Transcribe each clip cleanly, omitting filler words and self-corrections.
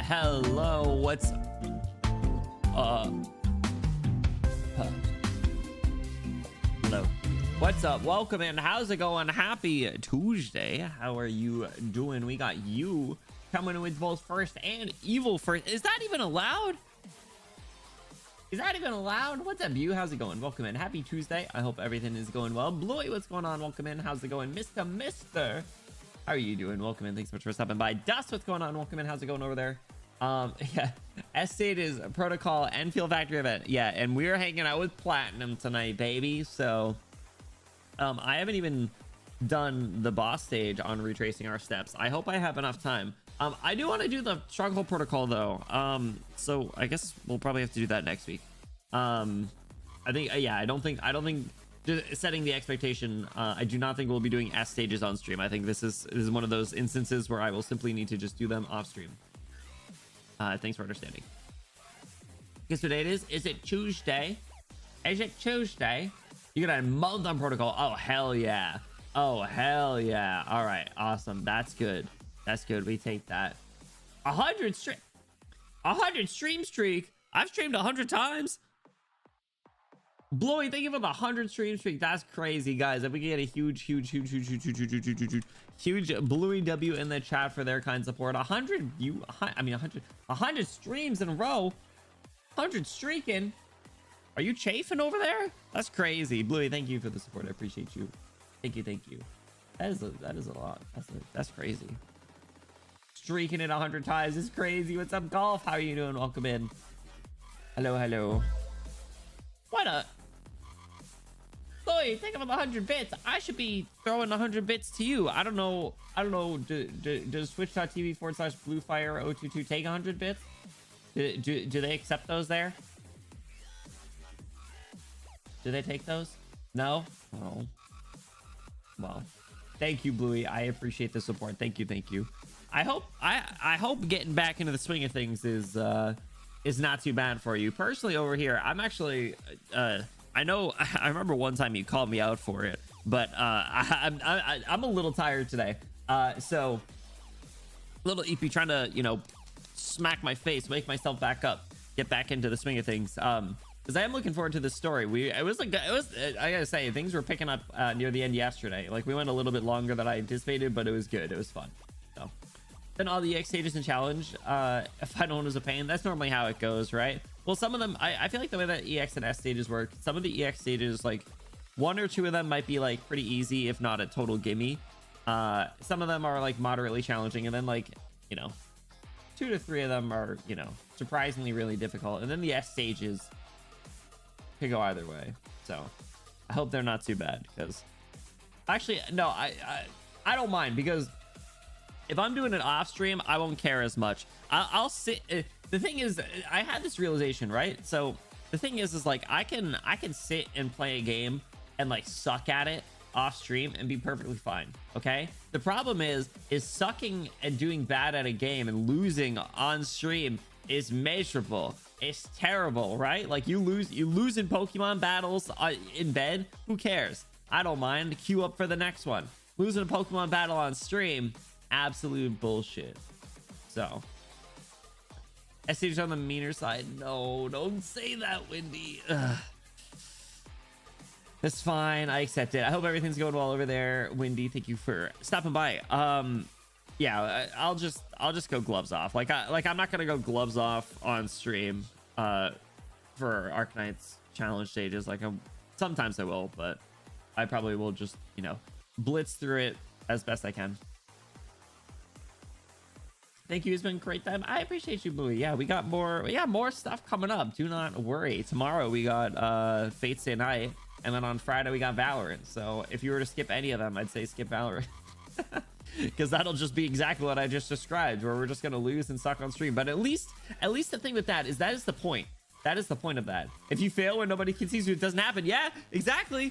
Hello, what's huh. Hello, what's up? Welcome in. How's it going? Happy Tuesday. How are you doing? We got you coming with both first and evil first. Is that even allowed? Is that even allowed? What's up, you? How's it going? Welcome in. Happy Tuesday. I hope everything is going well. Bluey, what's going on? Welcome in. How's it going? Mister. How are you doing? Welcome in. Thanks so much for stopping by. Dust, what's going on? Welcome in. How's it going over there? Yeah. S-State is a protocol and Field Factory event. Yeah, and we're hanging out with Platinum tonight, baby. So, I haven't even done the boss stage on retracing our steps. I hope I have enough time. I do want to do the stronghold protocol though. So I guess we'll probably have to do that next week. I think, yeah, I don't think just setting the expectation, I do not think we'll be doing S stages on stream. I think this is one of those instances where I will simply need to just do them off stream. Thanks for understanding. Guess what day it is? Is it Tuesday? Is it Tuesday? You got a month on protocol. Oh, hell yeah. Oh, hell yeah. All right. Awesome. That's good. That's good. We take that. 100 stream streak. I've streamed 100 times. Bluey, thank you for the 100 stream streak. That's crazy, guys. If we can get a huge Bluey W in the chat for their kind support. 100 streams in a row. 100 streaking. Are you chafing over there? That's crazy. Bluey, thank you for the support. I appreciate you. Thank you. That is a lot. That's crazy. Streaking it 100 times is crazy. What's up, Golf? How are you doing? Welcome in. Hello. What a... Boy, think of the 100 bits. I should be throwing 100 bits to you. I don't know. Does twitch.tv/bluefire022 take 100 bits? Do they accept those there? Do they take those? No? Oh. Well, thank you, Bluey. I appreciate the support. Thank you. I hope getting back into the swing of things is not too bad for you. Personally, over here, I'm actually I remember one time you called me out for it, but I'm a little tired today. So little EP trying to, smack my face, wake myself back up, get back into the swing of things. Because I am looking forward to this story. I gotta say, things were picking up near the end yesterday. Like, we went a little bit longer than I anticipated, but it was good. It was fun. So then all the EX stages and challenge, final one was a pain. That's normally how it goes, right? Well, some of them, I feel like the way that EX and S stages work, some of the EX stages, like one or two of them might be like pretty easy, if not a total gimme. Some of them are like moderately challenging, and then like, 2 to 3 of them are, surprisingly really difficult. And then the S stages could go either way. So I hope they're not too bad, because actually, no, I don't mind, because if I'm doing it off stream, I won't care as much. I'll sit. The thing is, I had this realization, right? So the thing is like I can sit and play a game and like suck at it off stream and be perfectly fine. Okay. The problem is sucking and doing bad at a game and losing on stream is miserable. It's terrible, right? Like you lose in Pokemon battles in bed. Who cares? I don't mind. Queue up for the next one. Losing a Pokemon battle on stream, absolute bullshit. So SC's on the meaner side. No, don't say that, Wendy. Ugh. That's fine. I accept it. I hope everything's going well over there, Wendy. Thank you for stopping by. Yeah, I'll just go gloves off. Like I'm not gonna go gloves off on stream for Arknights challenge stages. Like sometimes I will, but I probably will just blitz through it as best I can. Thank you. It's been a great time. I appreciate you, Bluey. Yeah, we got more stuff coming up. Do not worry. Tomorrow we got Fate Stay Night, and then on Friday we got Valorant. So if you were to skip any of them, I'd say skip Valorant. Because that'll just be exactly what I just described, where we're just gonna lose and suck on stream. But at least the thing with that is the point. That is the point of that. If you fail when nobody can see you, it doesn't happen. Yeah, exactly.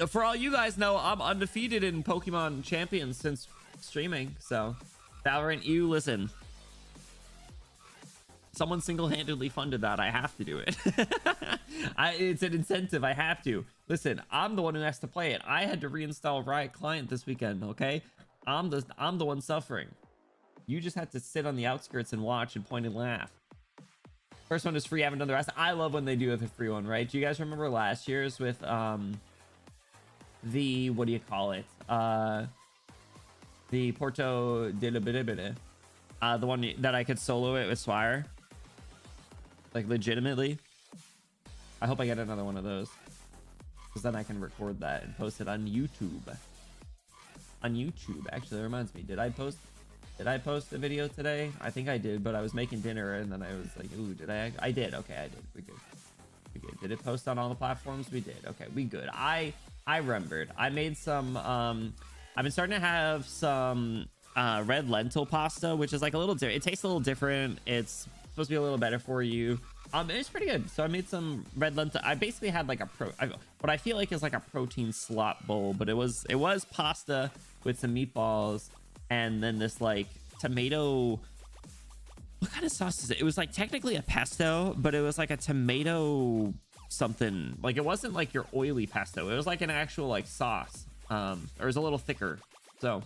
For all you guys know, I'm undefeated in Pokemon Champions since streaming. So Valorant, you listen. Someone single-handedly funded that. I have to do it. It's an incentive. I have to. Listen, I'm the one who has to play it. I had to reinstall Riot Client this weekend, okay? I'm the one suffering. You just have to sit on the outskirts and watch and point and laugh. First one is free. I haven't done the rest. I love when they do a free one, right? Do you guys remember last year's with the, what do you call it? The Porto de la Bidibide. The one that I could solo it with Swire. Like legitimately. I hope I get another one of those. Because then I can record that and post it on YouTube. On YouTube. Actually, that reminds me. Did I post a video today? I think I did, but I was making dinner and then I was like, ooh, did I? I did. Okay, I did. We good. We good. Did it post on all the platforms? We did. Okay, we good. I remembered. I made some, I've been starting to have some red lentil pasta, which is like a little different. It tastes a little different. It's supposed to be a little better for you. It's pretty good. So I made some red lentil. I basically had like what I feel like is like a protein slop bowl, but it was pasta with some meatballs and then this like tomato. What kind of sauce is it? It was like technically a pesto, but it was like a tomato something. Like it wasn't like your oily pesto. It was like an actual like sauce. Or it was a little thicker. So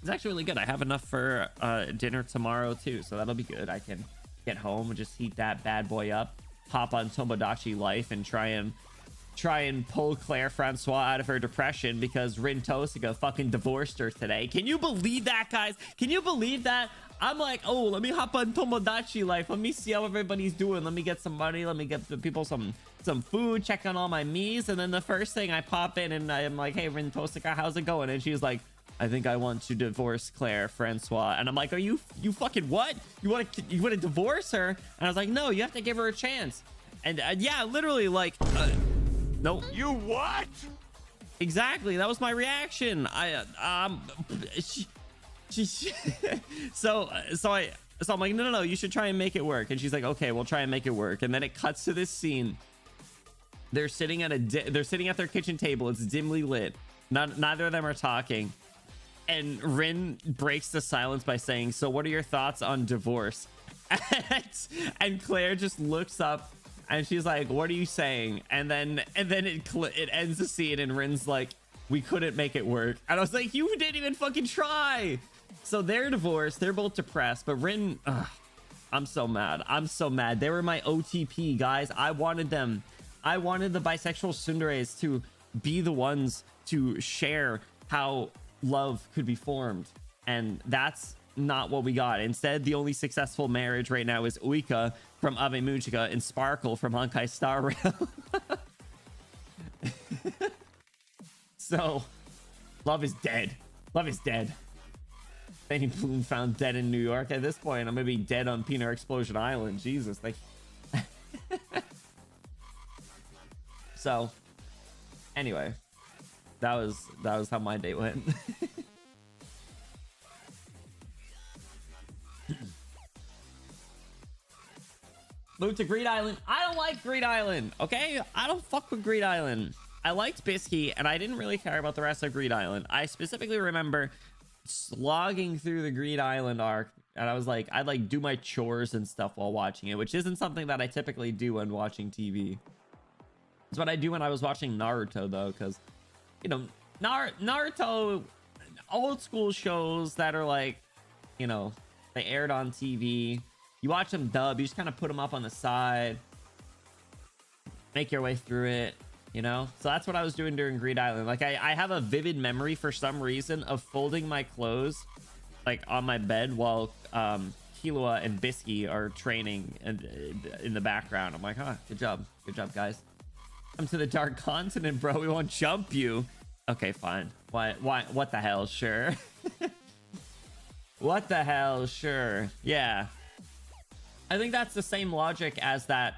it's actually really good. I have enough for dinner tomorrow too, so that'll be good. I can get home and just heat that bad boy up, hop on Tomodachi Life and try and pull Claire Francois out of her depression because Rin Tosiga fucking divorced her today. Can you believe that, guys? Can you believe that? I'm like, oh, let me hop on Tomodachi Life. Let me see how everybody's doing. Let me get some money. Let me get the people some food, check on all my me's. And then the first thing I pop in and I'm like, hey, Rin Tosiga, how's it going? And she's like, I think I want to divorce Claire Francois. And I'm like, are you fucking what? You want to divorce her? And I was like, no, you have to give her a chance. And yeah, literally like, nope. You what? Exactly. That was my reaction. So I'm like, no, you should try and make it work. And she's like, okay, we'll try and make it work. And then it cuts to this scene. They're sitting at their kitchen table. It's dimly lit. Neither of them are talking. And Rin breaks the silence by saying, so what are your thoughts on divorce? And Claire just looks up and she's like, what are you saying? And then it ends the scene and Rin's like, we couldn't make it work. And I was like, you didn't even fucking try. So they're divorced. They're both depressed. But Rin, I'm so mad. I'm so mad. They were my OTP, guys. I wanted them. I wanted the bisexual tsunderes to be the ones to share how love could be formed. And that's not what we got. Instead, the only successful marriage right now is Uika from Ave Mujica and Sparkle from Honkai Star Rail. So, love is dead. Love is dead. Benny Bloom found dead in New York. At this point, I'm gonna be dead on Peanut Explosion Island. Jesus, like. So, anyway, that was how my day went. Move to Greed Island. I don't like Greed Island. Okay, I don't fuck with Greed Island. I liked Bisky, and I didn't really care about the rest of Greed Island. I specifically remember slogging through the Greed Island arc, and I was like, I'd like do my chores and stuff while watching it, which isn't something that I typically do when watching TV. It's what I do when I was watching Naruto, though, because, you know, Naruto, old school shows that are like, you know, they aired on TV. You watch them dub, you just kind of put them up on the side, make your way through it. You know, so that's what I was doing during Greed Island. Like I have a vivid memory for some reason of folding my clothes like on my bed while Killua and Bisky are training in the background. I'm like, huh, good job guys. Come to the Dark Continent, bro. We won't jump you. Okay, fine. Why what the hell? Sure. What the hell? Sure. Yeah, I think that's the same logic as that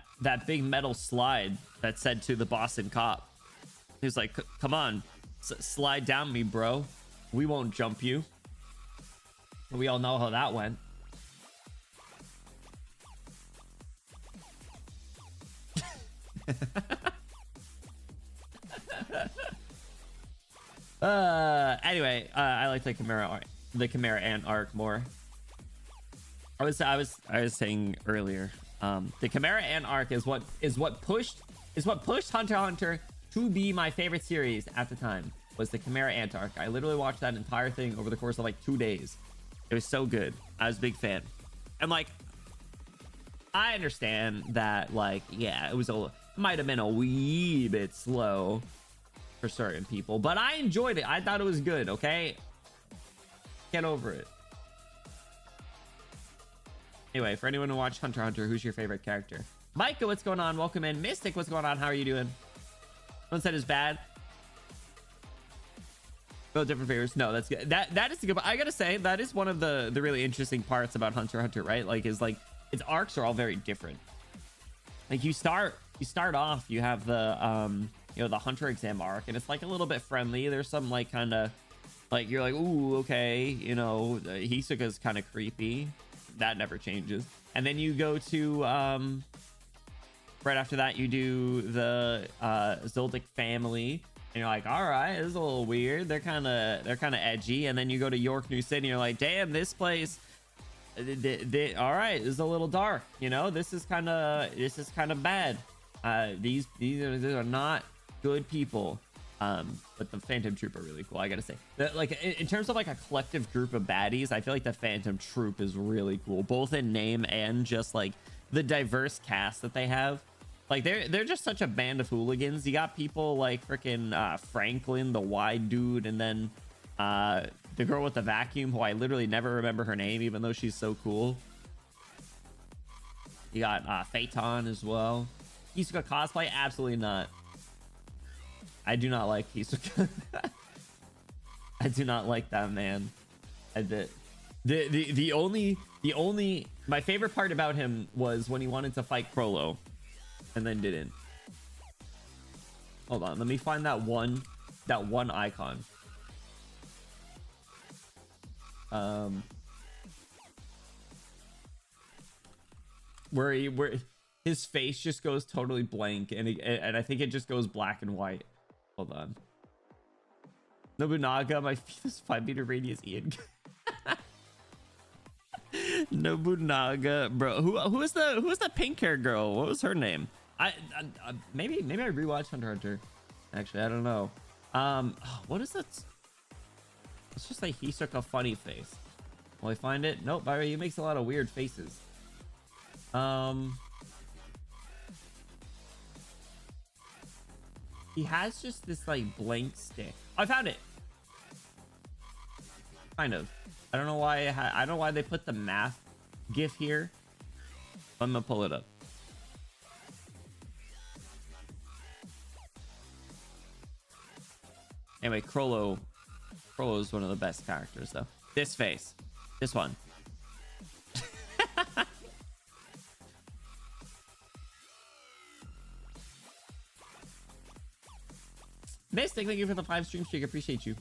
big metal slide that said to the Boston cop. He was like, come on, slide down me, bro. We won't jump you. We all know how that went. Anyway, I like the Chimera Ant arc more. I was saying earlier, the Chimera Ant arc is what pushed Hunter x Hunter to be my favorite series at the time. Was the Chimera Ant arc. I literally watched that entire thing over the course of like 2 days. It was so good. I was a big fan. And like, I understand that, like, yeah, it might have been a wee bit slow for certain people, but I enjoyed it. I thought it was good. Okay, get over it. Anyway, for anyone who watched Hunter x Hunter, who's your favorite character? Micah, what's going on? Welcome in. Mystic, what's going on? How are you doing? One said it's bad. Both different favorites. No, that's good. That is a good. I gotta say that is one of the really interesting parts about Hunter x Hunter, right? Like, is like its arcs are all very different. Like you start off, you have the you know, the Hunter exam arc, and it's like a little bit friendly. There's some like kind of like, you're like, ooh, okay, you know, Hisoka's kind of creepy. That never changes. And then you go to right after that you do the Zoldyck family, and you're like, all right, this is a little weird. They're kind of edgy. And then you go to York New City, and you're like, damn, this place, all right, this is a little dark, you know. This is kind of bad. These are not good people. But the Phantom Troop are really cool, I gotta say. Like, in terms of like a collective group of baddies, I feel like the Phantom Troop is really cool, both in name and just like the diverse cast that they have. Like, they're just such a band of hooligans. You got people like freaking Franklin, the wide dude, and then the girl with the vacuum, who I literally never remember her name, even though she's so cool. You got Phaeton as well. Hisoka cosplay? Absolutely not. I do not like Hisoka. I do not like that man. The only my favorite part about him was when he wanted to fight Crollo and then didn't. Hold on, let me find that one icon. Where his face just goes totally blank, and I think it just goes black and white. Hold on. Nobunaga, my fetus 5-meter radius Ian. Nobunaga, bro. Who is the pink hair girl? What was her name? Maybe I rewatched Hunter x Hunter. Actually, I don't know. What is that? Let's just say Hisoka funny face. Will I find it? Nope. He makes a lot of weird faces. He has just this like blank stick. Oh, I found it. Kind of. I don't know why. I don't know why they put the math gif here. I'm gonna pull it up. Anyway, Crollo is one of the best characters though. This face, this one. Mystic, thank you for the 5 stream streak. Appreciate you.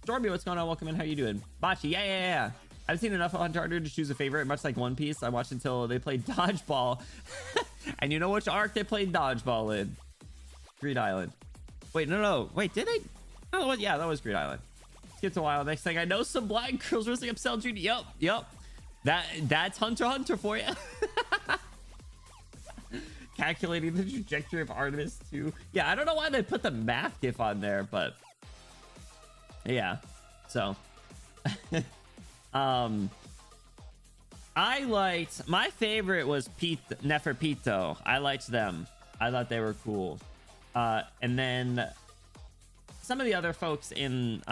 Stormy, what's going on? Welcome in. How you doing? Bachi, yeah. I've seen enough of Hunter x Hunter to choose a favorite, much like One Piece. I watched until they played dodgeball. And you know which arc they played dodgeball in? Greed Island. Wait, no. Wait, did they? Oh, what? Yeah, that was Greed Island. Skipped a while. Next thing I know, some blind girls racing up Cell Jr. Yup. That's Hunter x Hunter for you. Calculating the trajectory of Artemis 2. Yeah, I don't know why they put the math gif on there, but yeah. So I liked, my favorite was Neferpito. I liked them. I thought they were cool. And then some of the other folks in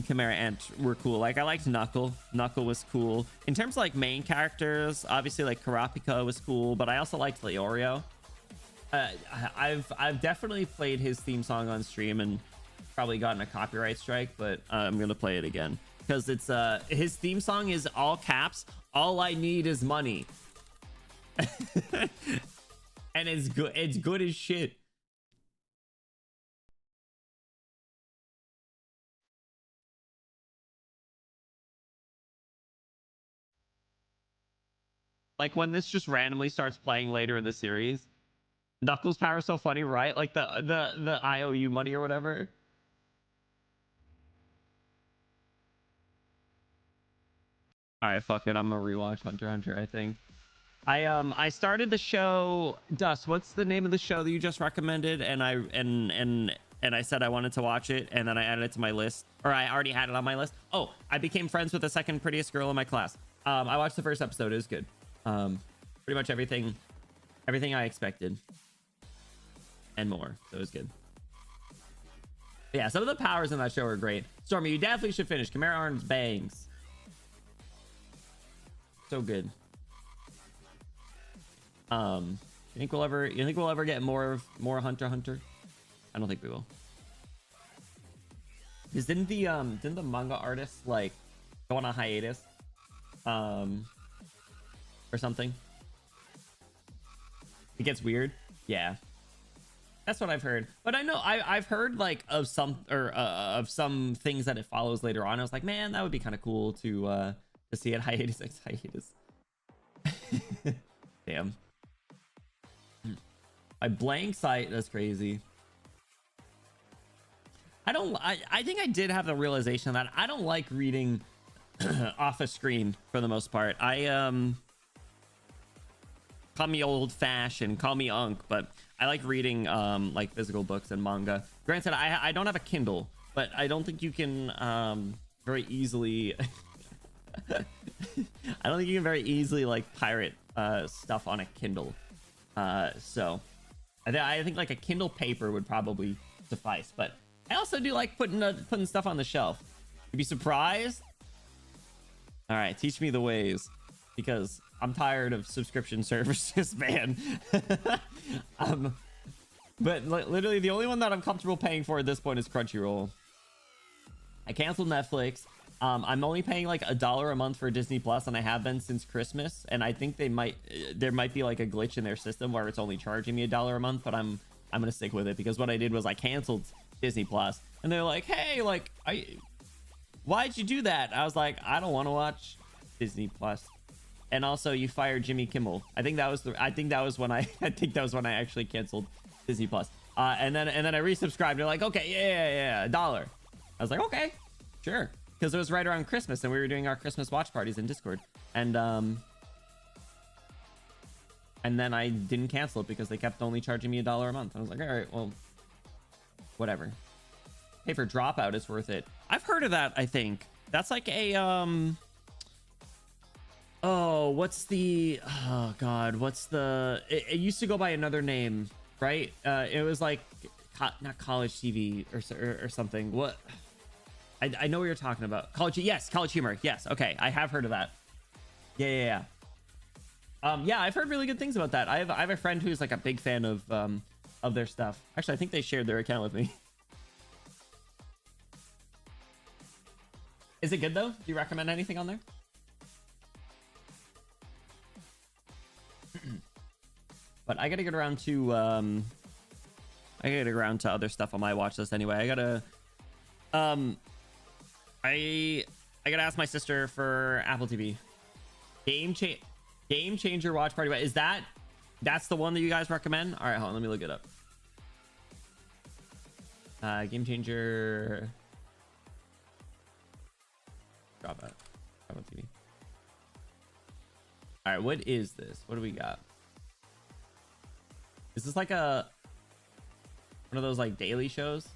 Chimera Ant were cool. Like, I liked Knuckle. Knuckle was cool. In terms of like main characters, obviously like Kurapika was cool, but I also liked Leorio. I've definitely played his theme song on stream and probably gotten a copyright strike, but I'm gonna play it again because it's his theme song is all caps. All I need is money. And it's good as shit. Like, when this just randomly starts playing later in the series, Knuckles' power is so funny, right? Like the IOU money or whatever. All right, fuck it. I'm gonna rewatch Hunter x Hunter, I think. I started the show. Dust, what's the name of the show that you just recommended? And and I said I wanted to watch it, and then I added it to my list, or I already had it on my list. Oh, I became friends with the second prettiest girl in my class. I watched the first episode. It was good. Pretty much everything I expected and more. So it was good. But yeah, some of the powers in that show are great. Stormy, you definitely should finish. Chimera Arms bangs. So good. You think we'll ever get more Hunter x Hunter? I don't think we will. Because didn't the manga artist like go on a hiatus? Or something. It gets weird. Yeah. That's what I've heard. But I know I've heard like of some things that it follows later on. I was like, man, that would be kind of cool to see it hiatus. Damn. I blank sight. That's crazy. I think I did have the realization that I don't like reading off a screen for the most part. Call me old fashioned, call me unk, but I like reading like physical books and manga. Granted, I don't have a Kindle, but I don't think you can very easily I don't think you can very easily like pirate stuff on a Kindle. So I think like a Kindle paper would probably suffice, but I also do like putting stuff on the shelf. You'd be surprised. All right, teach me the ways, because I'm tired of subscription services, man. But literally the only one that I'm comfortable paying for at this point is Crunchyroll. I canceled Netflix. I'm only paying like $1 a month for Disney Plus, and I have been since Christmas. And I think there might be like a glitch in their system where it's only charging me $1 a month, but I'm gonna stick with it, because what I did was I canceled Disney Plus, and they're like, hey, like, why'd you do that? I was like, I don't want to watch Disney Plus. And also, you fired Jimmy Kimmel. I think that was when I actually canceled Disney Plus. And then I resubscribed. They're like, okay, yeah, $1. I was like, okay, sure, because it was right around Christmas, and we were doing our Christmas watch parties in Discord. And then I didn't cancel it because they kept only charging me $1 a month. I was like, all right, well, whatever. Pay for Dropout is worth it. I've heard of that. I think that's like a it used to go by another name, right? It was like not College TV or something. What? I know what you're talking about. College Humor. Yes. Okay, I have heard of that. Yeah. Yeah, I've heard really good things about that. I have a friend who's like a big fan of their stuff. Actually, I think they shared their account with me. Is it good though? Do you recommend anything on there? But I gotta get around to other stuff on my watch list anyway. I gotta ask my sister for Apple TV. Game Changer watch party. Is that's the one that you guys recommend? All right, hold on, let me look it up. Game Changer. Drop out. Apple TV. All right, what is this? What do we got? Is this like one of those like daily shows?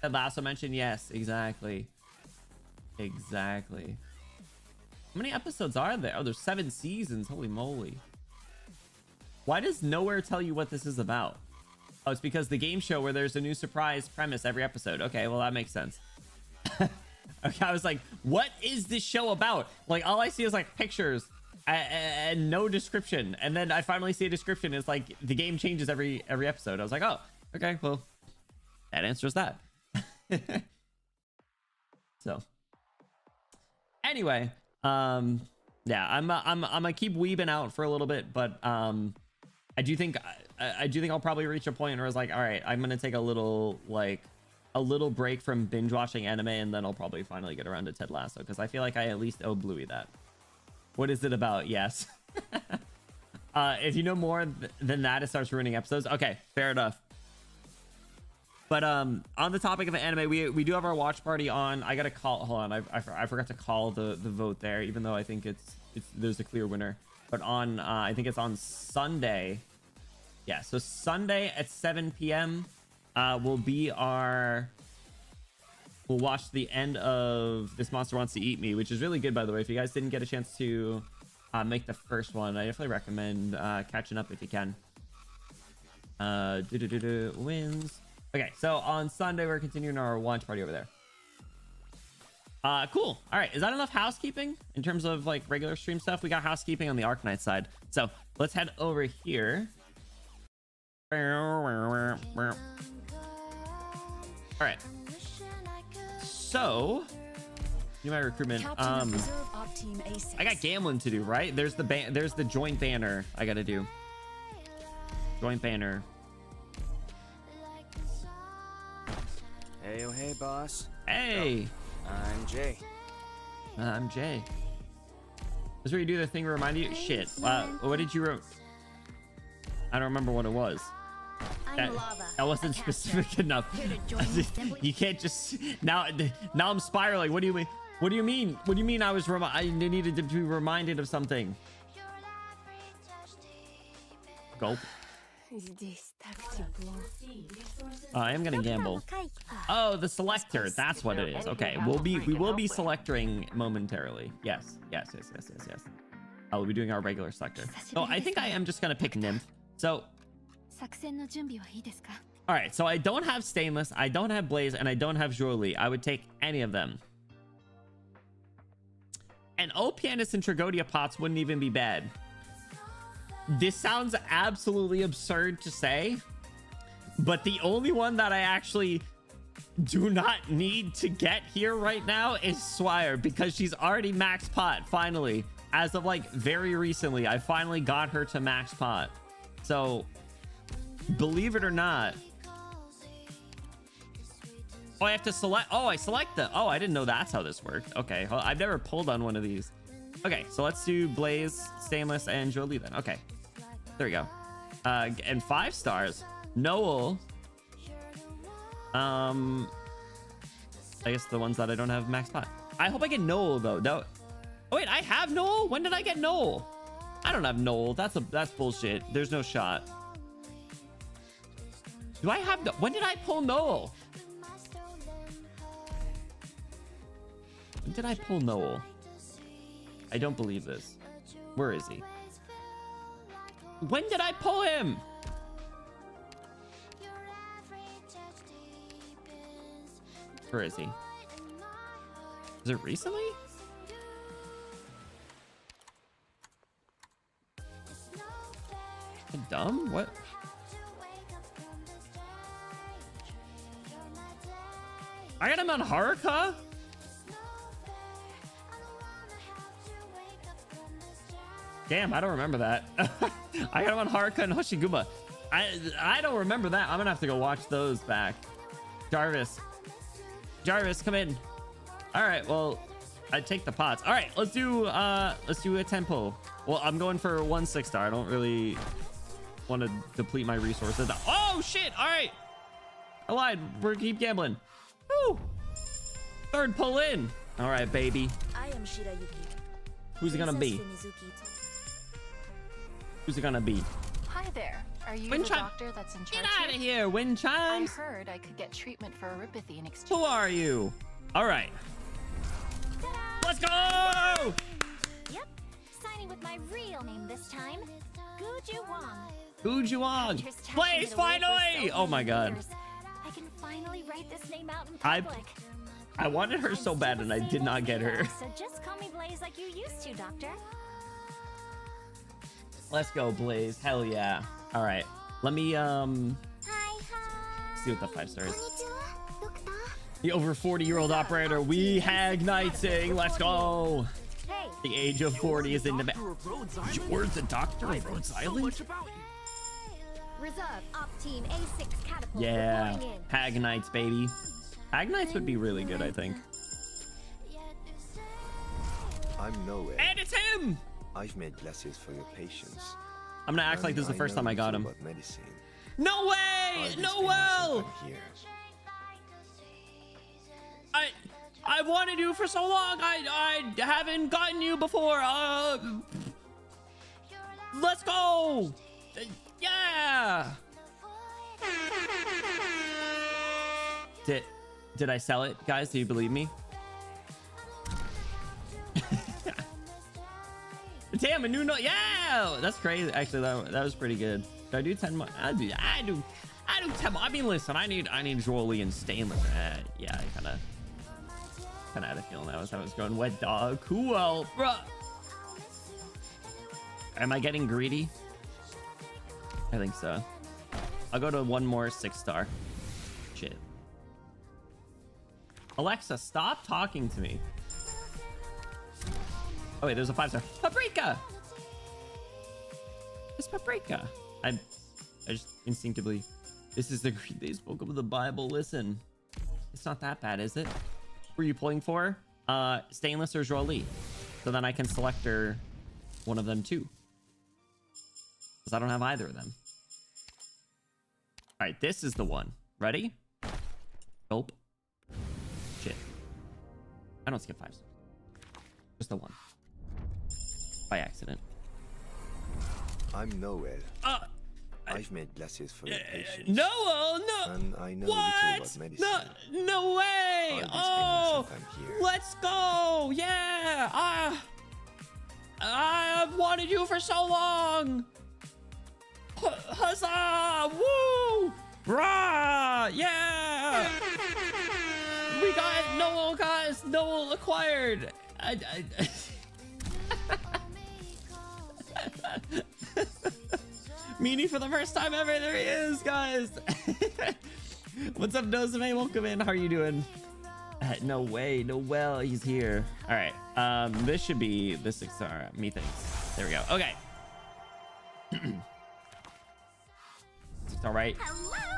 Ted Lasso mentioned, yes, exactly. How many episodes are there? Oh, there's 7 seasons. Holy moly. Why does nowhere tell you what this is about? Oh, it's because the game show where there's a new surprise premise every episode. Okay, well, that makes sense. Okay, I was like, what is this show about? Like, all I see is like pictures and no description. And then I finally see a description. It's like the game changes every episode. I was like, oh, okay, well, that answers that. So anyway, yeah, I'm gonna keep weebing out for a little bit, but I do think I'll probably reach a point where I was like, all right, I'm gonna take a little break from binge watching anime, and then I'll probably finally get around to Ted Lasso, because I feel like I at least owe Bluey that. What is it about? Yes. If you know more than that, it starts ruining episodes. Okay, fair enough. But on the topic of anime, we do have our watch party on. I gotta call. Hold on, I forgot to call the vote there, even though I think it's there's a clear winner. but on I think it's on Sunday. Yeah, so Sunday at 7 p.m. Will be our. We'll watch the end of This Monster Wants to Eat Me, which is really good, by the way. If you guys didn't get a chance to make the first one, I definitely recommend catching up if you can. Wins. Okay, so on Sunday we're continuing our launch party over there. Cool. All right, is that enough housekeeping in terms of like regular stream stuff? We got housekeeping on the Arknights side, so let's head over here. All right. So, do my recruitment. I got gambling to do, right? There's the joint banner I gotta do. Joint banner. Hey, oh hey, boss. Hey. Oh, I'm Jay. I'm Jay. That's where you do the thing to remind you. Shit. What did you wrote? I don't remember what it was. That wasn't specific enough. You can't just now I'm spiraling. What do you mean? What do you mean? What do you mean I needed to be reminded of something? Gulp. I am gonna gamble. Oh, the selector. That's what it is. Okay, we will be selecting momentarily. Yes. I will be doing our regular selector. So I think I am just gonna pick nymph. So all right, so I don't have stainless, I don't have blaze, and I don't have Jolie. I would take any of them. And Opianus and Tragodia pots wouldn't even be bad. This sounds absolutely absurd to say, but the only one that I actually do not need to get here right now is Swire, because she's already max pot, finally. As of like very recently, I finally got her to max pot. So believe it or not. Oh, I have to select. Oh, I select the. Oh, I didn't know that's how this worked. Okay, well, I've never pulled on one of these. Okay, so let's do Blaze, Stainless, and Jolie then. Okay, there we go. And 5 stars. Noel. I guess the ones that I don't have max pot. I hope I get Noel though. No. Oh wait, I have Noel. When did I get Noel? I don't have Noel. That's bullshit. There's no shot. Do I have when did I pull Noel? When did I pull Noel? I don't believe this. Where is he? When did I pull him? Where is he? Is it recently? Dumb? What? I got him on Haruka? Damn, I don't remember that. I got him on Haruka and Hoshiguma. I don't remember that. I'm gonna have to go watch those back. Jarvis, come in. All right, well, I take the pots. All right, let's do a tempo. Well, I'm going for 1 6-star. I don't really want to deplete my resources. Oh shit! All right, I lied. We're keep gambling. Woo! 3rd pull in. All right, baby. I am Shirayuki. Who's it gonna be? Who's it gonna be? Hi there. Are you Wind the chime. doctor that's in charge? Get out of here? here, wind I chimes. heard I could get treatment for erypathy in exchange. Who are you? All right. Let's go! Yep, signing with my real name this time. Guju Wong. Gujuang. Just tapped Blaze, it away for finally! so Oh my many god. years. I can finally write this name out in I public. wanted her I'm so bad and I Super did not get her. Saiyan, So just call me Blaze like you used to, Doctor. Let's go, Blaze. Hell yeah. All right. Let me Hi. see what the 5 stars. Konnichiwa, Doctor. The over 40-year-old operator. We Arknighting. Let's go. Hey. The age of 40 is in the back. You're the doctor of Rhodes Island? Reserve Op Team A6 catapult. Yeah. reporting in. Arknights, baby. Arknights would be really good, I think. I'm nowhere. And it's him! I've made blessings for your patience. I'm gonna act like this is the first time I got him. About medicine. No way! Noel! I wanted you for so long. I haven't gotten you before. Let's go. Yeah. Did I sell it, guys? Do you believe me? Damn, a new note. Yeah, that's crazy. Actually, that was pretty good. Do I do 10 more? I do 10 more. I mean, listen, I need Jolie and Stainless. Yeah, I kind of had a feeling that was how I was going. Wet dog. Cool, bruh. Am I getting greedy? I think so. I'll go to one more 6-star. Shit. Alexa, stop talking to me. Oh wait, there's a 5-star. Paprika. It's paprika. I just instinctively. This is the Green Day's book of the Bible. Listen, it's not that bad, is it? Who are you pulling for? Stainless or Jolie? So then I can select her one of them too. Because I don't have either of them. All right, this is the one. Ready? Nope. Shit. I don't skip 5 stars. Just the one. By accident. I'm Noel. I've made glasses for your patients. No. And I know What? little about medicine. No way. I'll be spending Oh, some time here. let's go. Yeah. I've wanted you for so long. Huzzah. Woo. Rah. Yeah. We got Noel, guys. Noel acquired. Meanie for the first time ever. There he is, guys. What's up, Dozame? Welcome in. How are you doing? No way. No, well, he's here. All right. This should be the 6-star. Methinks. There we go. Okay. It's all right.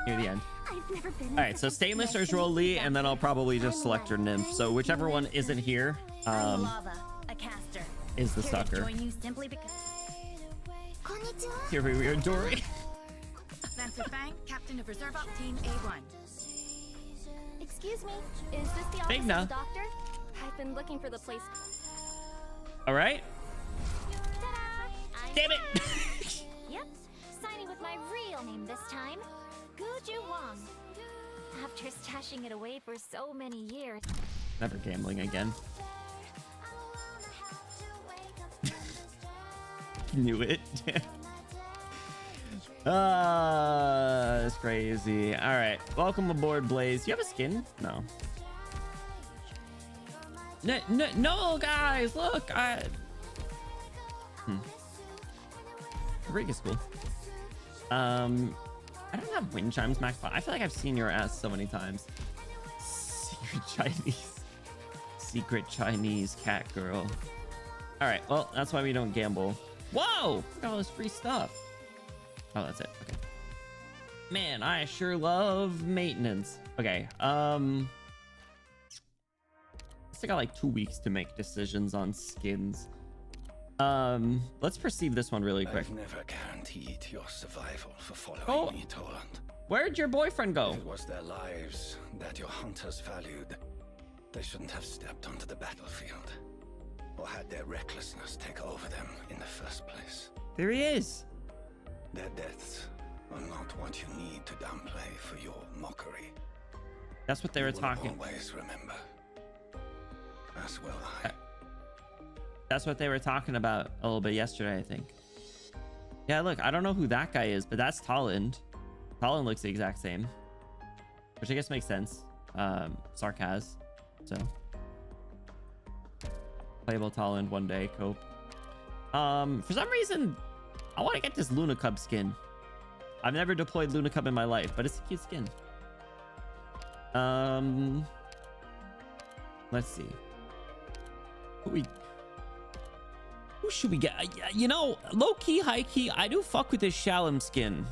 Near the end. All right. So Stainless or Jolie, and then I'll probably just select her Nymph. So whichever one isn't here, is the sucker. Here we are, Dory. Spencer Fang, Captain of Reserve Op Team A1. Excuse me, is this the office Bigna. of the doctor? I've been looking for the place. All right. Ta-da! Damn it. Yep, signing with my real name this time. Guju Wang. After stashing it away for so many years. Never gambling again. Knew it. That's crazy. All right, welcome aboard, Blaze. You have a skin? No. No, guys, look. Paprika's cool. I don't have wind chimes max, but I feel like I've seen your ass so many times. Secret Chinese cat girl. All right, well, that's why we don't gamble. Whoa! Look at all this free stuff. Oh, that's it. Okay. Man, I sure love maintenance. Okay. I still got like 2 weeks to make decisions on skins. Let's perceive this one really quick. I've never guaranteed your survival for following me, Toland. Where'd your boyfriend go? If it was their lives that your hunters valued, they shouldn't have stepped onto the battlefield. Or had their recklessness take over them in the first place. There he is. Their deaths are not what you need to downplay for your mockery. That's what they were You will talking. always remember. As will I. That's what they were talking about a little bit yesterday, I think. Yeah, look, I don't know who that guy is, but that's Tolland. Tolland looks the exact same, which I guess makes sense. Sarkaz, so. Playable Tolland one day, cope. For some reason, I want to get this Luna Cub skin. I've never deployed Luna Cub in my life, but it's a cute skin. Let's see. Who should we get? You know, low key, high key, I do fuck with this Shalom skin.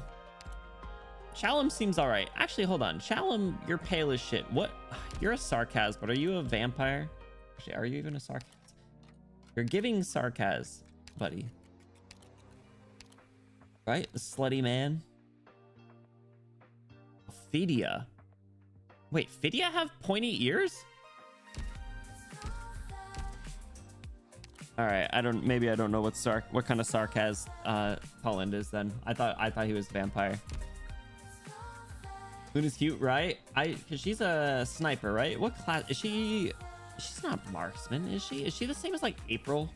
Shalom seems all right. Actually, hold on. Shalom, you're pale as shit. What? You're a Sarkaz, but are you a vampire? Actually, are you even a Sarkaz? You're giving Sarkaz, buddy. Right? The slutty man. Phidia. Wait, Phidia have pointy ears? All right, maybe I don't know what kind of sarcasm Poland is then. I thought he was a vampire. Luna's cute, right? Cause she's a sniper, right? What class is she? She's not marksman, is she? Is she the same as like April?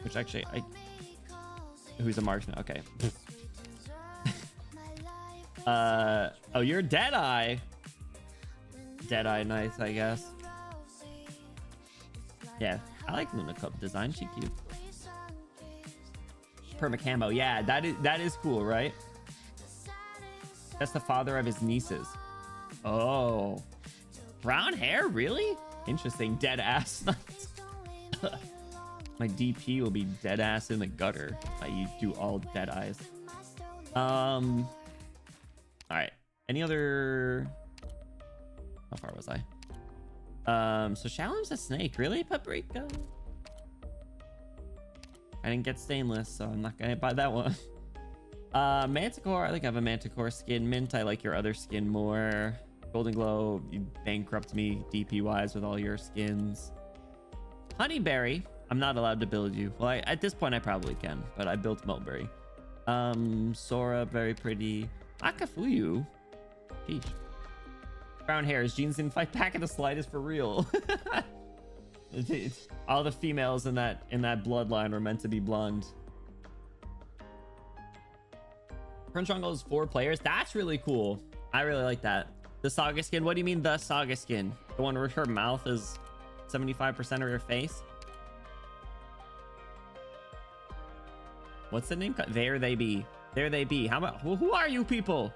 Which actually who's a marksman? Okay. Oh, you're Deadeye. Deadeye, nice, I guess. Yeah, I like Luna Cup design. She cute. Perma camo. Yeah, that is cool, right? That's the father of his nieces. Oh, brown hair, really? Interesting. Dead ass. My DP will be dead ass in the gutter. You do all dead eyes. All right. Any other? How far was I? So Shalom's a snake. Really, Paprika? I didn't get stainless, so I'm not gonna buy that one. Manticore. I think I have a Manticore skin. Mint, I like your other skin more. Golden Glow, you bankrupt me DP wise with all your skins. Honeyberry, I'm not allowed to build you. Well, at this point I probably can, but I built Mulberry. Sora, very pretty. Akafuyu, sheesh. Brown hairs, jeans didn't fight back in the slightest for real. All the females in that bloodline were meant to be blonde. Crunch Jungle is 4 players. That's really cool. I really like that. The Saga skin. What do you mean the Saga skin? The one where her mouth is 75% of her face? What's the name? There they be. There they be. How about who are you people?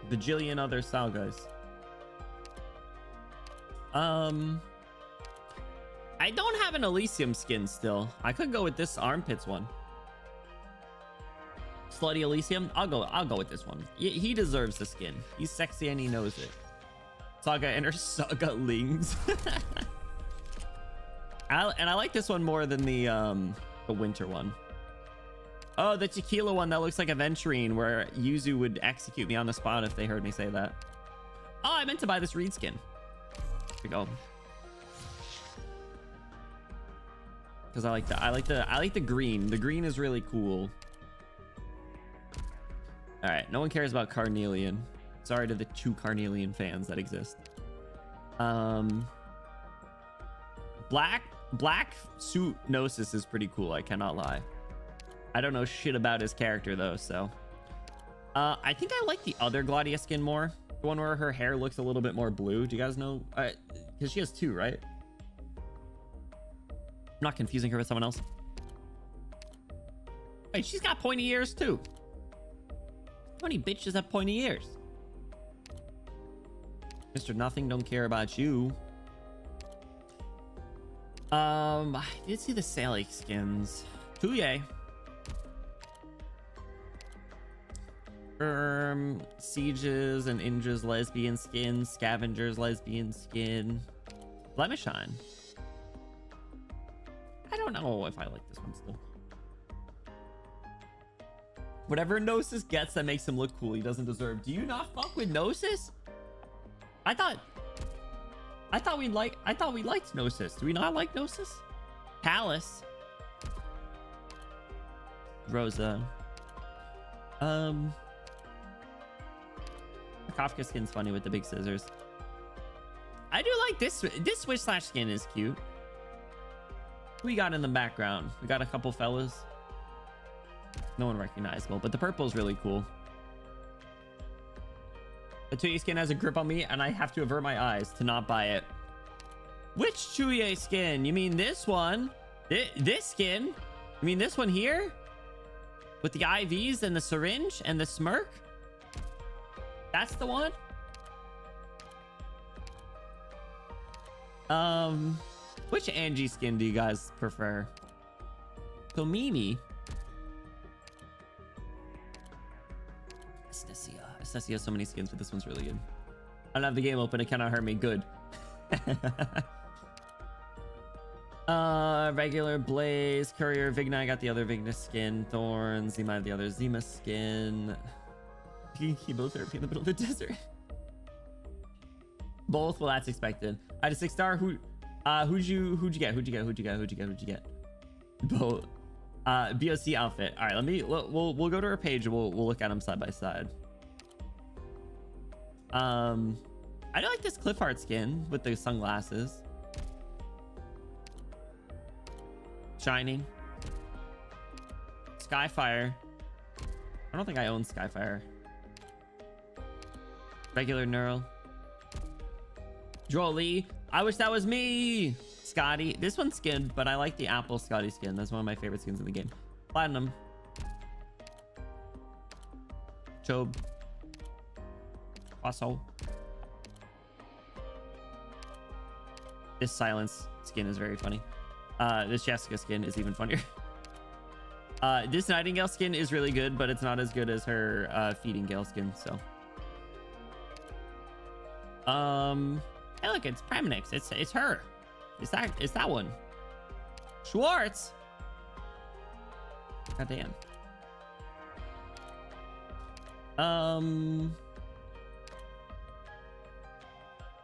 Bajillion other Sagas. I don't have an Elysium skin still. I could go with this armpits one. Slutty Elysium. I'll go with this one. He deserves the skin. He's sexy and he knows it. Saga and her Saga Lings. And I like this one more than the winter one. Oh, the tequila one that looks like Aventurine, where Yuzu would execute me on the spot if they heard me say that. Oh, I meant to buy this Reed skin. Here we go. Because I like the green. The green is really cool. All right, no one cares about Carnelian. Sorry to the 2 Carnelian fans that exist. Black suit Gnosis is pretty cool, I cannot lie. I don't know shit about his character though, so I think I like the other Gladia skin more, the one where her hair looks a little bit more blue. Do you guys know? Because she has 2, right? I'm not confusing her with someone else. Wait, she's got pointy ears too. How many bitches have pointy ears? Mr. Nothing, don't care about you. I did see the Sally skins. Tuye. Sieges and Indra's lesbian skin. Scavenger's lesbian skin. Blemishine. I don't know if I like this one still. Whatever Gnosis gets that makes him look cool, he doesn't deserve. Do you not fuck with Gnosis? I thought we liked Gnosis. Do we not like Gnosis? Palace. Rosa. Kafka skin's funny with the big scissors. I do like this Switch Slash skin is cute. Who we got in the background? We got a couple fellas. No one recognizable, but the purple is really cool. The Chuye skin has a grip on me, and I have to avert my eyes to not buy it. Which Chuye skin? You mean this one? This skin? You mean this one here? With the IVs and the syringe and the smirk? That's the one? Which Angie skin do you guys prefer? So Mimi. Estesia has so many skins, but this one's really good. I don't have the game open. It cannot hurt me. Good. Regular Blaze, Courier, Vigna. I got the other Vigna skin. Thorn, Zima, I have the other Zima skin. Chemotherapy in the middle of the desert. Both. Well, that's expected. I had a 6-star. Who'd you get? Both. BOC outfit. All right, we'll go to her page and we'll look at them side by side. I do like this Cliffheart skin with the sunglasses. Shining. Skyfire. I don't think I own Skyfire. Regular Neural. Jolie. I wish that was me. Scotty. This one's skinned, but I like the Apple Scotty skin. That's one of my favorite skins in the game. Platinum. Chobe. Wasso. This Silence skin is very funny. This Jessica skin is even funnier. This Nightingale skin is really good, but it's not as good as her Feeding Gale skin, so. Hey, look, it's Premonix. It's her. It's that one. Schwartz. God damn.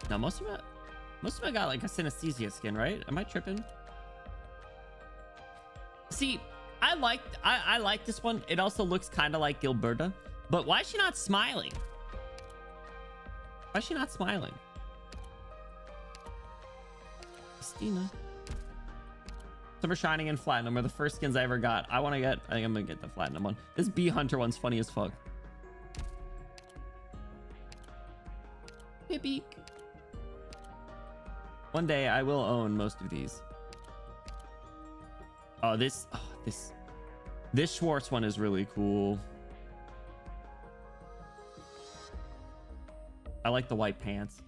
No, most of it got like a synesthesia skin, right? Am I tripping? See, I like this one. It also looks kind of like Gilberta, but why is she not smiling? Why is she not smiling? Christina. Summer Shining and Platinum are the first skins I ever got. I think I'm gonna get the Platinum one. This Bee Hunter one's funny as fuck. Beep beep. One day I will own most of these. Oh, this Schwartz one is really cool. I like the white pants.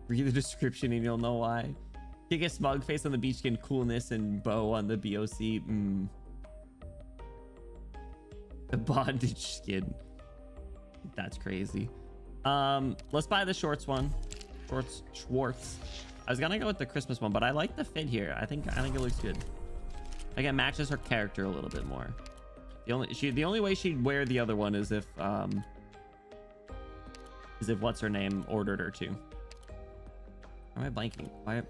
Read the description and you'll know why. Kick a smug face on the beach skin, coolness, and bow on the BOC. The bondage skin. That's crazy. Let's buy the shorts one. Schwartz. I was gonna go with the Christmas one, but I like the fit here. I think it looks good. Like it matches her character a little bit more. The only way she'd wear the other one is if what's her name ordered her to. Why am I blanking? Why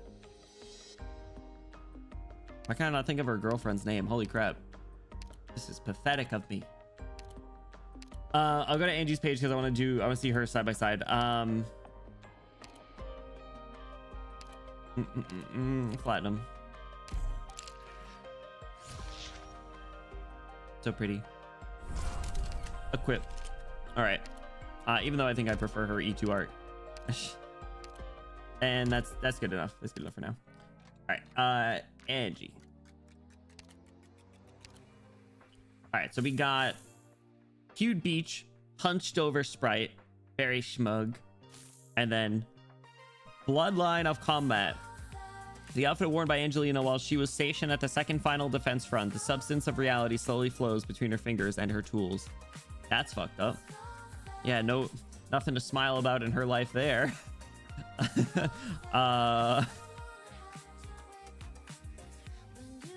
can I not think of her girlfriend's name? Holy crap. This is pathetic of me. I'll go to Angie's page because I want to see her side by side. Platinum. So pretty. Equip. All right. Even though I think I prefer her E2 art. And that's good enough. That's good enough for now. All right. Angie. All right. So we got cute beach, hunched over sprite, very schmug, and then bloodline of combat. The outfit worn by Angelina while she was stationed at the second final defense front. The substance of reality slowly flows between her fingers and her tools. That's fucked up. Yeah, nothing to smile about in her life there.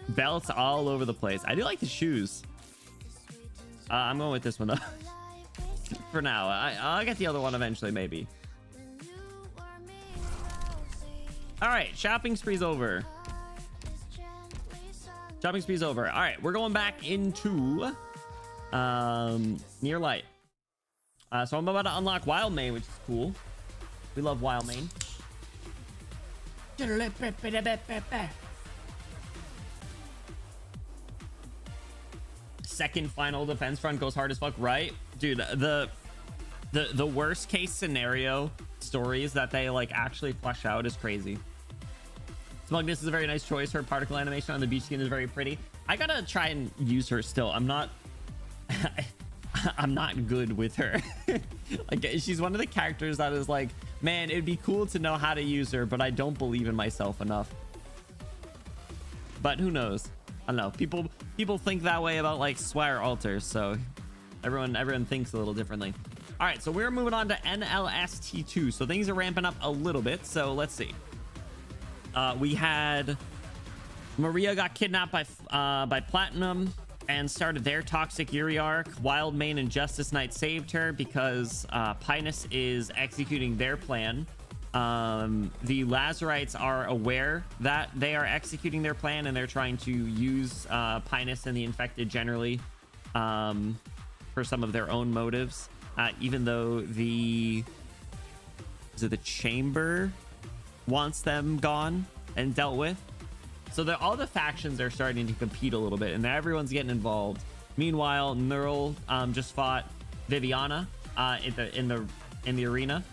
Belts all over the place. I do like the shoes. I'm going with this one though. For now. I'll get the other one eventually, maybe. All right, shopping spree's over. Shopping spree's over. All right, we're going back into Near Light. So I'm about to unlock Wild Mane, which is cool. We love Wild Mane. Second final defense front goes hard as fuck, right? Dude, the worst case scenario stories that they like actually flesh out is crazy. Smugness is a very nice choice. Her particle animation on the beach skin is very pretty. I gotta try and use her still. I'm not good with her. Like she's one of the characters that is like, man, it'd be cool to know how to use her, but I don't believe in myself enough. But who knows? I don't know. People think that way about like Swire altars, so everyone thinks a little differently. All right, so we're moving on to NLST2. So things are ramping up a little bit. So let's see. We had Maria got kidnapped by Platinum and started their toxic Yuri arc. Wild Mane and Justice Knight saved her because Pinus is executing their plan. The Lazarites are aware that they are executing their plan, and they're trying to use Pinus and the infected generally for some of their own motives, even though the chamber wants them gone and dealt with. So all the factions are starting to compete a little bit, and everyone's getting involved. Meanwhile, Neural just fought Viviana in the arena,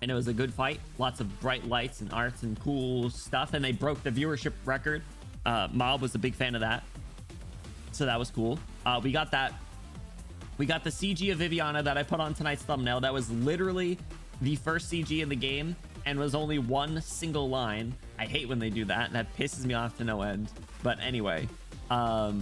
and it was a good fight. Lots of bright lights and arts and cool stuff, and they broke the viewership record. Mob was a big fan of that, so that was cool. We got the CG of Viviana that I put on tonight's thumbnail. That was literally the first CG in the game and was only one single line. I hate when they do that. That pisses me off to no end. But anyway, so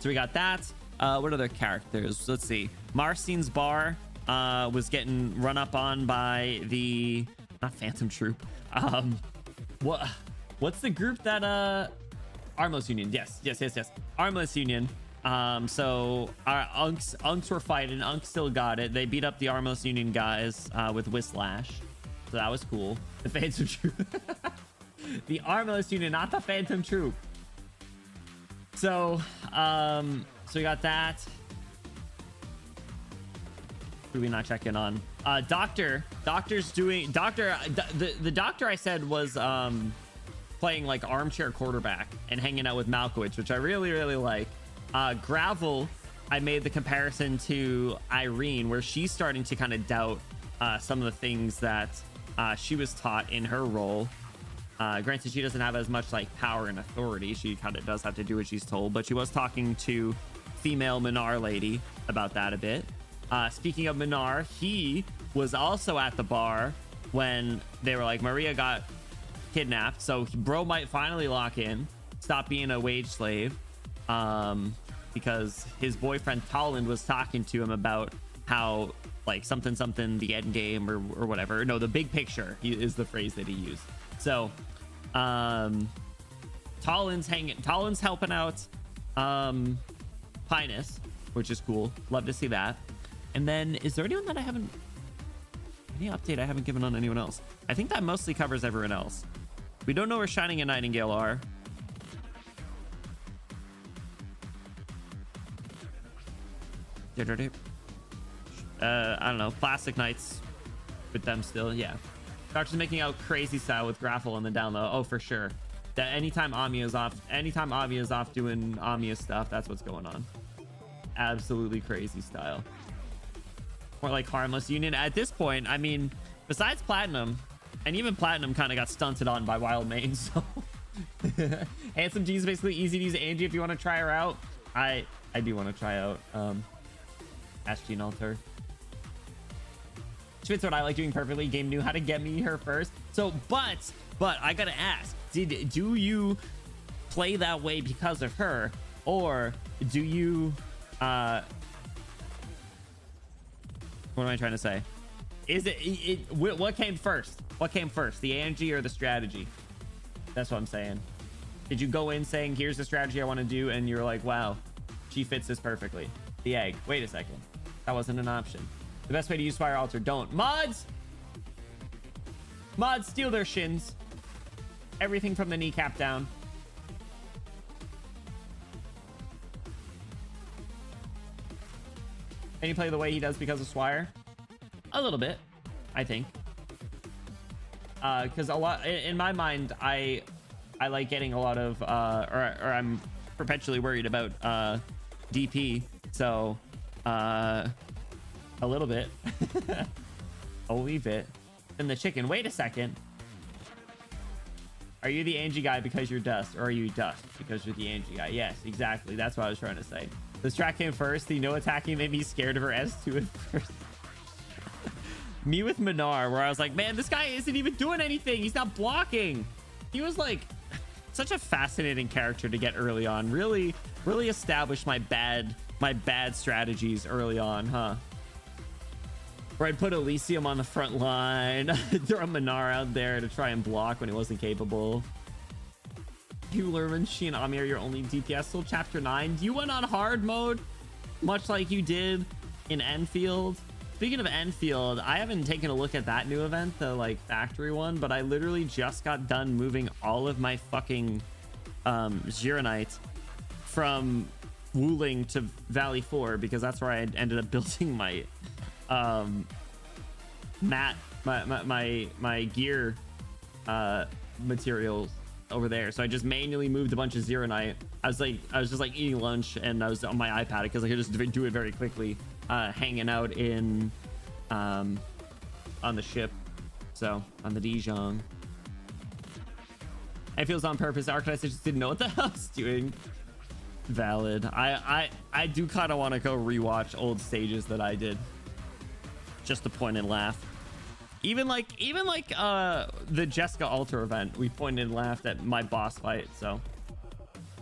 we got that. What other characters? Let's see. Marcine's bar was getting run up on by the not Phantom Troop. What's the group that Armless Union? Yes. Armless Union. So our Unks were fighting. Unks still got it. They beat up the Armless Union guys with Whislash. So that was cool. The Phantom Troop. The Armless Union, not the Phantom Troop. So we got that. Who are we not checking on? Doctor's doing the doctor I said was playing like armchair quarterback and hanging out with Malkovich, which I really like. Gravel, I made the comparison to Irene, where she's starting to kind of doubt some of the things that she was taught in her role. Granted, she doesn't have as much like power and authority. She kind of does have to do what she's told, but she was talking to female Minar lady about that a bit. Speaking of Minar, he was also at the bar when they were like, Maria got kidnapped, so bro might finally lock in, stop being a wage slave, because his boyfriend Tolland was talking to him about how like something the end game or whatever. No, the big picture is the phrase that he used. So Tolland's helping out Pinus, which is cool. Love to see that. And then is there anyone that any update I haven't given on anyone else? I think that mostly covers everyone else. We don't know where Shining and Nightingale are. I don't know. Plastic Knights with them still. Yeah. Doctor's making out crazy style with Graffle on the down low. Oh, for sure. That anytime Ami is off doing Amiya stuff, that's what's going on. Absolutely crazy style. Or like Harmless Union. At this point, I mean, besides Platinum, and even Platinum kind of got stunted on by Wild Mane, so Handsome G is basically easy to use. Angie, if you want to try her out, I do want to try out Ash Jean Alter. She fits what I like doing perfectly. Game knew how to get me her first. So, but I gotta ask, do you play that way because of her, or do you what am I trying to say? Is it what came first? What came first, the Angie or the strategy? That's what I'm saying. Did you go in saying, here's the strategy I want to do, and you're like, wow, she fits this perfectly? The egg. Wait a second. That wasn't an option. The best way to use Fire Altar. Don't. Mods steal their shins. Everything from the kneecap down. Can you play the way he does because of Swire? A little bit, I think. Because a lot, in my mind, I like getting a lot of, or I'm perpetually worried about DP. So, a little bit. A wee bit. And the chicken. Wait a second. Are you the Angie guy because you're Dust, or are you Dust because you're the Angie guy? Yes, exactly. That's what I was trying to say. This track came first. The no attacking made me scared of her S2 at first. Me with Minar, where I was like, man, this guy isn't even doing anything. He's not blocking. He was like such a fascinating character to get early on. Really established my bad strategies early on, huh? Where I'd put Elysium on the front line, throw Minar out there to try and block when he wasn't capable. You, Lerman, she, and Ami are your only DPS till chapter 9. You went on hard mode, much like you did in Enfield. Speaking of Enfield, I haven't taken a look at that new event, the like factory one, but I literally just got done moving all of my fucking Zironites from Wuling to Valley 4 because that's where I ended up building my my gear materials over there. So I just manually moved a bunch of Zironite. I was just like eating lunch and I was on my iPad because I could just do it very quickly, hanging out in on the ship, so on the Dijon. It feels on purpose. Arknights just didn't know what the hell I was doing. Valid. I do kind of want to go rewatch old stages that I did just to point and laugh. Even like the Jessica Alter event, we pointed and laughed at my boss fight. So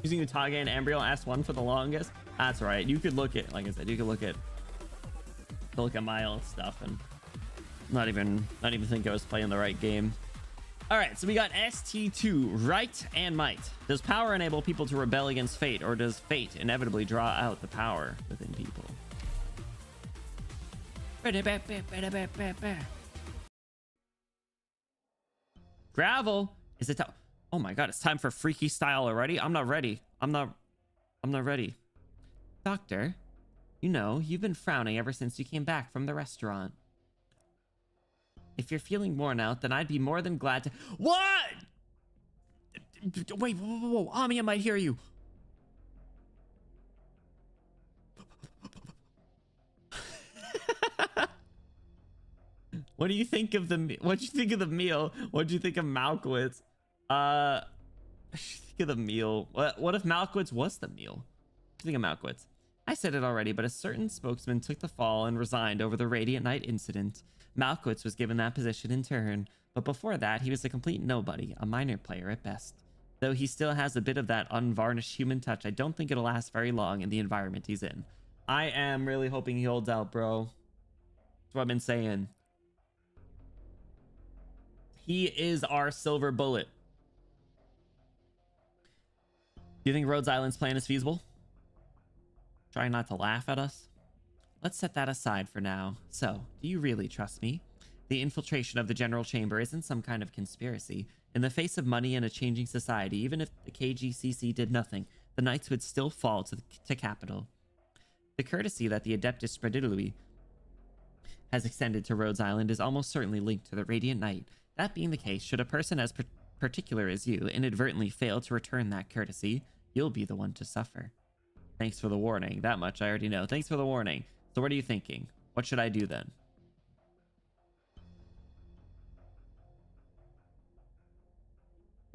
using Utage and Embryo S1 for the longest. That's right. You could look at, like I said, you could look at my old stuff and not even think I was playing the right game. All right, so we got ST2, Right and Might. Does power enable people to rebel against fate, or does fate inevitably draw out the power within people? Gravel, is it? Oh my god, it's time for freaky style already. I'm not ready. I'm not ready. Doctor, you know, you've been frowning ever since you came back from the restaurant. If you're feeling worn out, then I'd be more than glad to... What? Wait, whoa. Amiya might hear you. What do you think of the... What'd you think of the meal? What'd you think of Malkowitz? What do you think of the meal? What if Malkowitz was the meal? What do you think of Malkowitz? I said it already, but a certain spokesman took the fall and resigned over the Radiant Night incident. Malkowitz was given that position in turn, but before that, he was a complete nobody, a minor player at best. Though he still has a bit of that unvarnished human touch, I don't think it'll last very long in the environment he's in. I am really hoping he holds out, bro. That's what I've been saying. He is our silver bullet. Do you think Rhodes Island's plan is feasible? Trying not to laugh at us? Let's set that aside for now. So, do you really trust me? The infiltration of the General Chamber isn't some kind of conspiracy. In the face of money and a changing society, even if the KGCC did nothing, the Knights would still fall to capital. The courtesy that the Adeptus Spredilui has extended to Rhodes Island is almost certainly linked to the Radiant Knight. That being the case, should a person as particular as you inadvertently fail to return that courtesy, you'll be the one to suffer. Thanks for the warning. That much I already know. Thanks for the warning. So what are you thinking? What should I do then?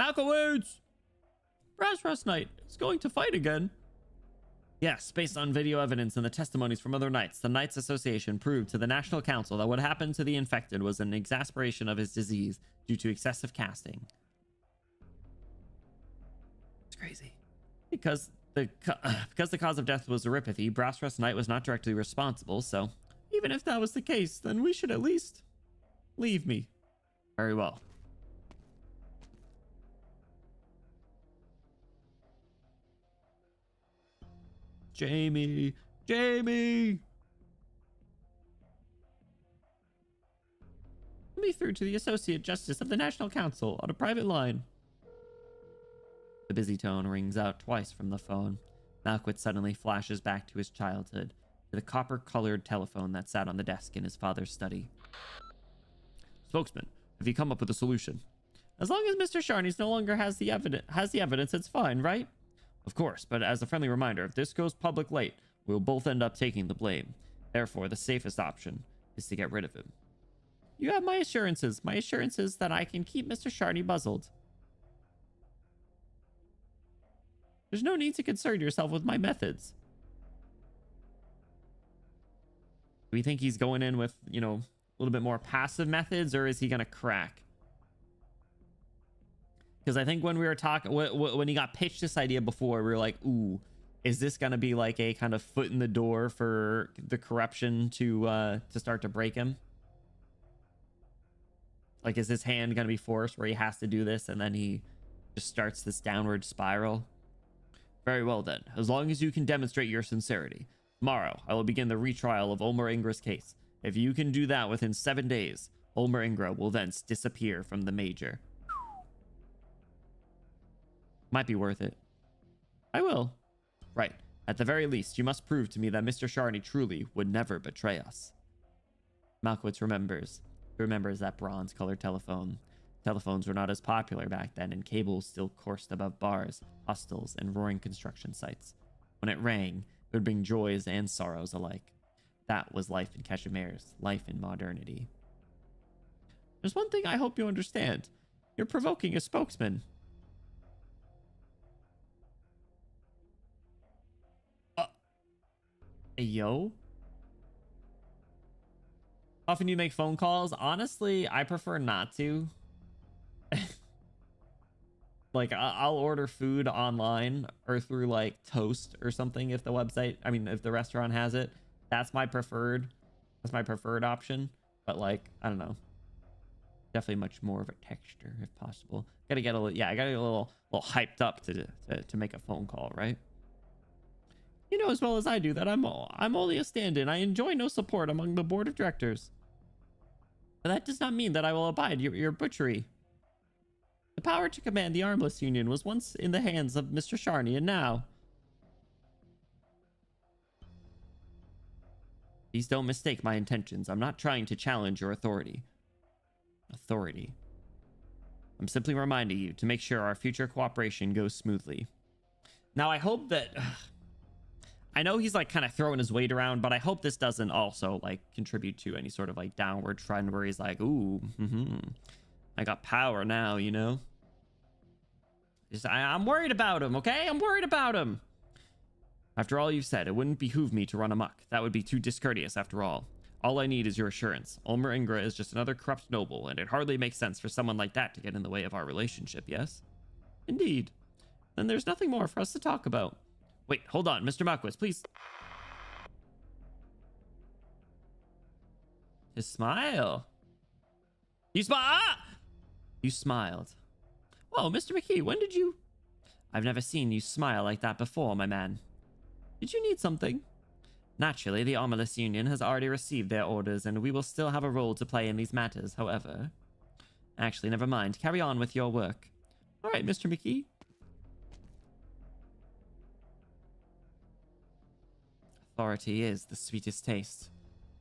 Malkowitz! Brass Knight is going to fight again. Yes, based on video evidence and the testimonies from other knights, the Knights Association proved to the National Council that what happened to the infected was an exacerbation of his disease due to excessive casting. It's crazy. Because the cause of death was neuropathy, Brass Knight was not directly responsible, so even if that was the case, then we should at least leave me. Very well. Jamie! Jamie! Put me through to the Associate Justice of the National Council on a private line. The busy tone rings out twice from the phone. Malkowitz suddenly flashes back to his childhood, to the copper-colored telephone that sat on the desk in his father's study. Spokesman, have you come up with a solution? As long as Mr. Sharney's no longer has the evidence, it's fine, right? Of course, but as a friendly reminder, if this goes public late, we'll both end up taking the blame. Therefore, the safest option is to get rid of him. You have my assurances that I can keep Mr. Sharney muzzled. There's no need to concern yourself with my methods. Do we think he's going in with, you know, a little bit more passive methods, or is he going to crack? Because I think when we were talking, when he got pitched this idea before, we were like, ooh, is this going to be like a kind of foot in the door for the corruption to start to break him? Like, is his hand going to be forced where he has to do this and then he just starts this downward spiral? Very well then, as long as you can demonstrate your sincerity. Tomorrow, I will begin the retrial of Ulmer Ingra's case. If you can do that within 7 days, Ulmer Ingra will thence disappear from the Major. Might be worth it. I will. Right. At the very least, you must prove to me that Mr. Sharney truly would never betray us. Malkowitz remembers. He remembers that bronze-colored telephone. Telephones were not as popular back then, and cables still coursed above bars, hostels, and roaring construction sites. When it rang, it would bring joys and sorrows alike. That was life in KAZIMIERZ, life in modernity. There's one thing I hope you understand. You're provoking a spokesman. Hey, yo. Often you make phone calls? Honestly, I prefer not to. Like, I'll order food online or through like Toast or something if the website, I mean, if the restaurant has it. That's my preferred option. But like, I don't know. Definitely much more of a texture if possible. Gotta get a little, yeah, I gotta get a little hyped up to make a phone call, right? You know as well as I do that I'm only a stand-in. I enjoy no support among the board of directors. But that does not mean that I will abide your butchery. The power to command the Armless Union was once in the hands of Mr. Sharney, and now... Please don't mistake my intentions. I'm not trying to challenge your authority. I'm simply reminding you to make sure our future cooperation goes smoothly. Now, I hope that... I know he's like kind of throwing his weight around, but I hope this doesn't also like contribute to any sort of like downward trend where he's like, ooh, I got power now, you know? I'm worried about him, okay? I'm worried about him. After all you've said, it wouldn't behoove me to run amok. That would be too discourteous after all. All I need is your assurance. Ulmer Ingra is just another corrupt noble, and it hardly makes sense for someone like that to get in the way of our relationship, yes? Indeed. Then there's nothing more for us to talk about. Wait, hold on, Mr. Malkowitz, please. His smile. You smile. Ah! You smiled. Whoa, Mr. McKee, when did you... I've never seen you smile like that before, my man. Did you need something? Naturally, the Armless Union has already received their orders, and we will still have a role to play in these matters, however. Actually, never mind. Carry on with your work. All right, Mr. McKee. Authority is the sweetest taste.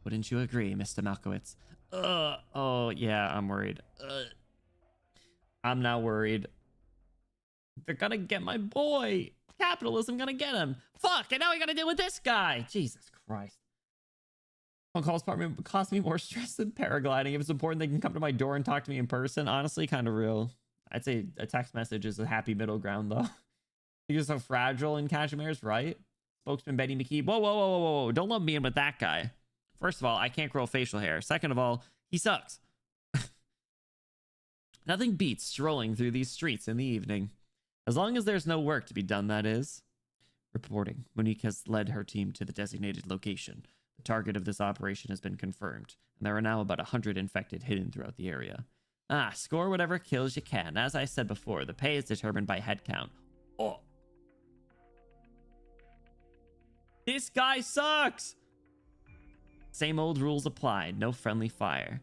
Wouldn't you agree, Mr. Malkowitz? Oh, yeah, I'm worried. I'm now worried. They're gonna get my boy. Capitalism gonna get him. Fuck, and now I gotta deal with this guy. Jesus Christ. Phone calls cost me more stress than paragliding. If it's important, they can come to my door and talk to me in person. Honestly, kind of real. I'd say a text message is a happy middle ground, though. You're so fragile in KAZIMIERZ, right? Spokesman Betty McKee. Whoa. Don't lump me in with that guy. First of all, I can't grow facial hair. Second of all, he sucks. Nothing beats strolling through these streets in the evening. As long as there's no work to be done, that is. Reporting. Monique has led her team to the designated location. The target of this operation has been confirmed, and there are now about 100 infected hidden throughout the area. Score whatever kills you can. As I said before, the pay is determined by head count. Oh. This guy sucks! Same old rules apply. No friendly fire.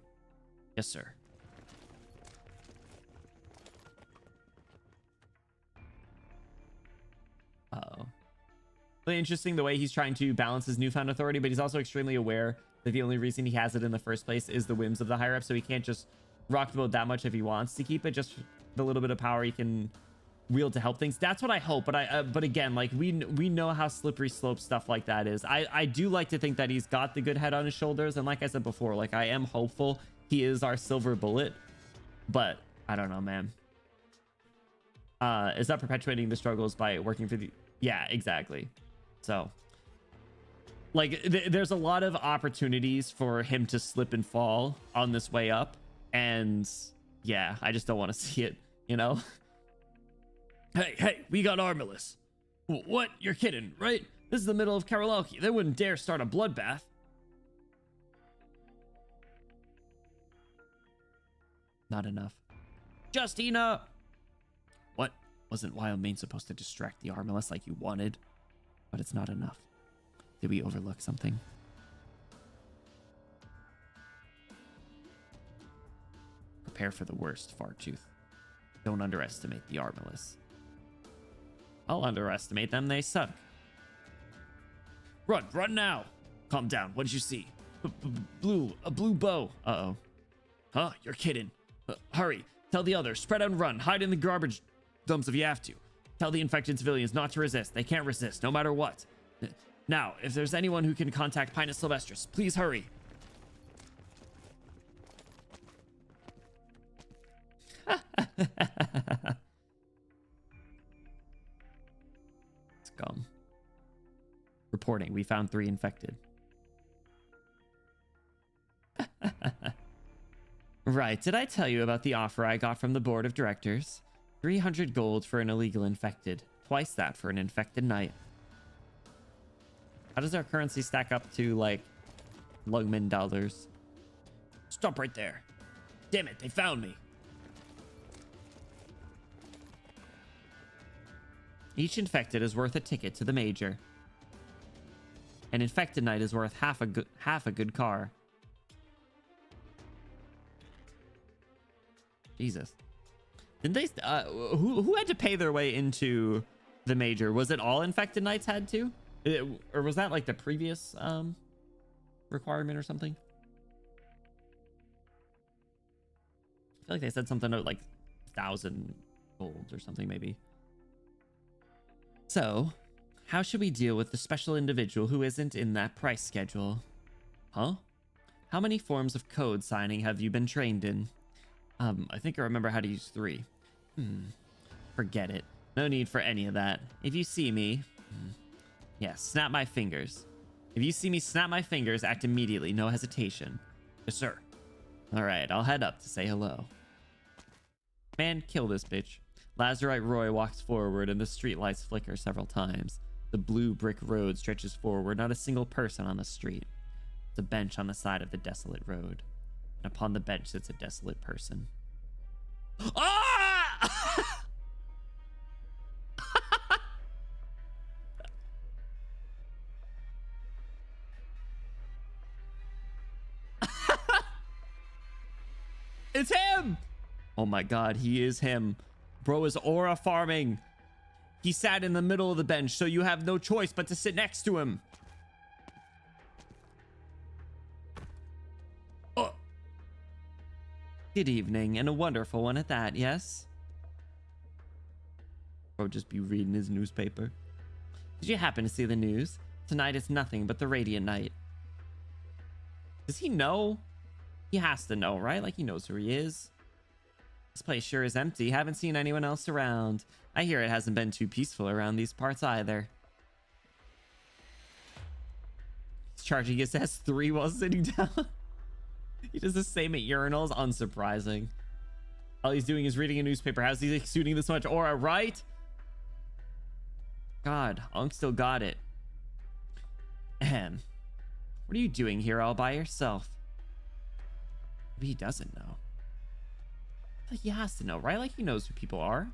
Yes, sir. Uh-oh. Really interesting the way he's trying to balance his newfound authority, but he's also extremely aware that the only reason he has it in the first place is the whims of the higher up, so he can't just rock the boat that much if he wants to keep it. Just the little bit of power he can wield to help things. That's what I hope, but again, like we know how slippery slope stuff like that is. I do like to think that he's got the good head on his shoulders, and like I said before, like I am hopeful he is our silver bullet, but I don't know, man. Is that perpetuating the struggles by working for the... Yeah, exactly. So like there's a lot of opportunities for him to slip and fall on this way up, and yeah, I just don't want to see it, you know. Hey, we got Armless. What? You're kidding, right? This is the middle of Karaoke. They wouldn't dare start a bloodbath. Not enough. Justina! What? Wasn't Wild Mane supposed to distract the Armless like you wanted? But it's not enough. Did we overlook something? Prepare for the worst, Fartooth. Don't underestimate the Armless. I'll underestimate them. They suck. Run now. Calm down. What did you see? A blue bow. Uh-oh. Huh? You're kidding. Hurry. Tell the others. Spread out and run. Hide in the garbage dumps if you have to. Tell the infected civilians not to resist. They can't resist, no matter what. Now, if there's anyone who can contact Pinus Sylvestris, please hurry. Scum. Reporting. We found 3 infected. Right. Did I tell you about the offer I got from the board of directors? 300 gold for an illegal infected. Twice that for an infected knight. How does our currency stack up to, like, Lugman dollars? Stop right there. Damn it, they found me. Each infected is worth a ticket to the major. An infected knight is worth half a good car. Jesus. Didn't they who had to pay their way into the major? Was it all infected knights had to? Or was that like the previous requirement or something? I feel like they said something about like 1,000 gold or something maybe. So, how should we deal with the special individual who isn't in that price schedule? Huh? How many forms of code signing have you been trained in? I think I remember how to use 3. Forget it. No need for any of that. If you see me... Yeah, snap my fingers. If you see me snap my fingers, act immediately. No hesitation. Yes, sir. Alright, I'll head up to say hello. Man, kill this bitch. Lazarite Roy walks forward and the streetlights flicker several times. The blue brick road stretches forward, not a single person on the street. It's a bench on the side of the desolate road. And upon the bench sits a desolate person. Ah! It's him! Oh my god, he is him. Bro is aura farming. He sat in the middle of the bench, so you have no choice but to sit next to him. Oh. Good evening, and a wonderful one at that, yes? Bro just be reading his newspaper. Did you happen to see the news? Tonight is nothing but the Radiant Night. Does he know? He has to know, right? Like he knows who he is. This place sure is empty. Haven't seen anyone else around. I hear it hasn't been too peaceful around these parts either. He's charging his S3 while sitting down. He does the same at urinals. Unsurprising. All he's doing is reading a newspaper. How's he exuding this much aura, right? God, Unk still got it. Ahem. What are you doing here all by yourself? Maybe he doesn't know. Like he has to know, right? Like he knows who people are.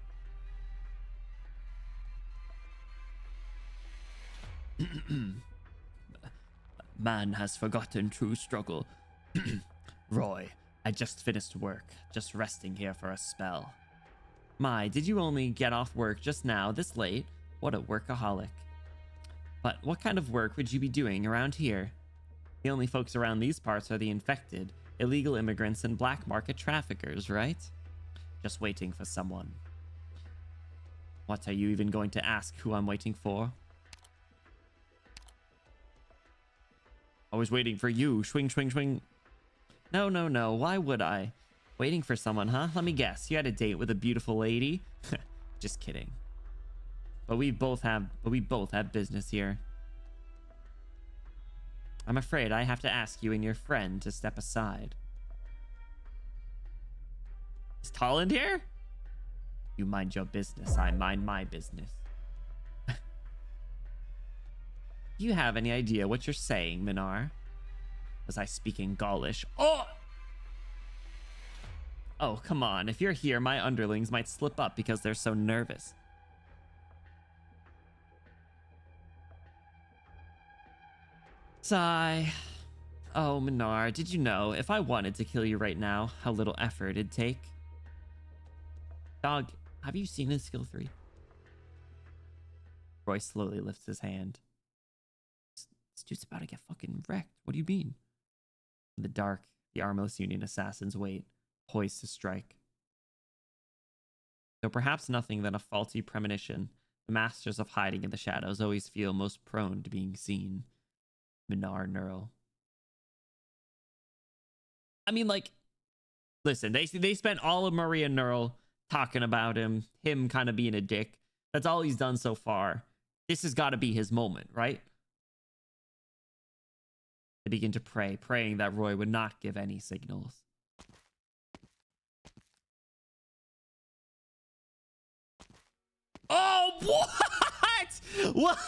Man has forgotten true struggle. Roy, I just finished work. Just resting here for a spell. My, did you only get off work just now, this late? What a workaholic. But what kind of work would you be doing around here? The only folks around these parts are the infected, illegal immigrants, and black market traffickers, right? Just waiting for someone. What, are you even going to ask who I'm waiting for? I was waiting for you. Swing, swing, swing. No, no, no. Why would I? Waiting for someone, huh? Let me guess. You had a date with a beautiful lady? Just kidding. But we both have business here. I'm afraid I have to ask you and your friend to step aside. Is Tolland here? You mind your business. I mind my business. Do you have any idea what you're saying, Minar? Was I speaking Gaulish? Oh! Oh, come on. If you're here, my underlings might slip up because they're so nervous. Sigh. Oh, Minar, did you know if I wanted to kill you right now, how little effort it'd take? Dog, have you seen his skill 3? Roy slowly lifts his hand. This dude's about to get fucking wrecked. What do you mean? In the dark, the Armless Union assassins wait, poised to strike. Though perhaps nothing than a faulty premonition, the masters of hiding in the shadows always feel most prone to being seen. Minar Neural. I mean, like, listen, they spent all of Maria Neural talking about him kind of being a dick. That's all he's done so far. This has got to be his moment, right? They begin to pray, praying that Roy would not give any signals. Oh, what? What?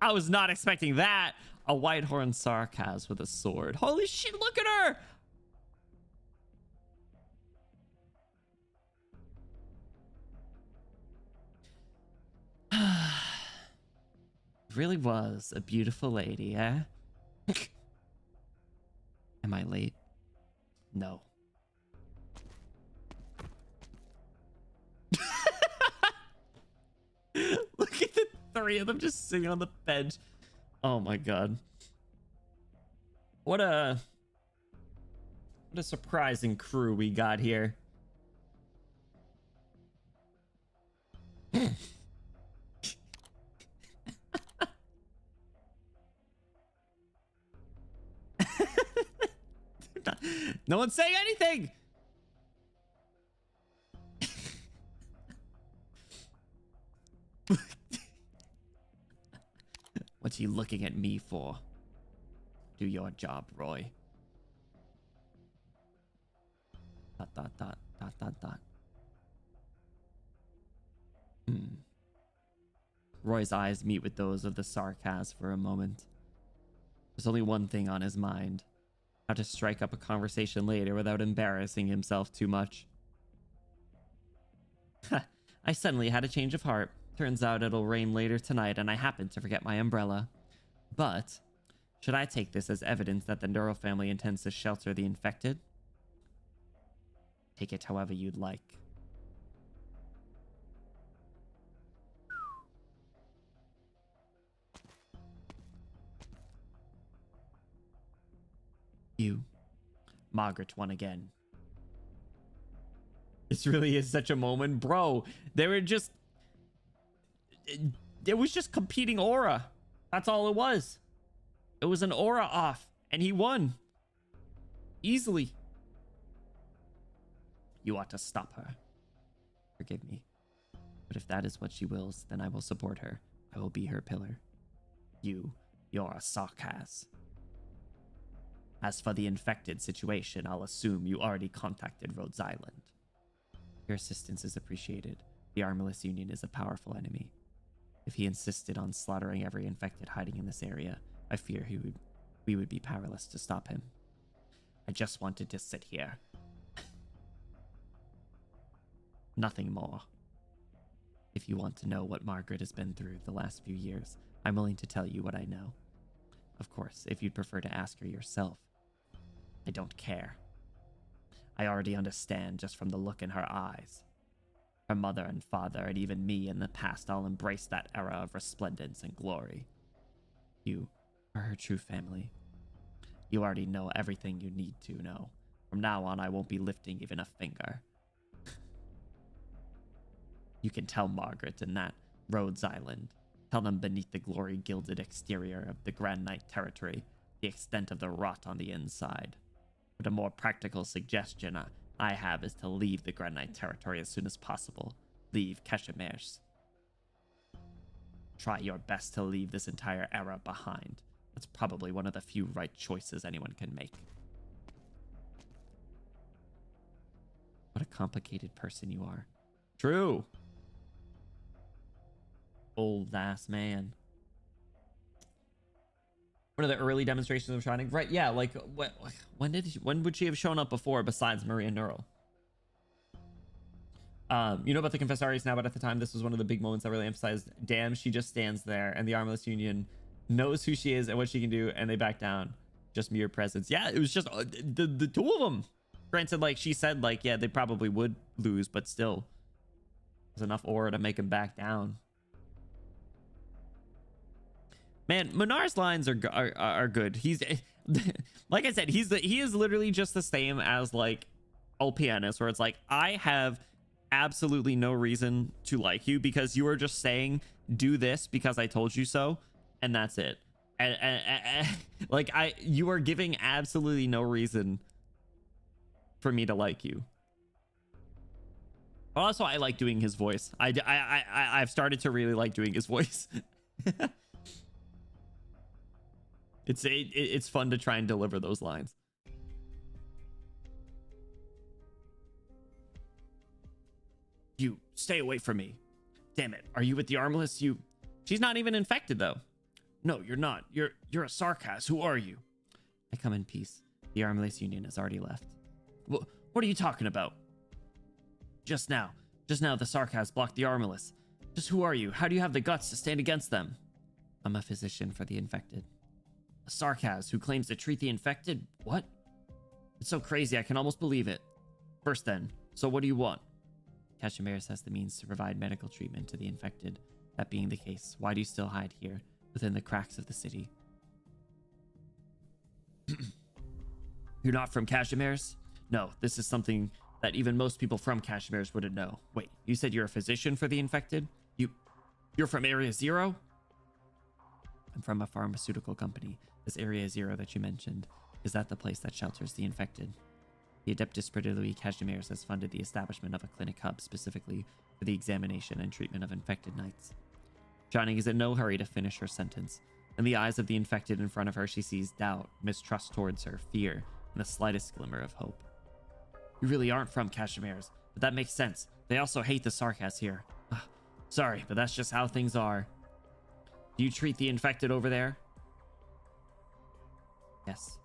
I was not expecting that. A Whitehorn Sarkaz with a sword. Holy shit, look at her! Really was a beautiful lady, eh? Am I late? No. Look at the 3 of them just sitting on the bench. Oh my god. What a surprising crew we got here. No one's saying anything. What's he looking at me for? Do your job, Roy. Dot, dot, dot, dot, dot, dot. Roy's eyes meet with those of the Sarkaz for a moment. There's only one thing on his mind. How to strike up a conversation later without embarrassing himself too much. I suddenly had a change of heart. Turns out it'll rain later tonight and I happened to forget my umbrella. But, should I take this as evidence that the Neural family intends to shelter the infected? Take it however you'd like. You. Margaret won again. This really is such a moment. Bro, they were just... It was just competing aura. That's all it was. It was an aura off. And he won. Easily. You ought to stop her. Forgive me. But if that is what she wills, then I will support her. I will be her pillar. You're a Sarkaz. As for the infected situation, I'll assume you already contacted Rhodes Island. Your assistance is appreciated. The Armless Union is a powerful enemy. If he insisted on slaughtering every infected hiding in this area, I fear we would be powerless to stop him. I just wanted to sit here. Nothing more. If you want to know what Margaret has been through the last few years, I'm willing to tell you what I know. Of course, if you'd prefer to ask her yourself, I don't care. I already understand just from the look in her eyes. Her mother and father, and even me in the past, all embraced that era of resplendence and glory. You are her true family. You already know everything you need to know. From now on, I won't be lifting even a finger. You can tell Margaret and that Rhodes Island. Tell them beneath the glory-gilded exterior of the Grand Knight territory, the extent of the rot on the inside. But a more practical suggestion I have is to leave the Grand Knight territory as soon as possible. Leave KAZIMIERZ. Try your best to leave this entire era behind. That's probably one of the few right choices anyone can make. What a complicated person you are. True. Old ass man. One of the early demonstrations of Shining, right? Yeah, like when would she have shown up before besides Maria Neural? You know about the Confessaries now, but at the time, this was one of the big moments that really emphasized, damn, she just stands there, and the Armless Union knows who she is and what she can do, and they back down. Just mere presence. Yeah, it was just the two of them. Granted, like, she said, like, yeah, they probably would lose, but still. There's enough aura to make him back down. Man, Minar's lines are good. He's... like I said, he is literally just the same as, like, Ulpianus, where it's like, I have absolutely no reason to like you because you are just saying do this because I told you so, and that's it. And like, you are giving absolutely no reason for me to like you. Also, I like doing his voice. I've started to really like doing his voice. It's fun to try and deliver those lines. You stay away from me. Damn it. Are you with the Armless? She's not even infected though. No, you're not. You're a Sarkaz. Who are you? I come in peace. The Armless Union has already left. What are you talking about? Just now the Sarkaz blocked the Armless. Just who are you? How do you have the guts to stand against them? I'm a physician for the infected. A Sarkaz who claims to treat the infected? What? It's so crazy, I can almost believe it. First then, so what do you want? KAZIMIERZ has the means to provide medical treatment to the infected. That being the case, why do you still hide here, within the cracks of the city? You're not from KAZIMIERZ? No, this is something that even most people from KAZIMIERZ wouldn't know. Wait, you said you're a physician for the infected? You're from Area Zero? I'm from a pharmaceutical company. This Area Zero that you mentioned, is that the place that shelters the infected? The Adeptus Praetoriii KAZIMIERZ has funded the establishment of a clinic hub specifically for the examination and treatment of infected knights. Johnny is in no hurry to finish her sentence. In the eyes of the infected in front of her, she sees doubt, mistrust towards her, fear, and the slightest glimmer of hope. You really aren't from KAZIMIERZ, but that makes sense. They also hate the Sarkaz here. Ugh, sorry, but that's just how things are. Do you treat the infected over there? Yes.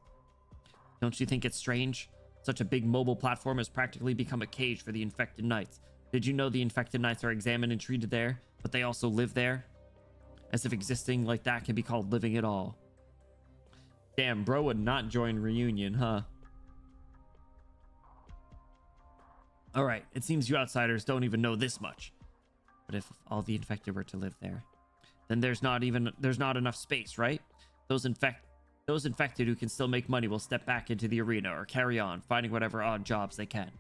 Don't you think it's strange? Such a big mobile platform has practically become a cage for the infected knights. Did you know the infected knights are examined and treated there, but they also live there? As if existing like that can be called living at all. Damn, bro would not join Reunion, huh? Alright, it seems you outsiders don't even know this much. But if all the infected were to live there, then there's not enough space, right? Those infected who can still make money will step back into the arena or carry on, finding whatever odd jobs they can.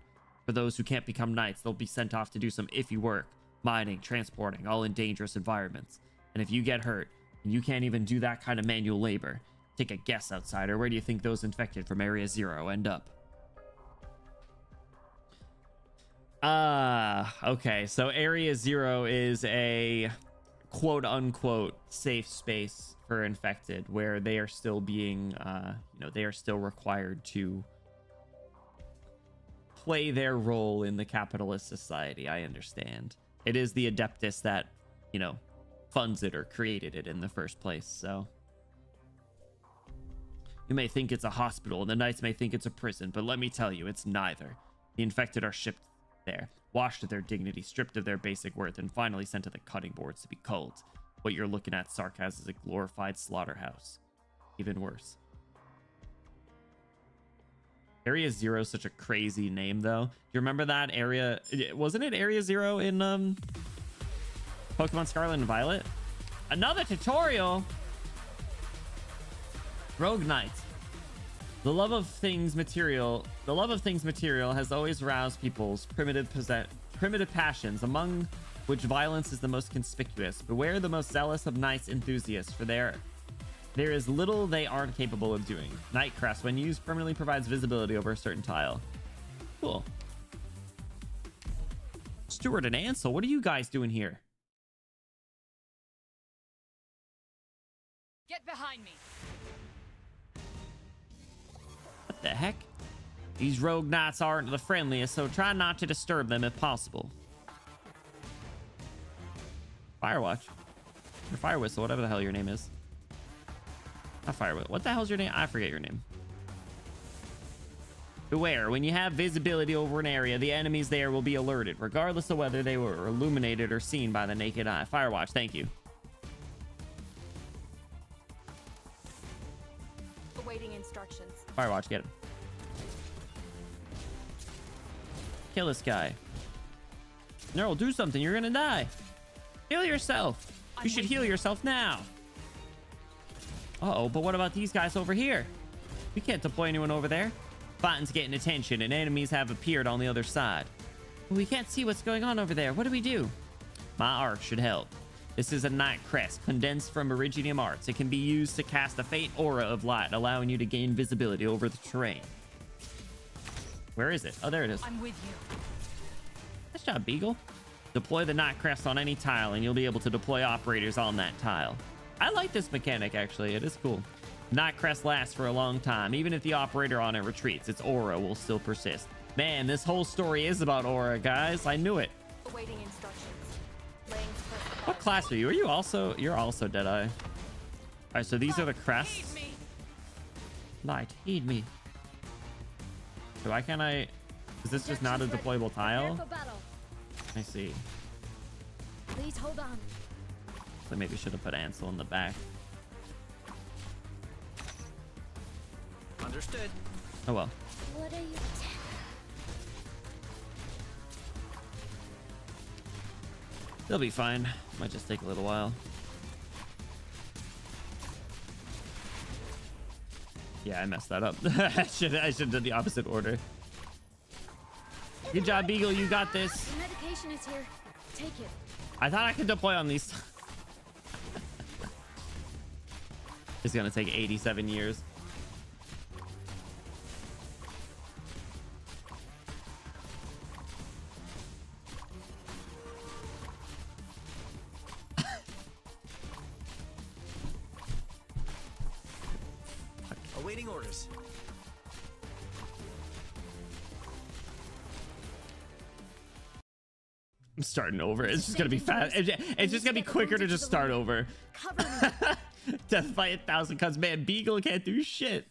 For those who can't become knights, they'll be sent off to do some iffy work, mining, transporting, all in dangerous environments. And if you get hurt, and you can't even do that kind of manual labor, take a guess, outsider, where do you think those infected from Area Zero end up? Okay, so Area Zero is a quote-unquote safe space for infected, where they are still being, they are still required to play their role in the capitalist society. I understand. It is the Adeptus that, funds it or created it in the first place, so. You may think it's a hospital, and the knights may think it's a prison, but let me tell you, it's neither. The infected are shipped there, washed of their dignity, stripped of their basic worth, and finally sent to the cutting boards to be culled. What you're looking at, Sarkaz, is a glorified slaughterhouse. Even worse. Area Zero is such a crazy name, though. Do you remember that area? Wasn't it Area Zero in Pokemon Scarlet and Violet? Another tutorial! Rogue Knights. The love of things material has always roused people's primitive passions, among which violence is the most conspicuous. Beware the most zealous of knights enthusiasts, for there is little they aren't capable of doing. Night Crest, when used, permanently provides visibility over a certain tile. Cool. Stuart and Ansel, what are you guys doing here? Get behind me. What the heck? These rogue knights aren't the friendliest, so try not to disturb them if possible. Firewatch. Or Fire Whistle, whatever the hell your name is. Not Fire Whistle. What the hell's your name? I forget your name. Beware, when you have visibility over an area, the enemies there will be alerted, regardless of whether they were illuminated or seen by the naked eye. Firewatch, thank you. Awaiting instructions. Firewatch, get him. Kill this guy. Neural, do something. You're gonna die. Heal yourself. You should heal yourself now. Uh-oh, but what about these guys over here? We can't deploy anyone over there. Fighting's getting attention, and enemies have appeared on the other side. We can't see what's going on over there. What do we do? My arc should help. This is a night crest, condensed from Iridium Arts. It can be used to cast a faint aura of light, allowing you to gain visibility over the terrain. Where is it? Oh, there it is. I'm with you. Nice job, Beagle. Deploy the night crest on any tile, and you'll be able to deploy operators on that tile. I like this mechanic, actually. It is cool. Night crest lasts for a long time. Even if the operator on it retreats, its aura will still persist. Man, this whole story is about aura, guys. I knew it. Awaiting instructions. Laying specified. What class are you? Are you also... You're also Deadeye. All right, so these are the crests. Heed me. Light, heed me. So why can't I... Is this just not a deployable tile? I see. Please hold on. So maybe should have put Ansel in the back. Understood. Oh well. What are you? They'll be fine. Might just take a little while. Yeah, I messed that up. I should have done the opposite order. Good job, Beagle. You got this. The medication is here. Take it. I thought I could deploy on these. It's gonna take 87 years. Awaiting orders. I'm starting over. It's just gonna be fast. It's just gonna be quicker to just start over. Cover me. Death by 1,000 cuts. Man, Beagle can't do shit.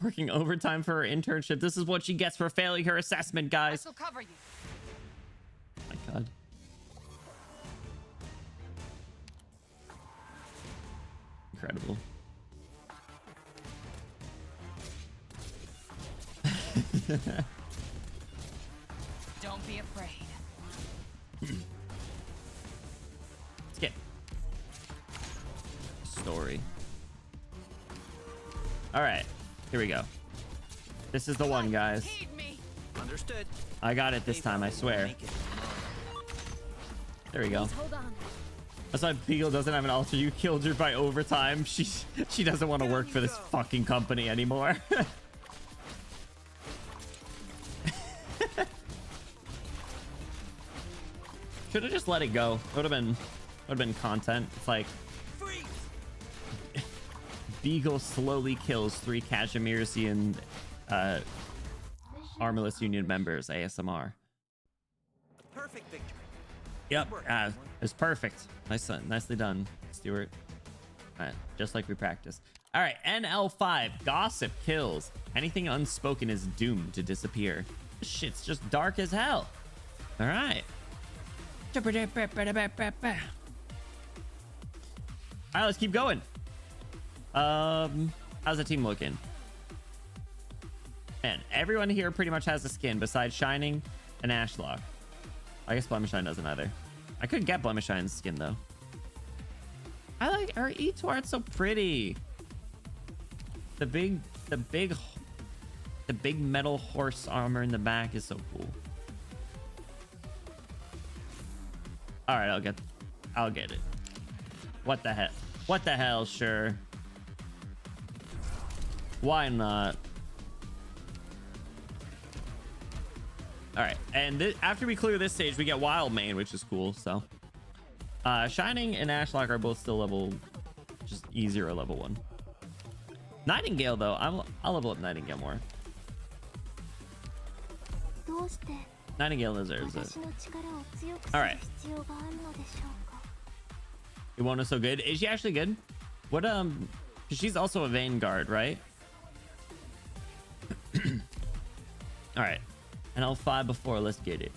Working overtime for her internship. This is what she gets for failing her assessment, guys. I'll cover you. My God. Incredible. Don't be afraid. Let's get story. All right, here we go. This is the one, guys. Heed me. Understood. I got it this time, I swear. There we go. Hold on. That's why Beagle doesn't have an alter. You killed her by overtime. She doesn't want to work for this fucking company anymore. Should have just let it go. Would have been content. It's like Beagle slowly kills 3 KAZIMIERZ Armorless Union members. ASMR. Perfect victory. Yep. It's perfect. Nicely done, Stuart. All right, just like we practiced. All right, NL5. Gossip kills. Anything unspoken is doomed to disappear. This shit's just dark as hell. All right. All right, let's keep going. How's the team looking? Man, everyone here pretty much has a skin besides Shining and Ashlock. I guess Blemishine doesn't either. I could get Blemishine's skin though. I like her Etwar. It's so pretty. The big metal horse armor in the back is so cool. All right, I'll get it. What the heck? What the hell? Sure. Why not? All right, and after we clear this stage, we get Wild Mane, which is cool. So, Shining and Ashlock are both still level, just easier level 1. Nightingale though, I'll level up Nightingale more. Nightingale deserves it. All right. Iwona's so good. Is she actually good? What 'cause she's also a Vanguard, right? All right. And I'll 5 before. Let's get it.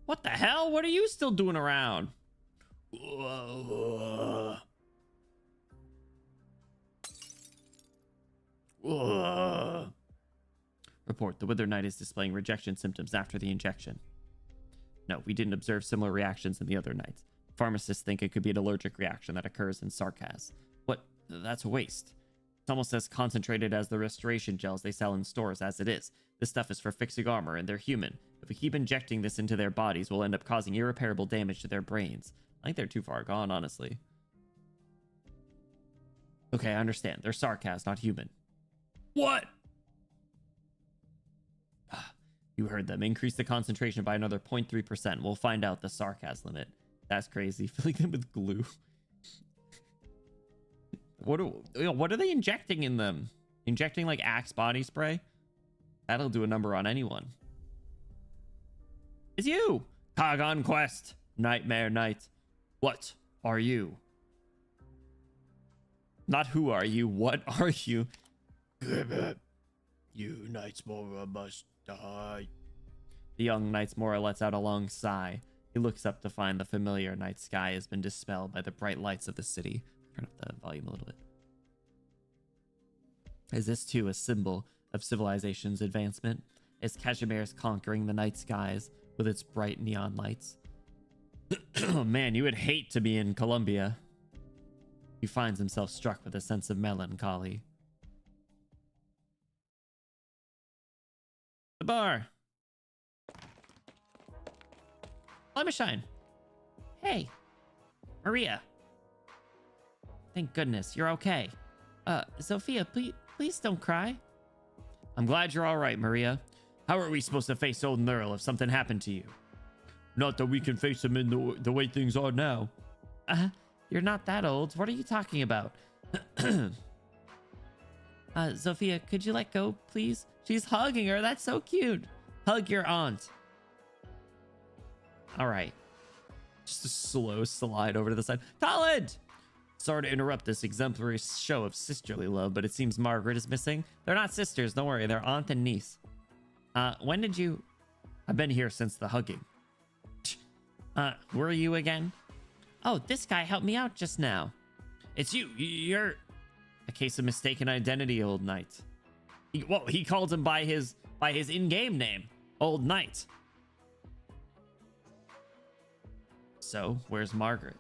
What the hell? What are you still doing around? Whoa. Whoa. Report. The Wither Knight is displaying rejection symptoms after the injection. No, we didn't observe similar reactions in the other knights. Pharmacists think it could be an allergic reaction that occurs in Sarkaz. What? That's a waste. It's almost as concentrated as the restoration gels they sell in stores as it is. This stuff is for fixing armor, and they're human. If we keep injecting this into their bodies, we'll end up causing irreparable damage to their brains. I think they're too far gone, honestly. Okay, I understand. They're Sarkaz, not human. What? You heard them. Increase the concentration by another 0.3%. We'll find out the Sarkaz limit. That's crazy. Filling them with glue. What are they injecting in them? Injecting like Axe body spray? That'll do a number on anyone. It's you! Kagon Quest! Nightmare Knight. What are you? Not who are you, what are you? You Knights Mora must die. The young Knights Mora lets out a long sigh. He looks up to find the familiar night sky has been dispelled by the bright lights of the city. Turn up the volume a little bit. Is this too a symbol of civilization's advancement? Is KAZIMIERZ conquering the night skies with its bright neon lights? Oh man, you would hate to be in Colombia. He finds himself struck with a sense of melancholy. The bar. Let me shine. Hey, Maria. Thank goodness you're okay. Sophia, please don't cry. I'm glad you're all right, Maria. How are we supposed to face old Nerl if something happened to you? Not that we can face him in the way things are now. You're not that old. What are you talking about? Sophia, could you let go, please? She's hugging her. That's so cute. Hug your aunt. All right. Just a slow slide over to the side. Talent! Sorry to interrupt this exemplary show of sisterly love, but it seems Margaret is missing. They're not sisters. Don't worry. They're aunt and niece. When did you... I've been here since the hugging. Who are you again? Oh, this guy helped me out just now. It's you. You're... A case of mistaken identity, Old Knight. He called him by his in-game name, Old Knight. So, where's Margaret?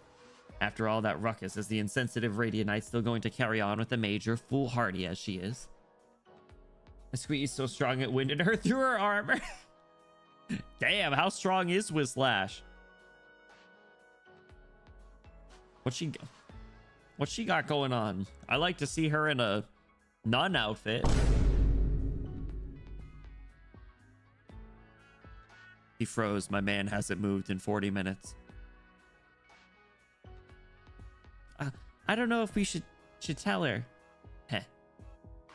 After all that ruckus, is the insensitive Radiant Knight still going to carry on with the Major, foolhardy as she is? The squeeze so strong it winded her through her armor. Damn, how strong is Whislash? What's she got going on? I like to see her in a nun outfit. He froze. My man hasn't moved in 40 minutes. I don't know if we should tell her. Heh.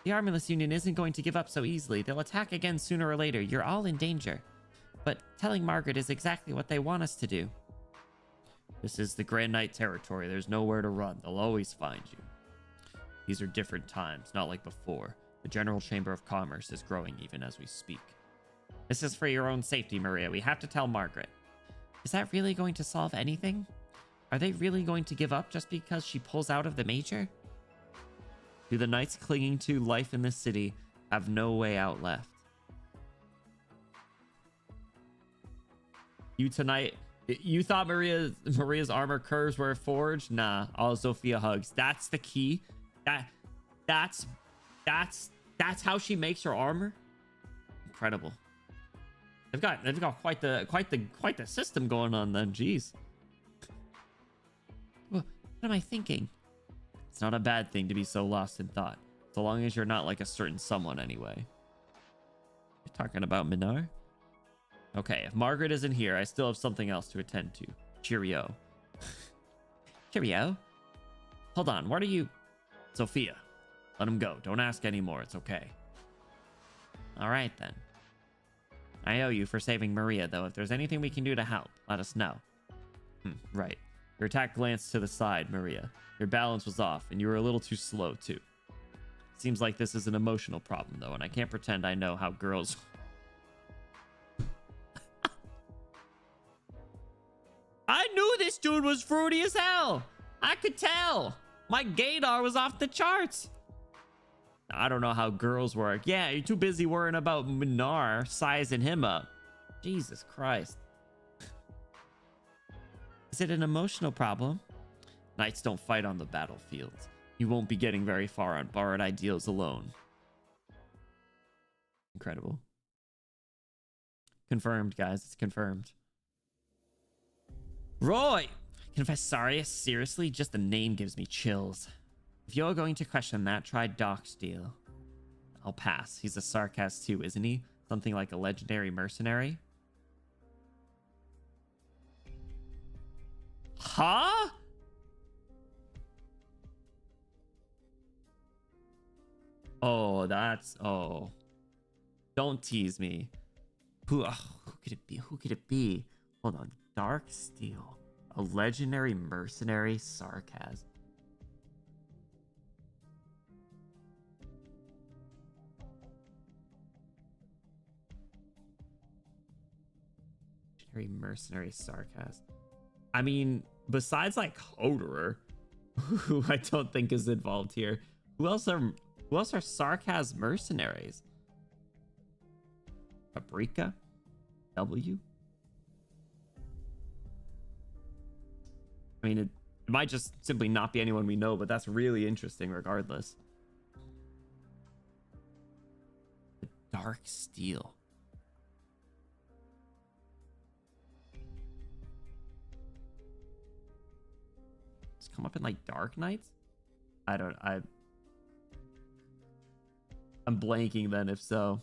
The Armless Union isn't going to give up so easily. They'll attack again sooner or later. You're all in danger. But telling Margaret is exactly what they want us to do. This is the Grand Knight territory. There's nowhere to run. They'll always find you. These are different times, not like before. The General Chamber of Commerce is growing even as we speak. This is for your own safety, Maria. We have to tell Margaret. Is that really going to solve anything? Are they really going to give up just because she pulls out of the Major? Do the knights clinging to life in this city have no way out left? You tonight... You thought Maria's armor curves were forged? Nah, all Sophia hugs. That's the key. That's how she makes her armor. Incredible. They've got quite the system going on then. Jeez. What am I thinking? It's not a bad thing to be so lost in thought, so long as you're not like a certain someone anyway. You're talking about Minar? Okay, if Margaret isn't here, I still have something else to attend to. Cheerio. Cheerio? Hold on, what are you... Sophia, let him go. Don't ask anymore, it's okay. Alright then. I owe you for saving Maria, though. If there's anything we can do to help, let us know. Right. Your attack glanced to the side, Maria. Your balance was off, and you were a little too slow, too. Seems like this is an emotional problem, though, and I can't pretend I know how girls... I knew this dude was fruity as hell! I could tell! My gaydar was off the charts! I don't know how girls work. Yeah, you're too busy worrying about Minar sizing him up. Jesus Christ. Is it an emotional problem? Knights don't fight on the battlefield. You won't be getting very far on borrowed ideals alone. Incredible. Confirmed, guys. It's confirmed. Roy! Confess sorry, seriously? Just the name gives me chills. If you're going to question that, try Darksteel. I'll pass. He's a sarcast too, isn't he? Something like a legendary mercenary? Huh? Oh, that's... Oh. Don't tease me. Who could it be? Who could it be? Hold on. Darksteel. A legendary mercenary sarcasm. Mercenary sarcasm. I mean, besides like Hoderer, who I don't think is involved here, who else are sarcasm mercenaries? Paprika? W? I mean, it might just simply not be anyone we know, but that's really interesting regardless. The Dark Steel. Come up in like Arknights? I'm blanking then if so.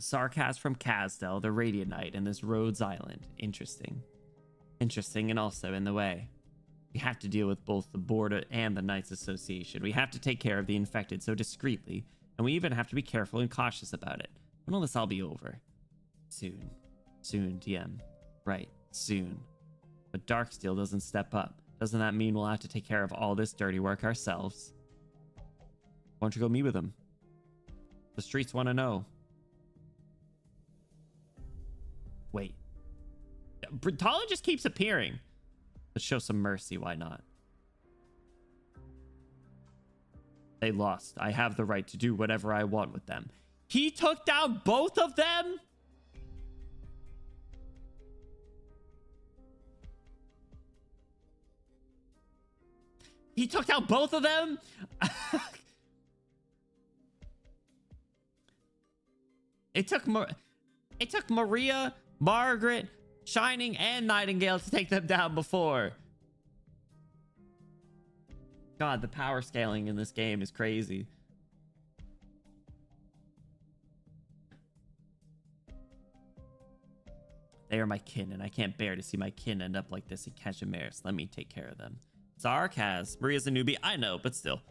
Sarkaz from Kazdel, the Radiant Knight, and this Rhodes Island. Interesting. Interesting, and also in the way. We have to deal with both the Board and the Knights Association. We have to take care of the infected so discreetly, and we even have to be careful and cautious about it. When will this all be over? Soon. Soon, DM. Right, soon. But Darksteel doesn't step up. Doesn't that mean we'll have to take care of all this dirty work ourselves? Why don't you go meet with him? The streets want to know. Wait. Brutala just keeps appearing. Let's show some mercy, why not? They lost. I have the right to do whatever I want with them. He took down both of them? He took down both of them? It took Maria, Margaret, Shining, and Nightingale to take them down before. God, the power scaling in this game is crazy. They are my kin, and I can't bear to see my kin end up like this in KAZIMIERZ. Let me take care of them. Sarkaz. Maria's a newbie. I know, but still.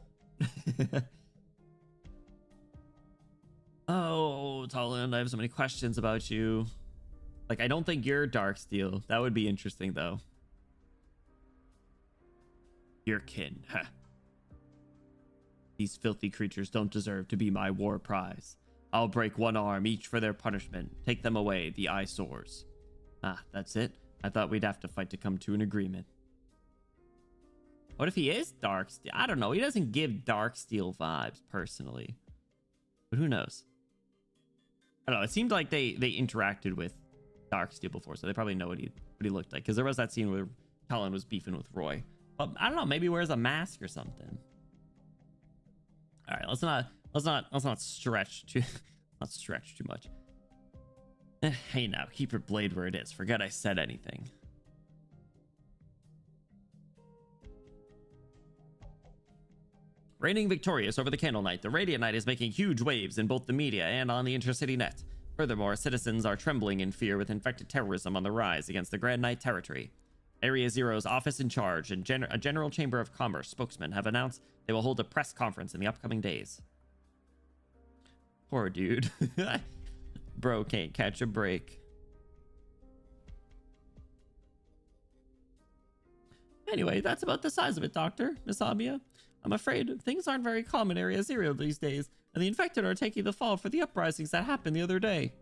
Oh, Talon, I have so many questions about you. Like, I don't think you're Darksteel. That would be interesting, though. Your kin. Huh. These filthy creatures don't deserve to be my war prize. I'll break one arm each for their punishment. Take them away, the eyesores. Ah, that's it? I thought we'd have to fight to come to an agreement. What if he is Darksteel? I don't know. He doesn't give Darksteel vibes, personally. But who knows? I don't know. It seemed like they interacted with Darksteel before, so they probably know what he looked like. Because there was that scene where Talon was beefing with Roy. But I don't know. Maybe he wears a mask or something. All right, let's not stretch too much. Hey now, keep your blade where it is. Forget I said anything. Reigning victorious over the Candle Knight, the Radiant Knight is making huge waves in both the media and on the intercity net. Furthermore, citizens are trembling in fear with infected terrorism on the rise against the Grand Knight territory. Area Zero's office in charge and a General Chamber of Commerce spokesman have announced they will hold a press conference in the upcoming days. Poor dude. Bro can't catch a break. Anyway, that's about the size of it, Doctor, Miss Amia. I'm afraid things aren't very calm in Area Zero these days, and the infected are taking the fall for the uprisings that happened the other day.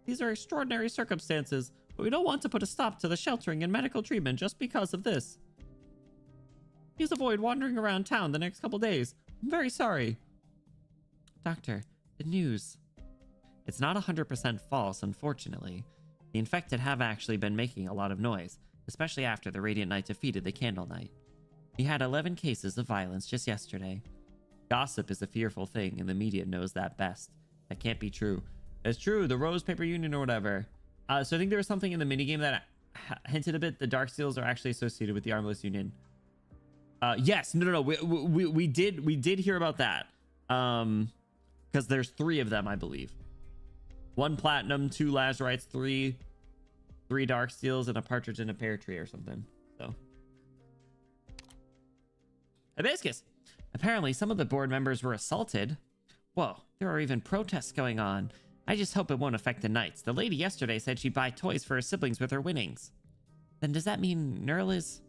These are extraordinary circumstances, but we don't want to put a stop to the sheltering and medical treatment just because of this. Please avoid wandering around town the next couple days. I'm very sorry. Doctor, the news. It's not 100% false, unfortunately. The infected have actually been making a lot of noise, especially after the Radiant Knight defeated the Candle Knight. We had 11 cases of violence just yesterday. Gossip is a fearful thing, and the media knows that best. That can't be true. It's true, the Rose Paper Union or whatever. So I think there was something in the minigame that hinted a bit. The Dark Seals are actually associated with the Armless Union. Yes, no. We did hear about that. Because there's 3 of them, I believe. 1 platinum, 2 lazurites, 3 dark steels, and a partridge in a pear tree or something. So, Hibiscus. Apparently, some of the board members were assaulted. Whoa, there are even protests going on. I just hope it won't affect the Knights. The lady yesterday said she'd buy toys for her siblings with her winnings. Then does that mean Nerl is...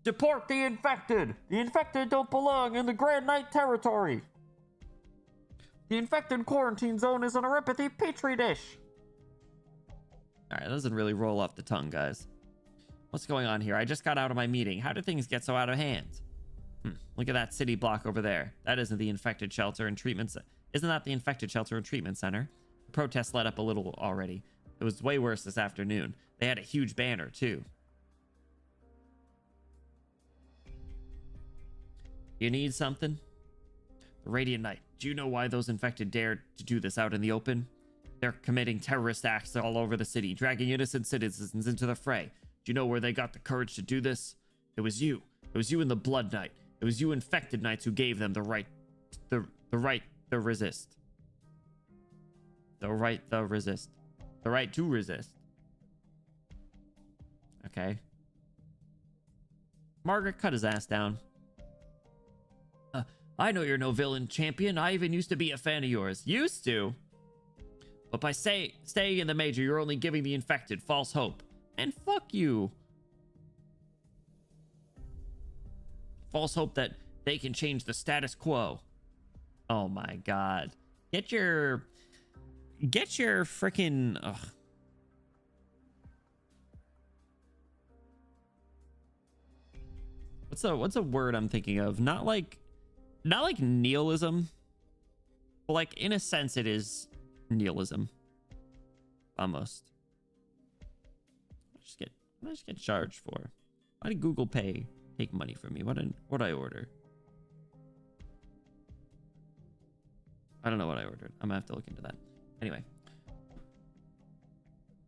Deport the infected! The infected don't belong in the Grand Knight territory! The infected quarantine zone is an Oripathy petri dish! Alright, that doesn't really roll off the tongue, guys. What's going on here? I just got out of my meeting. How did things get so out of hand? Look at that city block over there. That isn't the infected shelter and treatment center. Isn't that the infected shelter and treatment center? The protests let up a little already. It was way worse this afternoon. They had a huge banner, too. You need something? The Radiant Knight. Do you know why those infected dared to do this out in the open? They're committing terrorist acts all over the city, dragging innocent citizens into the fray. Do you know where they got the courage to do this? It was you. It was you and the Blood Knight. It was you infected knights who gave them the right to resist. The right to resist. Okay. Margaret, cut his ass down. I know you're no villain, champion. I even used to be a fan of yours. Used to? But by staying in the major, you're only giving the infected false hope. And fuck you. False hope that they can change the status quo. Oh my god. Get your freaking... What's a word I'm thinking of? Not like nihilism, but like in a sense it is nihilism. Almost. What did I just get charged for? Why did Google Pay take money from me? What did I order? I don't know what I ordered. I'm gonna have to look into that. Anyway.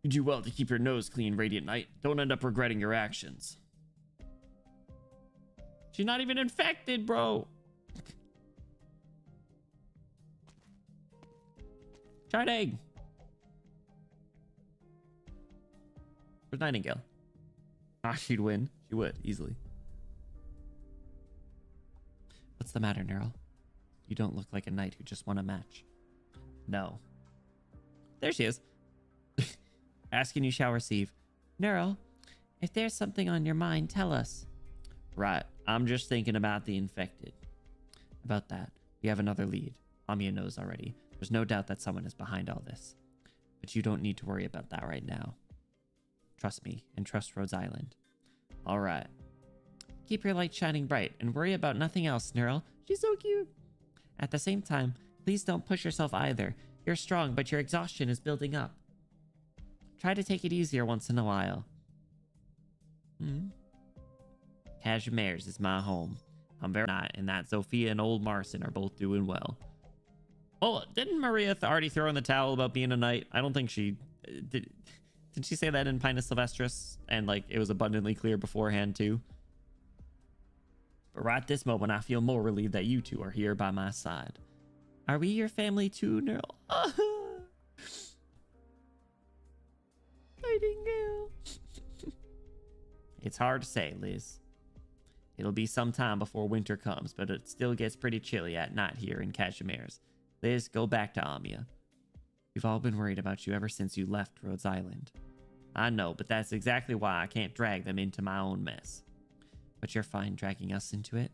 You do well to keep your nose clean, Radiant Knight. Don't end up regretting your actions. She's not even infected, bro. Charred egg. Where's Nightingale? Ah, she'd win. She would, easily. What's the matter, Nerl? You don't look like a knight who just won a match. No. There she is. Asking you shall receive. Nerl, if there's something on your mind, tell us. Right. I'm just thinking about the infected. About that, we have another lead. Amia knows already. There's no doubt that someone is behind all this. But you don't need to worry about that right now. Trust me, and trust Rhodes Island. Alright. Keep your light shining bright, and worry about nothing else, Nerl. She's so cute. At the same time, please don't push yourself either. You're strong, but your exhaustion is building up. Try to take it easier once in a while. KAZIMIERZ is my home. I'm very not, and that Sophia and old Marcin are both doing well. Oh, didn't Maria already throw in the towel about being a knight? I don't think she did. Did she say that in Pinus Sylvestris? And like it was abundantly clear beforehand too. But right this moment, I feel more relieved that you two are here by my side. Are we your family too, Nerl? Nightingale. It's hard to say, Liz. It'll be some time before winter comes, but it still gets pretty chilly at night here in KAZIMIERZ. Liz, go back to Amia. We've all been worried about you ever since you left Rhodes Island. I know, but that's exactly why I can't drag them into my own mess. But you're fine dragging us into it.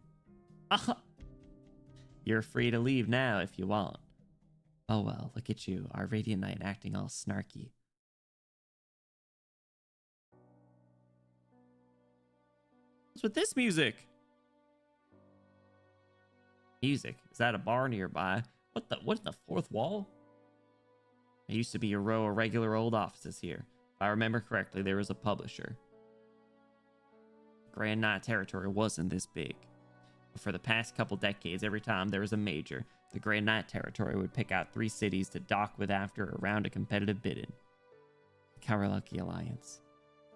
You're free to leave now if you want. Oh well, look at you, our Radiant Knight acting all snarky. What's with this music? Music? Is that a bar nearby? What's the fourth wall? There used to be a row of regular old offices here. If I remember correctly, there was a publisher. Grand Knight territory wasn't this big. But for the past couple decades, every time there was a major, the Grand Knight territory would pick out 3 cities to dock with after a round of competitive bidding. The Kawaraki Alliance.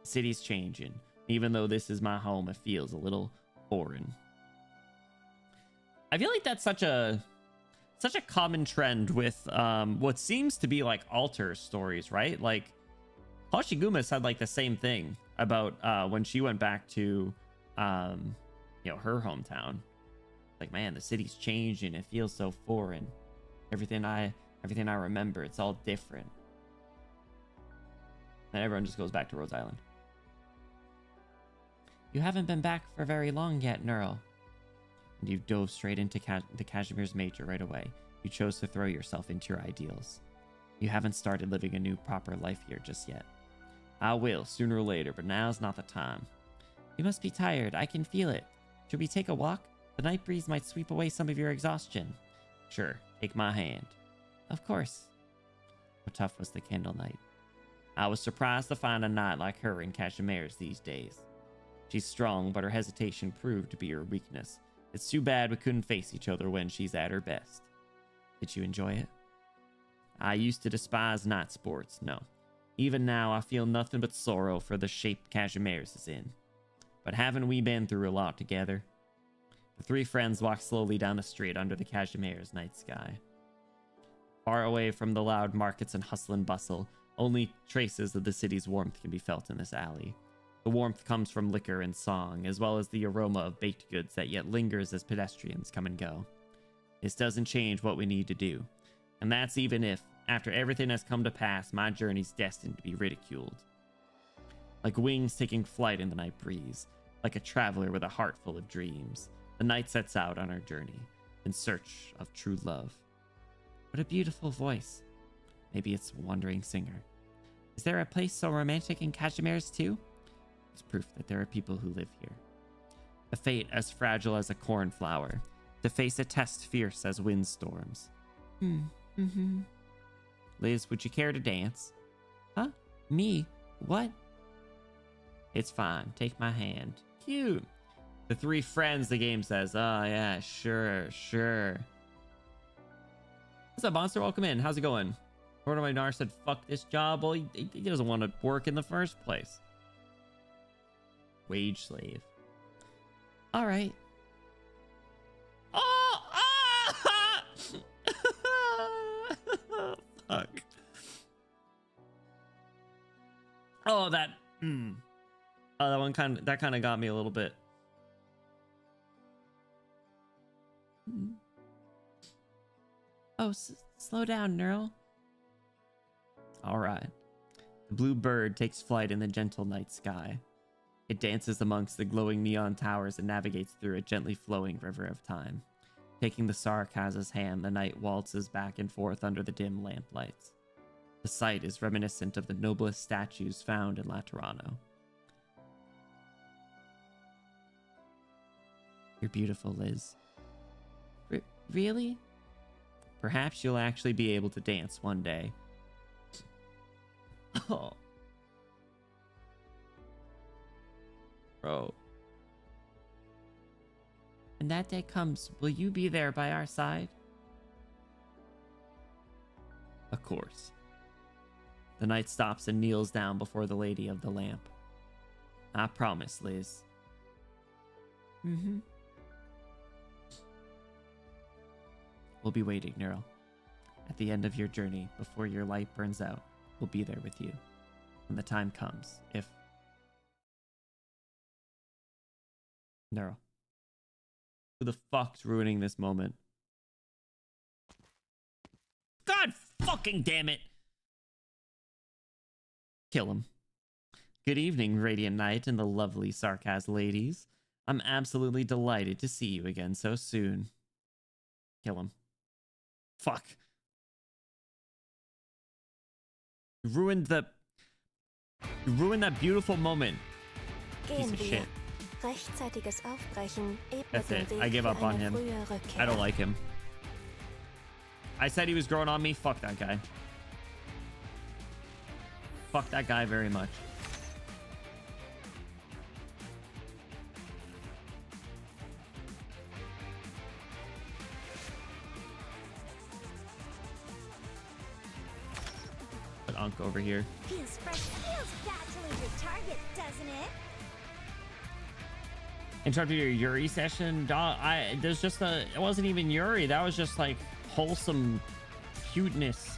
The city's changing. Even though this is my home, it feels a little foreign. I feel like that's such a common trend with what seems to be like alter stories, right? Like Hoshiguma's had like the same thing about when she went back to her hometown. Like, man, the city's changing. It feels so foreign. Everything I remember, it's all different. And everyone just goes back to Rhodes Island. You haven't been back for very long yet, Neural. And you dove straight into KAZIMIERZ major right away. You chose to throw yourself into your ideals. You haven't started living a new proper life here just yet. I will, sooner or later, but now's not the time. You must be tired. I can feel it. Should we take a walk? The night breeze might sweep away some of your exhaustion. Sure, take my hand. Of course. How tough was the Candle Knight? I was surprised to find a knight like her in KAZIMIERZ these days. She's strong, but her hesitation proved to be her weakness. It's too bad we couldn't face each other when she's at her best. Did you enjoy it? I used to despise night sports, no. Even now, I feel nothing but sorrow for the shape KAZIMIERZ is in. But haven't we been through a lot together? The 3 friends walked slowly down the street under the KAZIMIERZ night sky. Far away from the loud markets and hustle and bustle, only traces of the city's warmth can be felt in this alley. The warmth comes from liquor and song, as well as the aroma of baked goods that yet lingers as pedestrians come and go. This doesn't change what we need to do, and that's even if, after everything has come to pass, my journey's destined to be ridiculed. Like wings taking flight in the night breeze, like a traveler with a heart full of dreams, the night sets out on her journey, in search of true love. What a beautiful voice. Maybe it's a wandering singer. Is there a place so romantic in KAZIMIERZ too? It's proof that there are people who live here. A fate as fragile as a cornflower, to face a test fierce as windstorms. Liz, would you care to dance? Huh? Me? What? It's fine. Take my hand. Cute. The 3 friends, the game says. Oh, yeah, sure. What's up, Monster? Welcome in. How's it going? Lord of my Nar said, fuck this job. Well, he doesn't want to work in the first place. Wage slave. All right. Oh! Ah! Fuck. Oh, that. Oh, that one kind of got me a little bit. Oh, slow down, Neural. All right. The blue bird takes flight in the gentle night sky. It dances amongst the glowing neon towers and navigates through a gently flowing river of time. Taking the Sarkaza's hand, the knight waltzes back and forth under the dim lamplights. The sight is reminiscent of the noblest statues found in Laterano. You're beautiful, Liz. Really? Perhaps you'll actually be able to dance one day. Oh. Bro. When that day comes, will you be there by our side? Of course. The knight stops and kneels down before the Lady of the Lamp. I promise, Liz. We'll be waiting, Neural. At the end of your journey, before your light burns out, we'll be there with you. When the time comes, if... Neural. Who the fuck's ruining this moment? God fucking damn it! Kill him. Good evening, Radiant Knight and the lovely Sarkaz ladies. I'm absolutely delighted to see you again so soon. Kill him. Fuck. You ruined that beautiful moment. Piece of shit. That's it. I give up on him. I don't like him. I said he was growing on me. Fuck that guy. Fuck that guy very much. Put Unk over here. Feels fresh. Feels bad to lose your target, doesn't it? Interrupted your Yuri session. There's just it wasn't even Yuri. That was just like wholesome cuteness,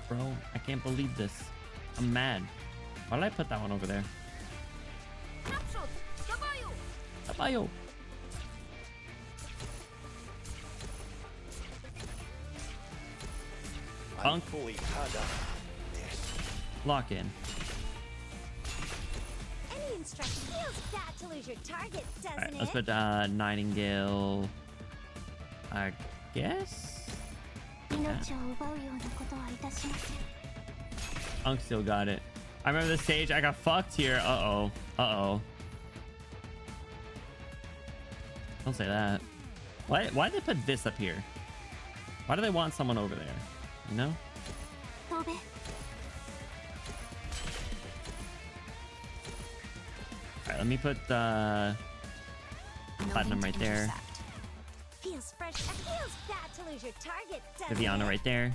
bro. I can't believe this. I'm mad. Why did I put that one over there? Tabayo. Unk. Lock in. Any instruction feels bad to lose your target, doesn't Alright, it? let's put Nightingale. I guess? Yeah. Unk still got it. I remember the stage. I got fucked here. Uh-oh. Uh-oh. Don't say that. Why did they put this up here? Why do they want someone over there? You know? Alright, let me put Platinum right there. Feels fresh. Feels bad to lose your target, doesn't Viviana it? right there.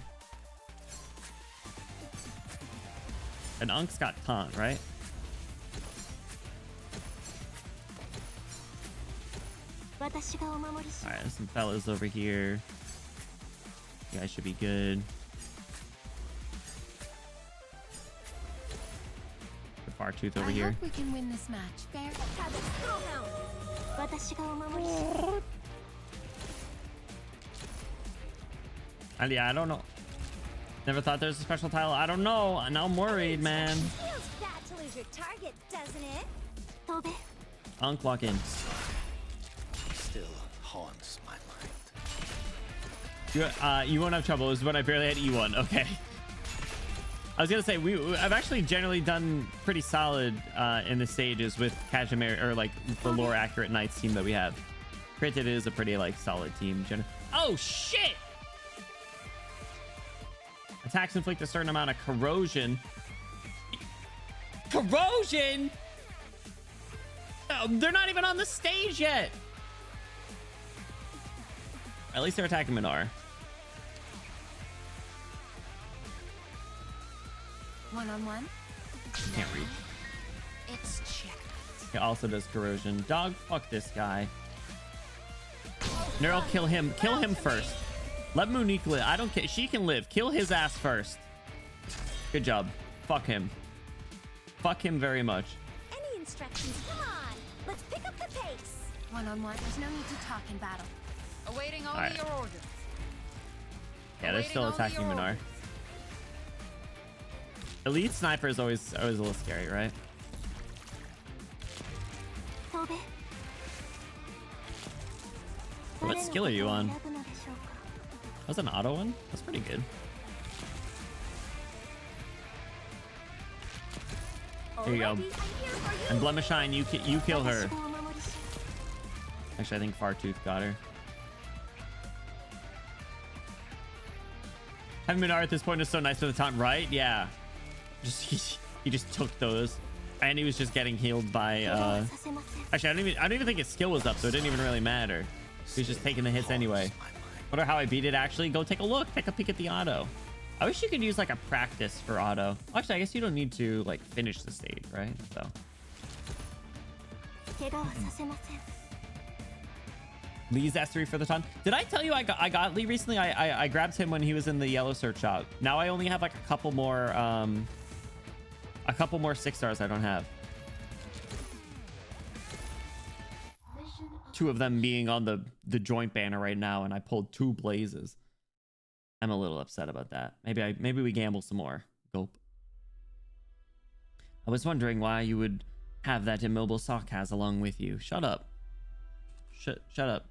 And Unk's got taunt, right? Alright, there's some fellas over here. You guys should be good. The Far Tooth over here. hope we can win this match. Fair. And yeah, I don't know. Never thought there was a special title. I don't know. Now I'm worried, man. Feels bad to lose your target, doesn't it? Unk, lock in. Still haunts my mind. You won't have trouble. It was when I barely had E1. Okay. I was gonna say I've actually generally done pretty solid in the stages with KAZIMIERZ, or like the lore accurate Knights team that we have. Granted, it is a pretty like solid team. Oh shit! Attacks inflict a certain amount of corrosion. Corrosion? Oh, they're not even on the stage yet. At least they're attacking Minar. One-on-one. Can't reach. It's checked. It also does corrosion. Dog, fuck this guy. Neural, kill him. Kill him first. Let Monique live. I don't care. She can live. Kill his ass first. Good job. Fuck him. Fuck him very much. Any instructions? Come on. Let's pick up the pace. One-on-one. There's no need to talk in battle. Awaiting all Alright. your orders. Yeah, they're still attacking Minar. Elite sniper is always a little scary, right? What skill are you on? That's an auto one? That's pretty good. Here you go. And Blemishine, you kill her. Actually, I think Fartooth got her. Having Minar at this point is so nice with the taunt, right? Yeah. He just took those, and he was just getting healed by. Actually, I don't even think his skill was up, so it didn't even really matter. He was just taking the hits anyway. Wonder how I beat it. Actually, go take a look. Take a peek at the auto. I wish you could use like a practice for auto. Actually, I guess you don't need to like finish the stage, right? So. Lee's S3 for the ton. Did I tell you I got Lee recently? I grabbed him when he was in the yellow search shop. Now I only have like a couple more 6 stars I don't have. 2 of them being on the joint banner right now, and I pulled 2 blazes. I'm a little upset about that. Maybe we gamble some more. Gulp. I was wondering why you would have that immobile Sarkaz along with you. Shut up. Shut up.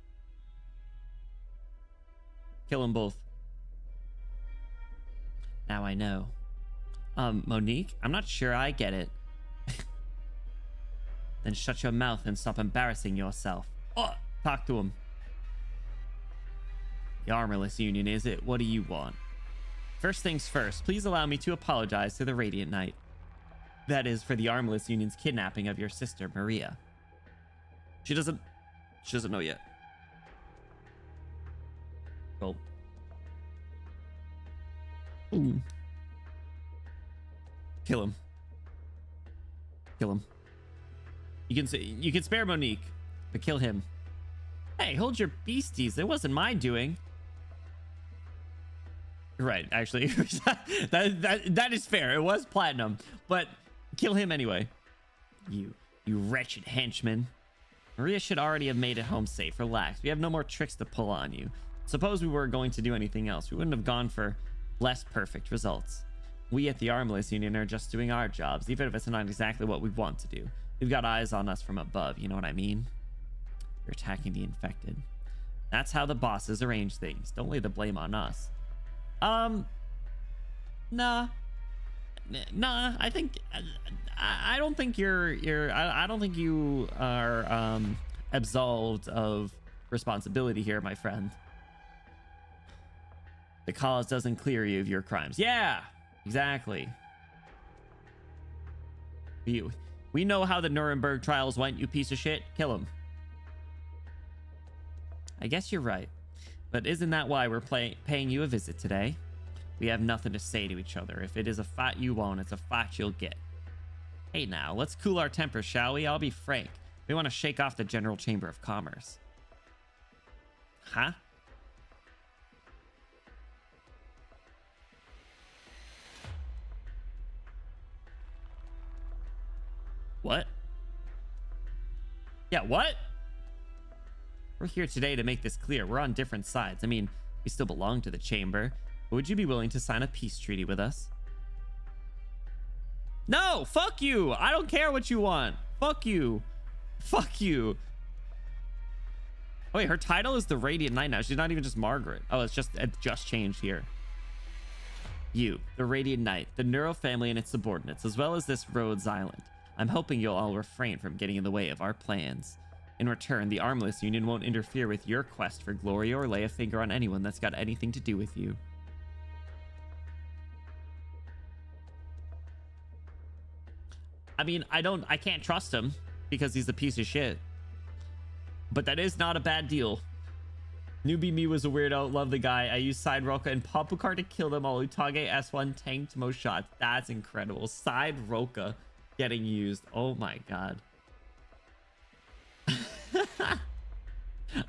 Kill them both. Now I know. Monique, I'm not sure I get it. Then shut your mouth and stop embarrassing yourself. Oh, talk to him. The Armorless Union, is it? What do you want? First things first, please allow me to apologize to the Radiant Knight. That is for the Armorless Union's kidnapping of your sister, Maria. She doesn't know yet. Well. Ooh. Kill him. Kill him. You can spare Monique, but kill him. Hey, hold your beasties. It wasn't my doing. Right, actually. that is fair. It was platinum, but kill him anyway. You wretched henchman. Maria should already have made it home safe. Relax. We have no more tricks to pull on you. Suppose we were going to do anything else. We wouldn't have gone for less perfect results. We at the Armless Union are just doing our jobs, even if it's not exactly what we want to do. We've got eyes on us from above, you know what I mean? You're attacking the infected. That's how the bosses arrange things. Don't lay the blame on us. Nah. I think I don't think I don't think you are absolved of responsibility here, my friend. The cause doesn't clear you of your crimes. Yeah, exactly. We know how the Nuremberg trials went, you piece of shit. Kill him. I guess you're right. But isn't that why we're paying you a visit today? We have nothing to say to each other. If it is a fight you want, it's a fight you'll get. Hey now, let's cool our tempers, shall we? I'll be frank. We want to shake off the General Chamber of Commerce. Huh? What? Yeah, what? We're here today to make this clear. We're on different sides. I mean, we still belong to the chamber. But would you be willing to sign a peace treaty with us? No, fuck you. I don't care what you want. Fuck you. Fuck you. Oh, wait, her title is the Radiant Knight now. She's not even just Margaret. Oh, it just changed here. You, the Radiant Knight, the Neuro family and its subordinates, as well as this Rhodes Island. I'm hoping you'll all refrain from getting in the way of our plans. In return, the Armless Union won't interfere with your quest for glory or lay a finger on anyone that's got anything to do with you. I mean, I can't trust him because he's a piece of shit. But that is not a bad deal. Newbie me was a weirdo. Love the guy. I used Side Roka and Popukar to kill them all. Utage S1 tanked most shots. That's incredible. Side Roka getting used. Oh my god.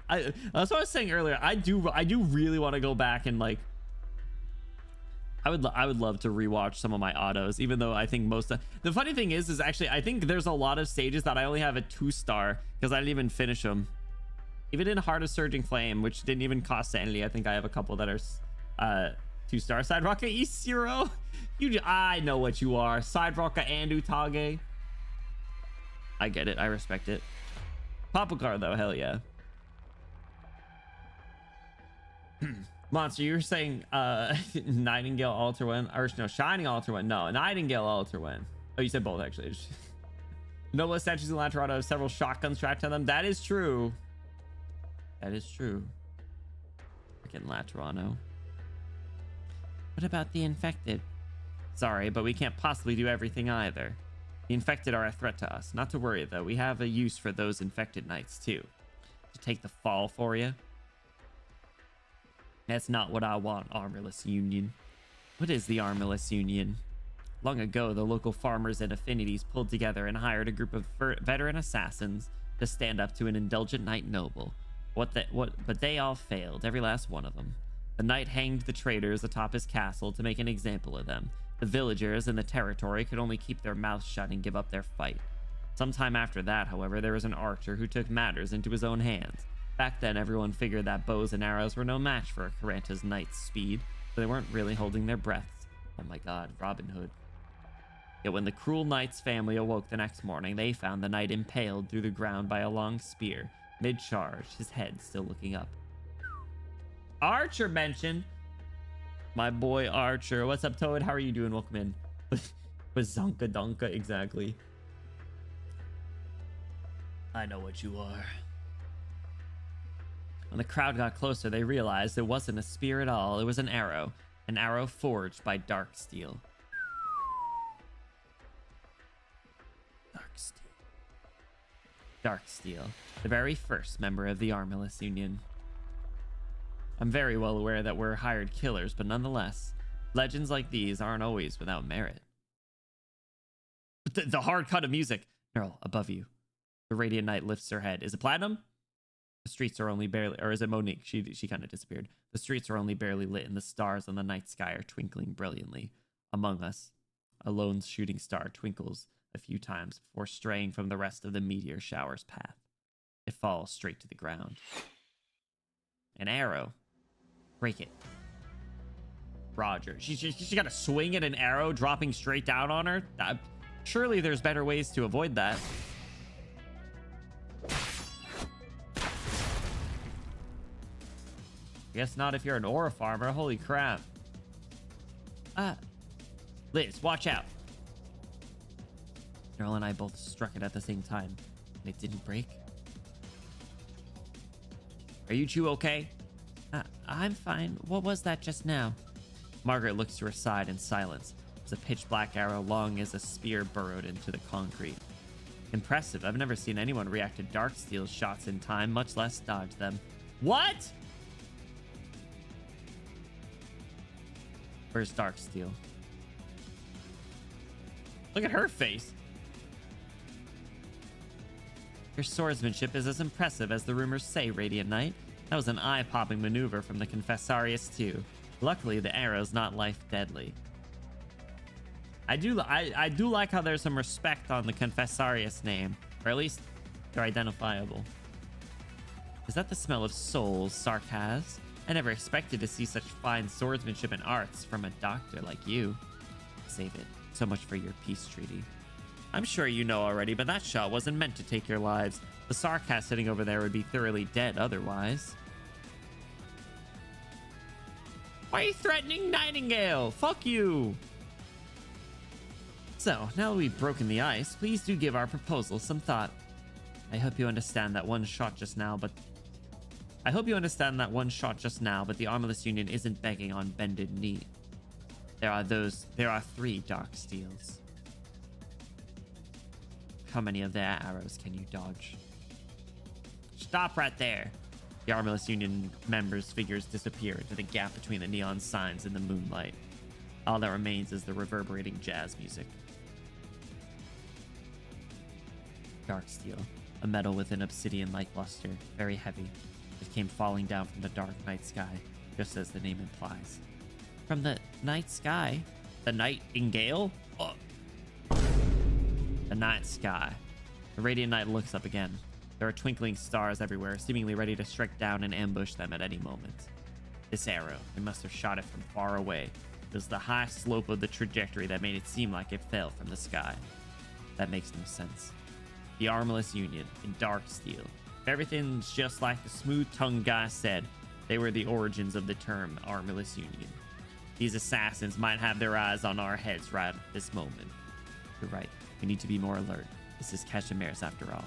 That's what I was saying earlier. I do really want to go back and like I would love to rewatch some of my autos, even though I think most of the funny thing is actually I think there's a lot of stages that I only have a 2-star because I didn't even finish them. Even in Heart of Surging Flame, which didn't even cost sanity, I think I have a couple that are 2-star. Side Roka E0. I know what you are. Side Roka and Utage. I get it. I respect it. Popukar though, hell yeah. Monster, you were saying Nightingale Altar One, or no, Shining Altar One. No, Nightingale Altar One. Oh, you said both actually. Noble statues in Laterano have several shotguns strapped to them. That is true. That is true. Freaking Laterano. What about the infected? Sorry, but we can't possibly do everything either. The infected are a threat to us. Not to worry though, we have a use for those infected knights too. To take the fall for you. That's not what I want, Armorless Union. What is the Armorless Union? Long ago, the local farmers and affinities pulled together and hired a group of veteran assassins to stand up to an indulgent knight noble. But they all failed, every last one of them. The knight hanged the traitors atop his castle to make an example of them. The villagers in the territory could only keep their mouths shut and give up their fight. Sometime after that, however, there was an archer who took matters into his own hands. Back then, everyone figured that bows and arrows were no match for Caranta's knight's speed, but they weren't really holding their breaths. Oh my god, Robin Hood. Yet when the cruel knight's family awoke the next morning, they found the knight impaled through the ground by a long spear, mid-charge, his head still looking up. Archer mentioned. My boy Archer. What's up, Toad? How are you doing? Welcome in. Bazonka Donka, exactly. I know what you are. When the crowd got closer, they realized it wasn't a spear at all. It was an arrow forged by dark steel. Dark steel, the very first member of the Armless Union. I'm very well aware that we're hired killers, but nonetheless, legends like these aren't always without merit. The hard cut of music. Neural, above you. The Radiant Knight lifts her head. Is it Platinum? The streets are only barely... Or is it Monique? She kind of disappeared. The streets are only barely lit and the stars on the night sky are twinkling brilliantly. Among us, a lone shooting star twinkles a few times before straying from the rest of the meteor shower's path. It falls straight to the ground. An arrow. Break it. Roger. She got to swing at an arrow dropping straight down on her? Surely there's better ways to avoid that. Guess not if you're an ore farmer. Holy crap. Liz, watch out. Neural and I both struck it at the same time, and it didn't break. Are you two okay? I'm fine. What was that just now? Margaret looks to her side in silence as a pitch black arrow long as a spear burrowed into the concrete. Impressive. I've never seen anyone react to Darksteel's shots in time, much less dodge them. What? Where's Darksteel? Look at her face. Your swordsmanship is as impressive as the rumors say, Radiant Knight. That was an eye-popping maneuver from the Confessarius too. Luckily, the arrow's not life-deadly. I do like how there's some respect on the Confessarius name, or at least they're identifiable. Is that the smell of souls, Sarkaz? I never expected to see such fine swordsmanship and arts from a doctor like you. Save it. So much for your peace treaty. I'm sure you know already, but that shot wasn't meant to take your lives. The Sarkaz sitting over there would be thoroughly dead otherwise. Why are you threatening Nightingale? Fuck you! So, now that we've broken the ice, please do give our proposal some thought. I hope you understand that one shot just now, but the Armless Union isn't begging on bended knee. There are 3 dark steels. How many of their arrows can you dodge? Stop right there. The Armless Union members' figures disappear into the gap between the neon signs in the moonlight. All that remains is the reverberating jazz music. Dark steel, a metal with an obsidian-like luster, very heavy. It came falling down from the dark night sky, just as the name implies. From the night sky? The nightingale? Oh. The night sky. The Radiant Knight looks up again. There are twinkling stars everywhere, seemingly ready to strike down and ambush them at any moment. This arrow, they must have shot it from far away. It was the high slope of the trajectory that made it seem like it fell from the sky. That makes no sense. The Armless Union in dark steel. If everything's just like the smooth-tongued guy said, they were the origins of the term Armless Union. These assassins might have their eyes on our heads right at this moment. You're right. We need to be more alert. This is KAZIMIERZ after all.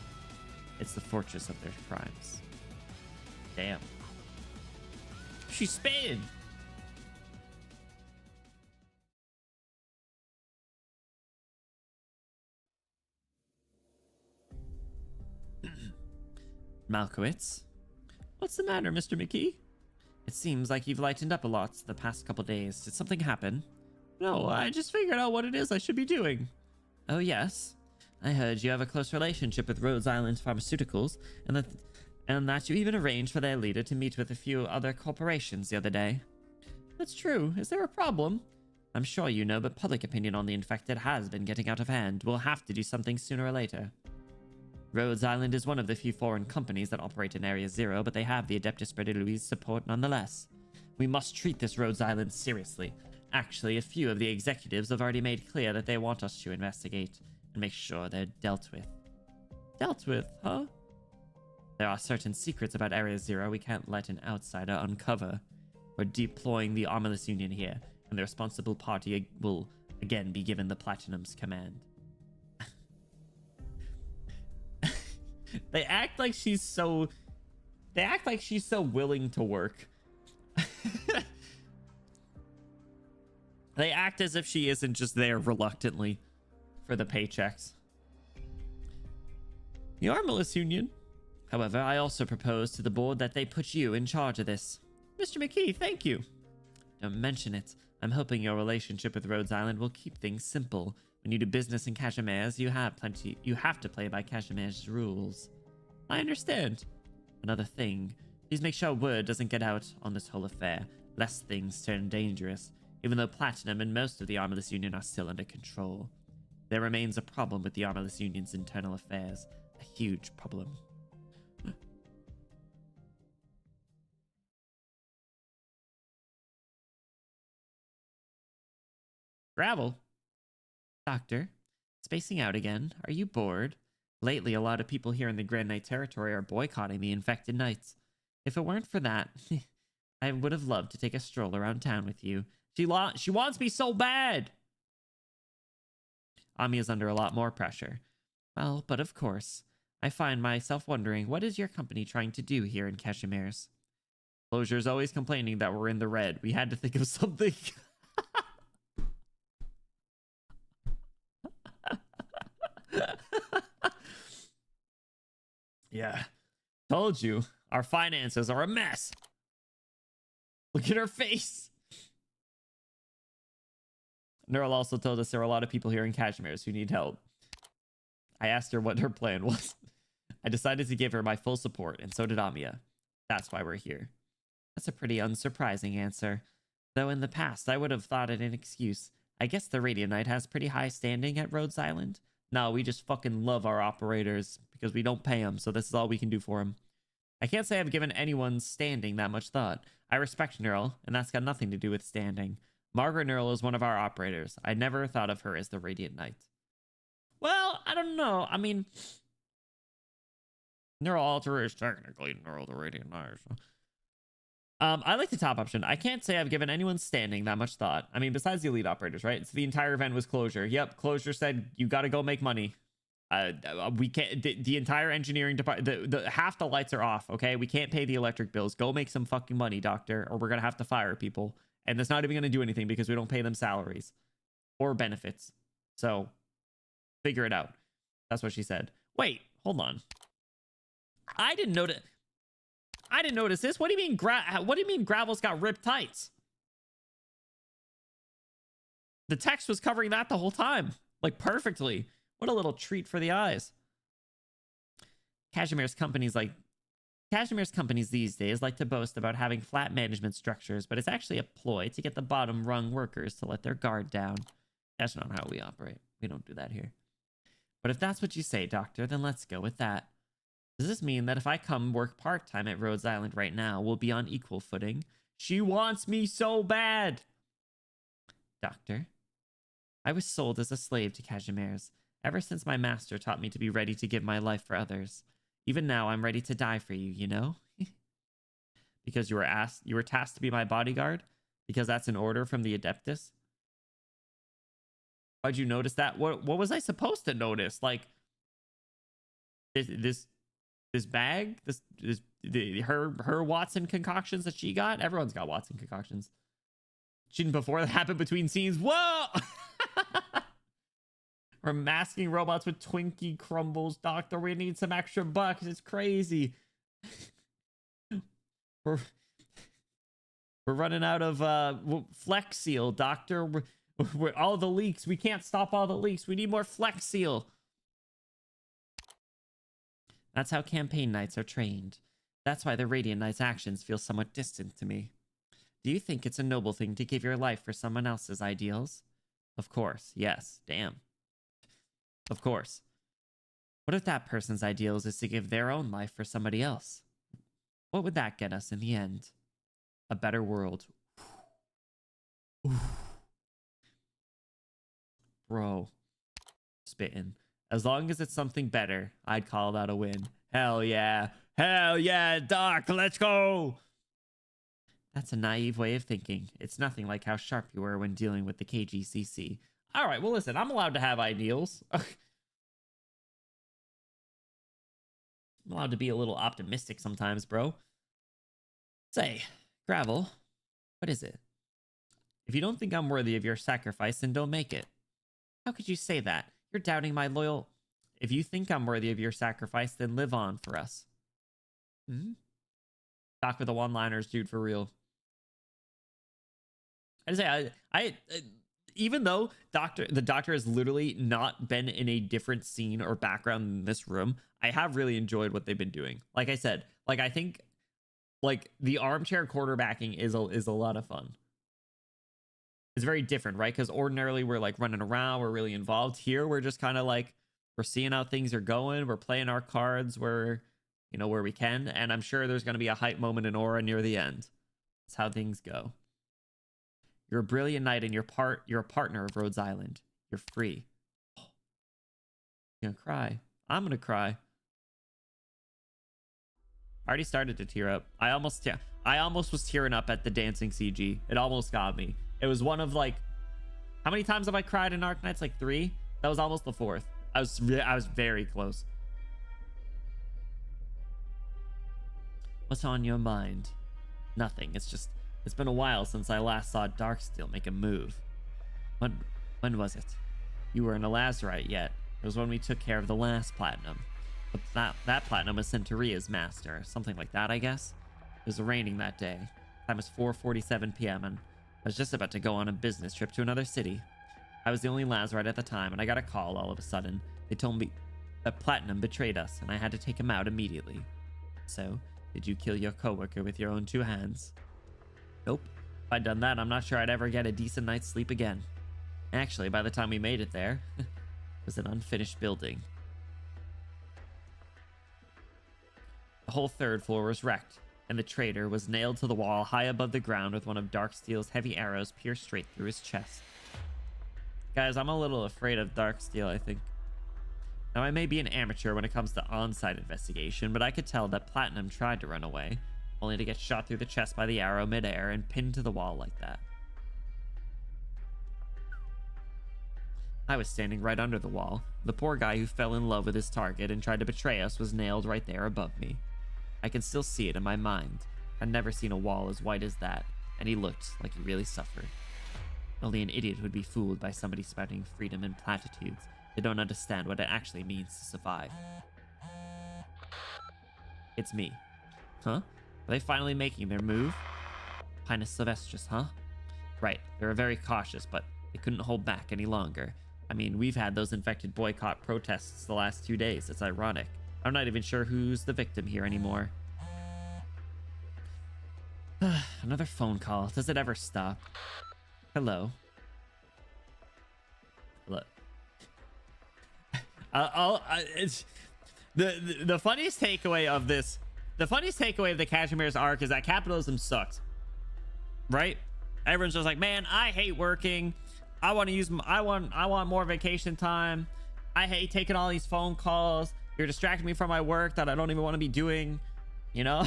It's the fortress of their crimes. Damn. She sped! Malkowitz? What's the matter, Mr. McKee? It seems like you've lightened up a lot the past couple days. Did something happen? No, I just figured out what it is I should be doing. Oh, yes? I heard you have a close relationship with Rhodes Island Pharmaceuticals, and that you even arranged for their leader to meet with a few other corporations the other day. That's true. Is there a problem? I'm sure you know, but public opinion on the infected has been getting out of hand. We'll have to do something sooner or later. Rhodes Island is one of the few foreign companies that operate in Area Zero, but they have the Adeptus Praetoriis support nonetheless. We must treat this Rhodes Island seriously. Actually, a few of the executives have already made clear that they want us to investigate and make sure they're dealt with. Dealt with, huh? There are certain secrets about Area Zero we can't let an outsider uncover. We're deploying the Armless Union here, and the responsible party will again be given the Platinum's command. They act like she's so willing to work. They act as if she isn't just there reluctantly for the paychecks. The Armless Union. However, I also propose to the board that they put you in charge of this. Mr. McKee, thank you. Don't mention it. I'm hoping your relationship with Rhodes Island will keep things simple. When you do business in KAZIMIERZ, you have to play by KAZIMIERZ's rules. I understand. Another thing, please make sure word doesn't get out on this whole affair, lest things turn dangerous, even though Platinum and most of the Armless Union are still under control. There remains a problem with the Armless Union's internal affairs, a huge problem. Gravel? Doctor, spacing out again. Are you bored? Lately, a lot of people here in the Grand Knight territory are boycotting the infected knights. If it weren't for that, I would have loved to take a stroll around town with you. She wants me so bad! Ami is under a lot more pressure. Well, but of course, I find myself wondering, what is your company trying to do here in KAZIMIERZ? Closure's always complaining that we're in the red. We had to think of something. Yeah, told you, our finances are a mess. Look at her face. Neural also told us there are a lot of people here in KAZIMIERZ who need help. I asked her what her plan was. I decided to give her my full support, and so did Amia. That's why we're here. That's a pretty unsurprising answer. Though in the past, I would have thought it an excuse. I guess the Radiant Knight has pretty high standing at Rhodes Island. No, we just fucking love our operators because we don't pay them, so this is all we can do for them. I can't say I've given anyone standing that much thought. I respect Neural, and that's got nothing to do with standing. Margaret Neural is one of our operators. I never thought of her as the Radiant Knight. Well, I don't know. I mean, Neural Alter is technically Neural the Radiant Knight. So. I like the top option. I can't say I've given anyone standing that much thought. I mean, besides the elite operators, right? So the entire event was Closure. Yep, Closure said, you got to go make money. We can't, the entire engineering department, the half the lights are off, okay? We can't pay the electric bills. Go make some fucking money, doctor, or we're going to have to fire people. And that's not even going to do anything because we don't pay them salaries or benefits. So figure it out. That's what she said. Wait, hold on. I didn't notice this. What do you mean Gravel's got ripped tights? The text was covering that the whole time, like perfectly. What a little treat for the eyes. KAZIMIERZ companies these days like to boast about having flat management structures, but it's actually a ploy to get the bottom rung workers to let their guard down. That's not how we operate. We don't do that here. But if that's what you say, doctor, then let's go with that. Does this mean that if I come work part-time at Rhodes Island right now, we'll be on equal footing? She wants me so bad! Doctor, I was sold as a slave to KAZIMIERZ, ever since my master taught me to be ready to give my life for others. Even now, I'm ready to die for you, you know? Because you were tasked to be my bodyguard? Because that's an order from the Adeptus? How'd you notice that? What was I supposed to notice? Like, this bag, her Watson concoctions that she got. Everyone's got Watson concoctions. Shouldn't before that happened between scenes. Whoa! We're masking robots with Twinkie crumbles, doctor. We need some extra bucks. It's crazy. We're running out of Flex Seal, doctor. We're all the leaks. We can't stop all the leaks. We need more Flex Seal. That's how campaign knights are trained. That's why the Radiant Knight's actions feel somewhat distant to me. Do you think it's a noble thing to give your life for someone else's ideals? Of course, yes. Damn. Of course. What if that person's ideals is to give their own life for somebody else? What would that get us in the end? A better world. Bro. Spitting. As long as it's something better, I'd call that a win. Hell yeah. Hell yeah, Doc. Let's go. That's a naive way of thinking. It's nothing like how sharp you were when dealing with the KGCC. All right, well, listen, I'm allowed to have ideals. I'm allowed to be a little optimistic sometimes, bro. Say, Gravel, what is it? If you don't think I'm worthy of your sacrifice, then don't make it. How could you say that? You're doubting my loyal... If you think I'm worthy of your sacrifice, then live on for us. Hmm? Talk with the one-liners, dude, for real. Even though the doctor has literally not been in a different scene or background in this room, I have really enjoyed what they've been doing. Like I said, like I think like the armchair quarterbacking is a lot of fun. It's very different, right? Because ordinarily we're like running around, we're really involved. Here we're just kind of like we're seeing how things are going, we're playing our cards where where we can, and I'm sure there's going to be a hype moment in Aura near the end. That's how things go. You're a brilliant knight, and you're a partner of Rhodes Island. You're free. You're gonna cry. I'm gonna cry. I already started to tear up. I almost was tearing up at the dancing CG. It almost got me. It was one of like, how many times have I cried in Arknights? Like 3. That was almost the 4th. I was very close. What's on your mind? Nothing. It's been a while since I last saw Darksteel make a move. When was it? You were in a Lazarite yet. It was when we took care of the last platinum. But that platinum was sent to Ria's master. Something like that, I guess. It was raining that day. Time was 4:47 p.m. and I was just about to go on a business trip to another city. I was the only Lazarite at the time, and I got a call all of a sudden. They told me that Platinum betrayed us, and I had to take him out immediately. So, did you kill your coworker with your own 2 hands? Nope. If I'd done that, I'm not sure I'd ever get a decent night's sleep again. Actually, by the time we made it there, it was an unfinished building. The whole 3rd floor was wrecked, and the traitor was nailed to the wall high above the ground with one of Darksteel's heavy arrows pierced straight through his chest. Guys, I'm a little afraid of Darksteel, I think. Now, I may be an amateur when it comes to on-site investigation, but I could tell that Platinum tried to run away, only to get shot through the chest by the arrow midair and pinned to the wall like that. I was standing right under the wall. The poor guy who fell in love with his target and tried to betray us was nailed right there above me. I can still see it in my mind. I'd never seen a wall as white as that, and he looked like he really suffered. Only an idiot would be fooled by somebody spouting freedom and platitudes. They don't understand what it actually means to survive. It's me. Huh? Are they finally making their move? Pinus Sylvestris, huh? Right, they were very cautious, but they couldn't hold back any longer. I mean, we've had those infected boycott protests the last 2 days. It's ironic. I'm not even sure who's the victim here anymore. Another phone call. Does it ever stop? Hello. Look. It's the funniest takeaway of this. The funniest takeaway of the KAZIMIERZ arc is that capitalism sucks. Right? Everyone's just like, man, I hate working. I want to use. I want more vacation time. I hate taking all these phone calls. You're distracting me from my work that I don't even want to be doing. You know?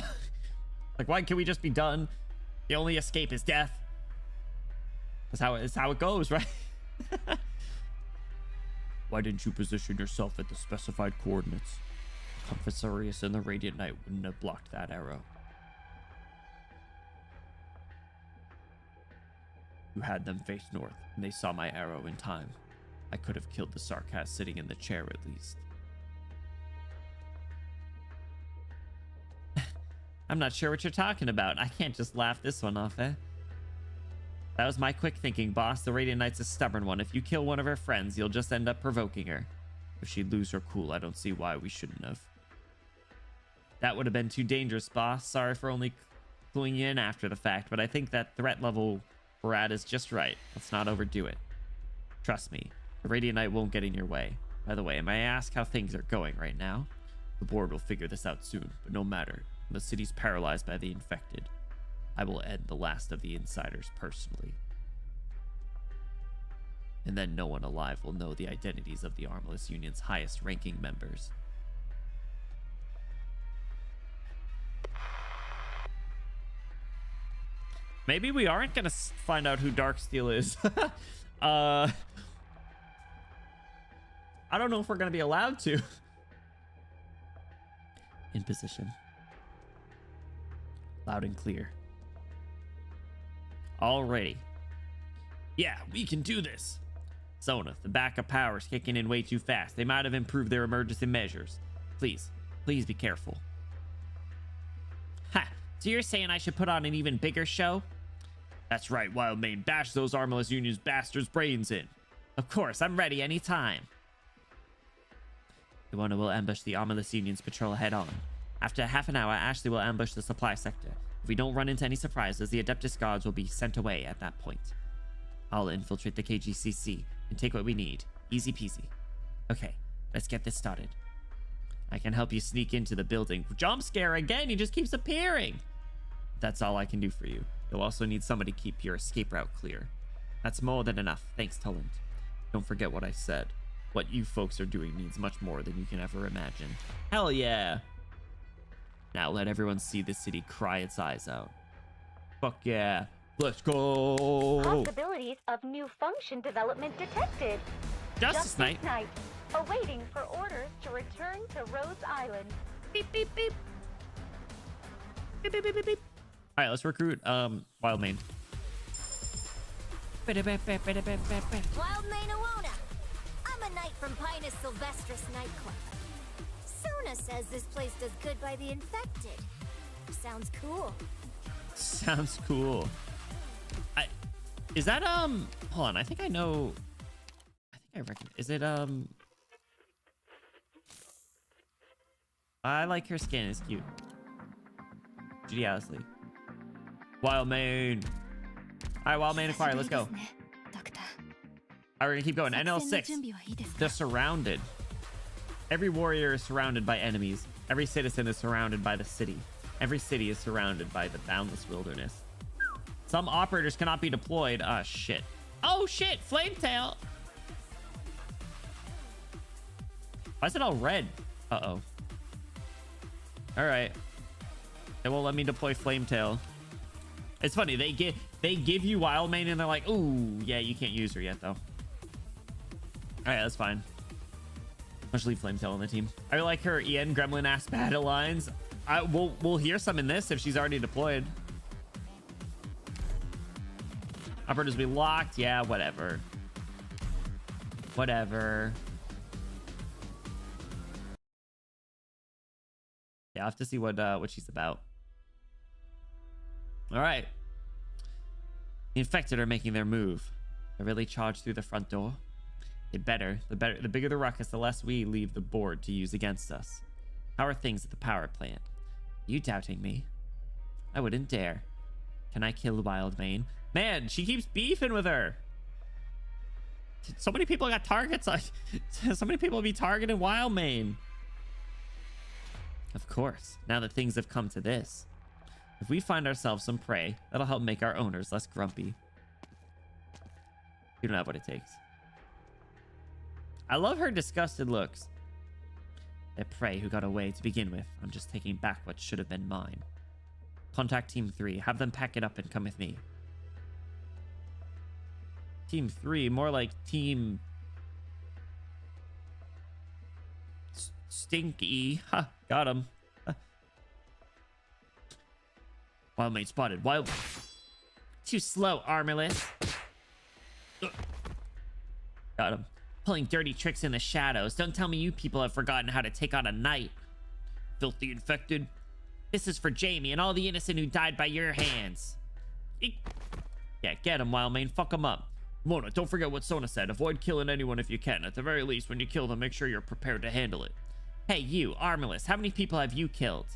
Like, why can't we just be done? The only escape is death. That's how it goes, right? Why didn't you position yourself at the specified coordinates? Confessorius and the Radiant Knight wouldn't have blocked that arrow. You had them face north, and they saw my arrow in time. I could have killed the Sarkaz sitting in the chair at least. I'm not sure what you're talking about. I can't just laugh this one off, eh? That was my quick thinking, boss. The Radiant Knight's a stubborn one. If you kill one of her friends, you'll just end up provoking her. If she'd lose her cool, I don't see why we shouldn't have. That would have been too dangerous, boss. Sorry for only cluing you in after the fact, but I think that threat level we're at is just right. Let's not overdo it. Trust me, the Radiant Knight won't get in your way. By the way, may I ask how things are going right now? The board will figure this out soon, but no matter. The city's paralyzed by the infected. I will end the last of the insiders personally. And then no one alive will know the identities of the Armless Union's highest ranking members. Maybe we aren't gonna find out who Darksteel is. I don't know if we're gonna be allowed to. In position. Loud and clear. Alrighty. Yeah, we can do this. Sona, the backup power's kicking in way too fast. They might have improved their emergency measures. Please be careful. Ha! So you're saying I should put on an even bigger show? That's right, Wildmane. Bash those Armless Union's bastards' brains in. Of course, I'm ready anytime. Iwana will ambush the Armless Union's patrol head on. After half an hour, Ashley will ambush the supply sector. If we don't run into any surprises, the Adeptus guards will be sent away at that point. I'll infiltrate the KGCC and take what we need. Easy peasy. Okay, let's get this started. I can help you sneak into the building. Jump scare again, he just keeps appearing. That's all I can do for you. You'll also need somebody to keep your escape route clear. That's more than enough, thanks, Tulland. Don't forget what I said. What you folks are doing means much more than you can ever imagine. Hell yeah. Now let everyone see the city cry its eyes out. Fuck yeah. Let's go. Possibilities of new function development detected. Justice Knight. Awaiting for orders to return to Rhodes Island. Beep, beep, beep. Beep, beep, beep, beep, beep. All right, let's recruit Wildmane. Wildmane Iwana. I'm a knight from Pinus Sylvestris nightclub. Sona says this place does good by the infected. Sounds cool. Sounds cool. Is that hold on, I think I know. I reckon. Is it I like her skin, it's cute. Judy Owsley. Wildmane. Alright, Wildmane acquired, let's go. Alright, we're gonna keep going. NL6. They're surrounded. Every warrior is surrounded by enemies. Every citizen is surrounded by the city. Every city is surrounded by the boundless wilderness. Some operators cannot be deployed. Ah, shit. Oh, shit! Flametail! Why is it all red? Uh-oh. Alright. They won't let me deploy Flametail. It's funny, they give you Wildmane and they're like, ooh, yeah, you can't use her yet, though. Alright, that's fine. Let's leave Flametail on the team. I like her Ian Gremlin-ass battle lines. We'll hear some in this if she's already deployed. Operators be locked. Yeah, whatever. Whatever. Yeah, I'll have to see what she's about. All right. The infected are making their move. They really charge through the front door. They better. The bigger the ruckus, the less we leave the board to use against us. How are things at the power plant? You doubting me? I wouldn't dare. Can I kill Wildmane? Man, she keeps beefing with her. So many people got targets. So many people be targeting Wildmane. Of course, now that things have come to this. If we find ourselves some prey, that'll help make our owners less grumpy. You don't have what it takes. I love her disgusted looks. That prey who got away to begin with. I'm just taking back what should have been mine. Contact Team 3. Have them pack it up and come with me. Team 3, more like Team Stinky. Ha, got him. Wildmate spotted. Wild. Too slow, Armorless. Got him. Pulling dirty tricks in the shadows. Don't tell me you people have forgotten how to take on a knight. Filthy infected. This is for Jamie and all the innocent who died by your hands. Eek. Yeah, get him, Wildmane. Fuck him up. Mona, don't forget what Sona said. Avoid killing anyone if you can. At the very least, when you kill them, make sure you're prepared to handle it. Hey, you, Armorless, how many people have you killed?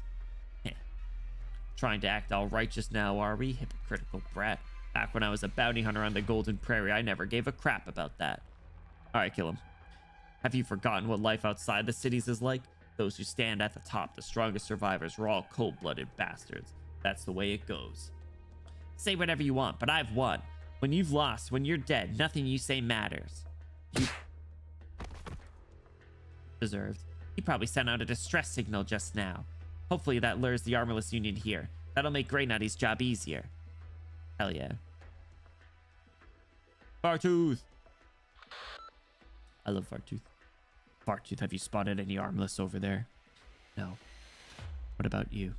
Trying to act all righteous now, are we? Hypocritical brat. Back when I was a bounty hunter on the Golden Prairie, I never gave a crap about that. Alright, kill him. Have you forgotten what life outside the cities is like? Those who stand at the top, the strongest survivors, are all cold-blooded bastards. That's the way it goes. Say whatever you want, but I've won. When you've lost, when you're dead, nothing you say matters. You deserved. He probably sent out a distress signal just now. Hopefully that lures the Armorless Union here. That'll make Grey Nutty's job easier. Hell yeah. Fartooth! I love Fartooth. Fartooth, have you spotted any Armless over there? No. What about you?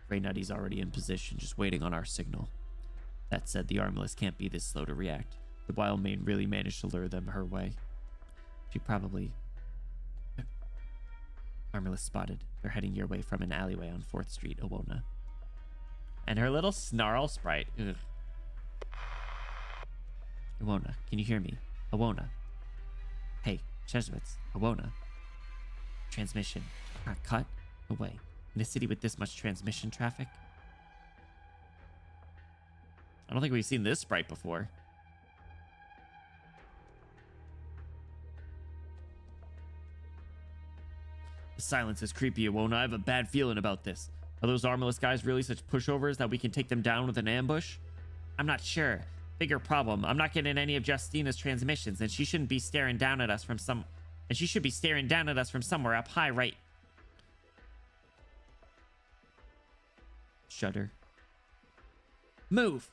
Grey Nutty's already in position, just waiting on our signal. That said, the Armless can't be this slow to react. The Wild Maid really managed to lure them her way. She probably... Armless spotted. They're heading your way from an alleyway on 4th Street, Owona. And her little snarl sprite. Ugh. Owona, can you hear me? Owona. Hey, Jesuits, Owona. Transmission. Got cut away. In a city with this much transmission traffic? I don't think we've seen this sprite before. The silence is creepy, Owona. I have a bad feeling about this. Are those Armorless guys really such pushovers that we can take them down with an ambush? I'm not sure. Bigger problem. I'm not getting any of Justina's transmissions, and she shouldn't be staring down at us from some... And she should be staring down at us from somewhere up high, right? Shudder. Move!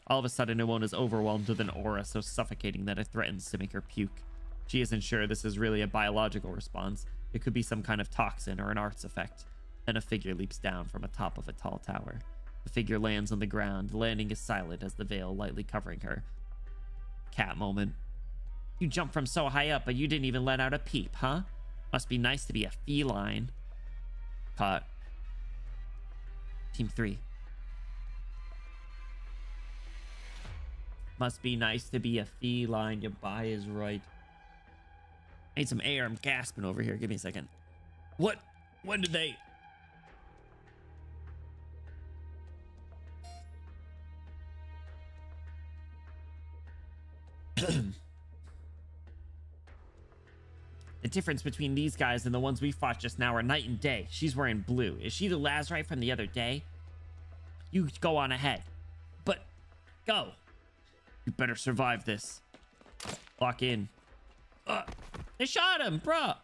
All of a sudden, Owona's overwhelmed with an aura so suffocating that it threatens to make her puke. She isn't sure this is really a biological response. It could be some kind of toxin or an arts effect. Then a figure leaps down from atop of a tall tower. The figure lands on the ground. The landing is silent as the veil lightly covering her. Cat moment. You jumped from so high up, but you didn't even let out a peep, huh? Must be nice to be a feline. Caught. Team 3. Must be nice to be a feline. Your buy is right. I need some air. I'm gasping over here. Give me a second. What? When did they... The difference between these guys and the ones we fought just now are night and day. She's wearing blue. Is she the Lazarite from the other day? You go on ahead. But go. You better survive this. Lock in. They shot him, bruh.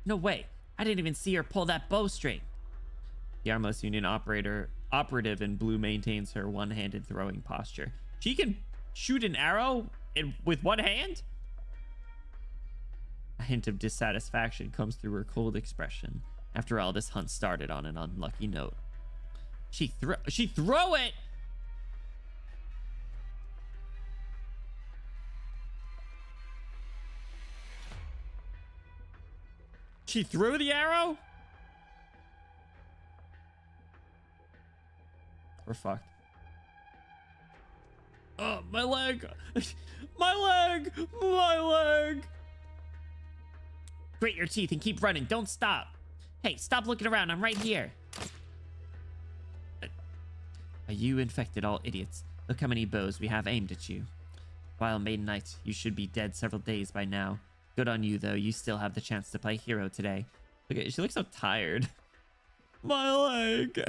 No way. I didn't even see her pull that bowstring. The Armless Union operative in blue maintains her one-handed throwing posture. She can shoot an arrow with one hand? A hint of dissatisfaction comes through her cold expression. After all, this hunt started on an unlucky note. She throw it! She threw the arrow? We're fucked. Oh, my leg! My leg! My leg! Grit your teeth and keep running. Don't stop. Hey, stop looking around. I'm right here. Are you infected, all idiots? Look how many bows we have aimed at you. Wild Maiden Knight, you should be dead several days by now. Good on you, though. You still have the chance to play hero today. Look at, she looks so tired. My leg!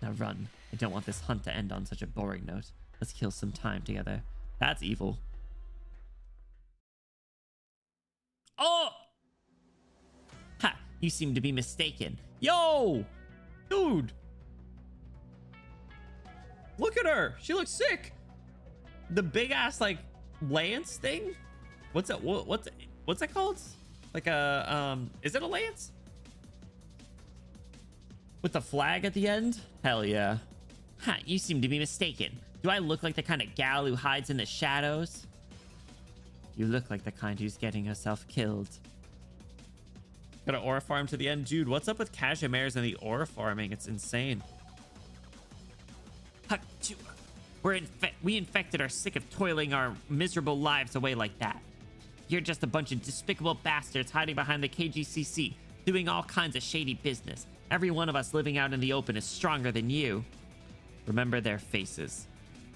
Now run. I don't want this hunt to end on such a boring note. Let's kill some time together. That's evil. Oh! Ha! You seem to be mistaken. Yo! Dude! Look at her! She looks sick! The big ass, like, lance thing? What's that? What's that called? Like a, is it a lance? With the flag at the end? Hell yeah. Ha! You seem to be mistaken. Do I look like the kind of gal who hides in the shadows? You look like the kind who's getting herself killed. Got an aura farm to the end. Dude, what's up with KAZIMIERZ and the aura farming? It's insane. We infected are sick of toiling our miserable lives away like that. You're just a bunch of despicable bastards hiding behind the KGCC, doing all kinds of shady business. Every one of us living out in the open is stronger than you. Remember their faces.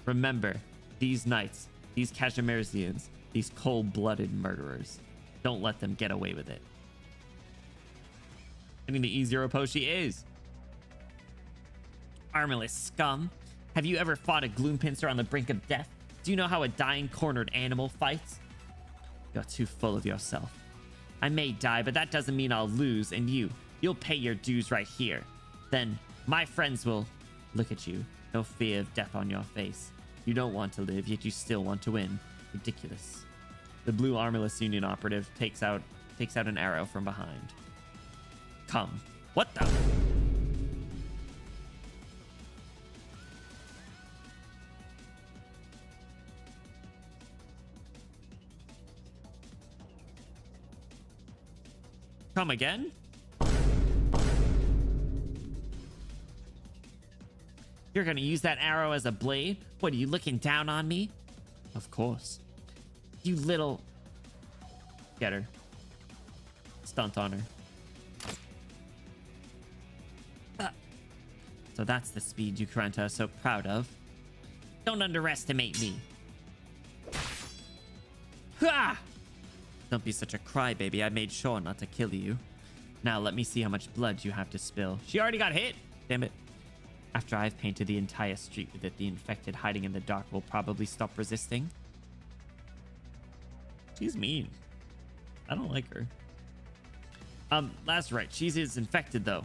Remember these knights, these KAZIMIERZians, these cold-blooded murderers. Don't let them get away with it. Getting the E0 post, she is. armorless scum. Have you ever fought a gloom pincer on the brink of death? Do you know how a dying, cornered animal fights? You're too full of yourself. I may die, but that doesn't mean I'll lose, and you'll pay your dues right here. Then my friends will look at you. No fear of death on your face. You don't want to live, yet you still want to win. Ridiculous. The blue armorless Union operative takes out an arrow from behind. Come. What the? Come again? You're gonna use that arrow as a blade? What, are you looking down on me? Of course. You little... Get her. Stunt on her. So that's the speed you Kuranta are so proud of. Don't underestimate me. Ha! Don't be such a crybaby. I made sure not to kill you. Now let me see how much blood you have to spill. She already got hit. Damn it. After I've painted the entire street with it, the infected hiding in the dark will probably stop resisting. She's mean. I don't like her. That's right. She is infected, though.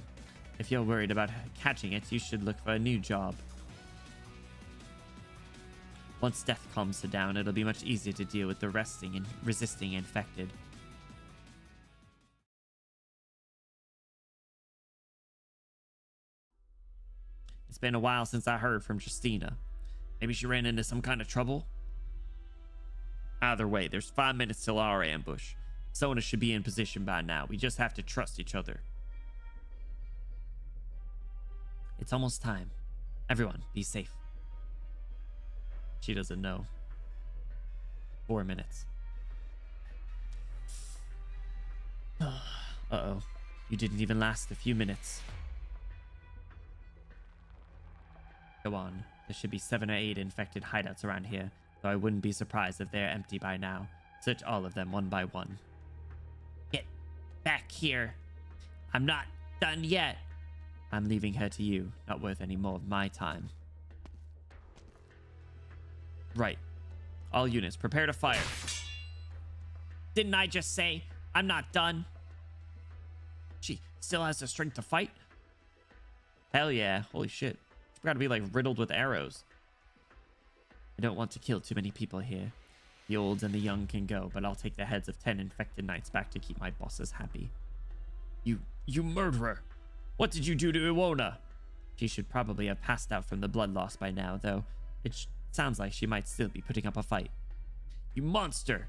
If you're worried about catching it, you should look for a new job. Once death calms her down, it'll be much easier to deal with the resisting infected. It's been a while since I heard from Justina. Maybe she ran into some kind of trouble? Either way, there's 5 minutes till our ambush. Sona should be in position by now. We just have to trust each other. It's almost time. Everyone, be safe. She doesn't know. 4 minutes. Uh-oh. You didn't even last a few minutes. Go on. There should be 7 or 8 infected hideouts around here, though I wouldn't be surprised if they're empty by now. Search all of them one by one. Get back here. I'm not done yet. I'm leaving her to you. Not worth any more of my time. Right. All units, prepare to fire. Didn't I just say I'm not done? She still has the strength to fight? Hell yeah. Holy shit. She's got to be like riddled with arrows. I don't want to kill too many people here. The old and the young can go, but I'll take the heads of 10 infected knights back to keep my bosses happy. You murderer! What did you do to Iwona? She should probably have passed out from the blood loss by now, though it sounds like she might still be putting up a fight. You monster!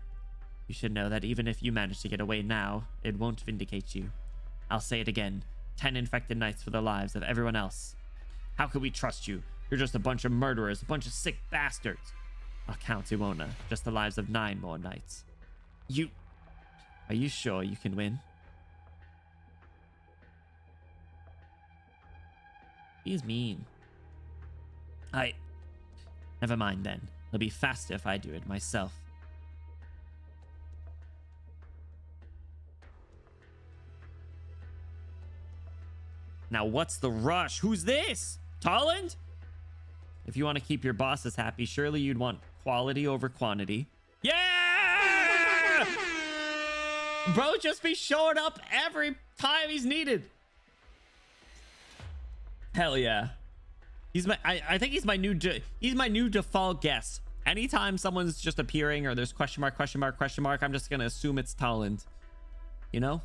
You should know that even if you manage to get away now, it won't vindicate you. I'll say it again. 10 infected knights for the lives of everyone else. How could we trust you? You're just a bunch of murderers, a bunch of sick bastards. I'll count Iwona. Just the lives of 9 more knights. Are you sure you can win? He's mean. Never mind then. It'll be faster if I do it myself. Now what's the rush? Who's this? Tolland? If you want to keep your bosses happy, surely you'd want quality over quantity. Yeah! Bro, just be showing up every time he's needed. Hell yeah. I think he's my new default guess. Anytime someone's just appearing or there's question mark, I'm just gonna assume it's Tolland. You know?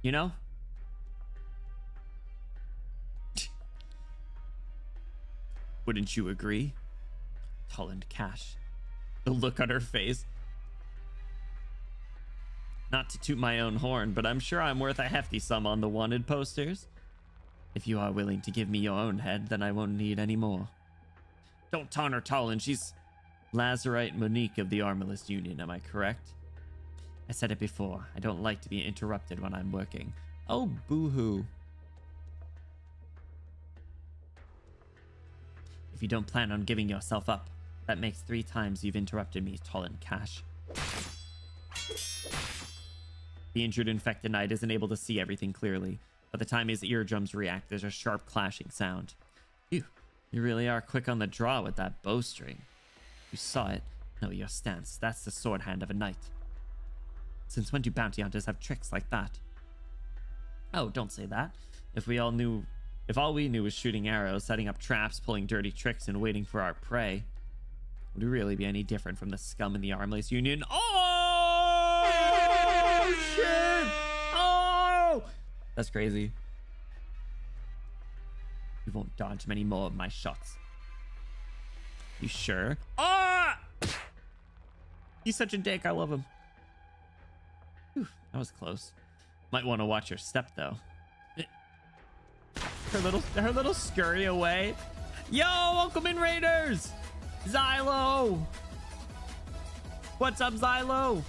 You know? Wouldn't you agree? Tolland Cash. The look on her face. Not to toot my own horn, but I'm sure I'm worth a hefty sum on the wanted posters. If you are willing to give me your own head, then I won't need any more. Don't taunt her, Tolland. She's Lazarite Monique of the Armorless Union, am I correct? I said it before. I don't like to be interrupted when I'm working. Oh, boo-hoo. If you don't plan on giving yourself up, that makes 3 times you've interrupted me, Tolland Cash. The injured infected knight isn't able to see everything clearly. By the time his eardrums react, there's a sharp clashing sound. You really are quick on the draw with that bowstring. You saw it. Know your stance. That's the sword hand of a knight. Since when do bounty hunters have tricks like that? Oh, don't say that. If all we knew was shooting arrows, setting up traps, pulling dirty tricks, and waiting for our prey, would we really be any different from the scum in the Armless Union? Oh, shit! Oh! That's crazy. You won't dodge many more of my shots. You sure? Ah! He's such a dick. I love him. Whew, that was close. Might want to watch your step, though. Her little scurry away. Yo, welcome in, Raiders! Xylo! What's up, Xylo?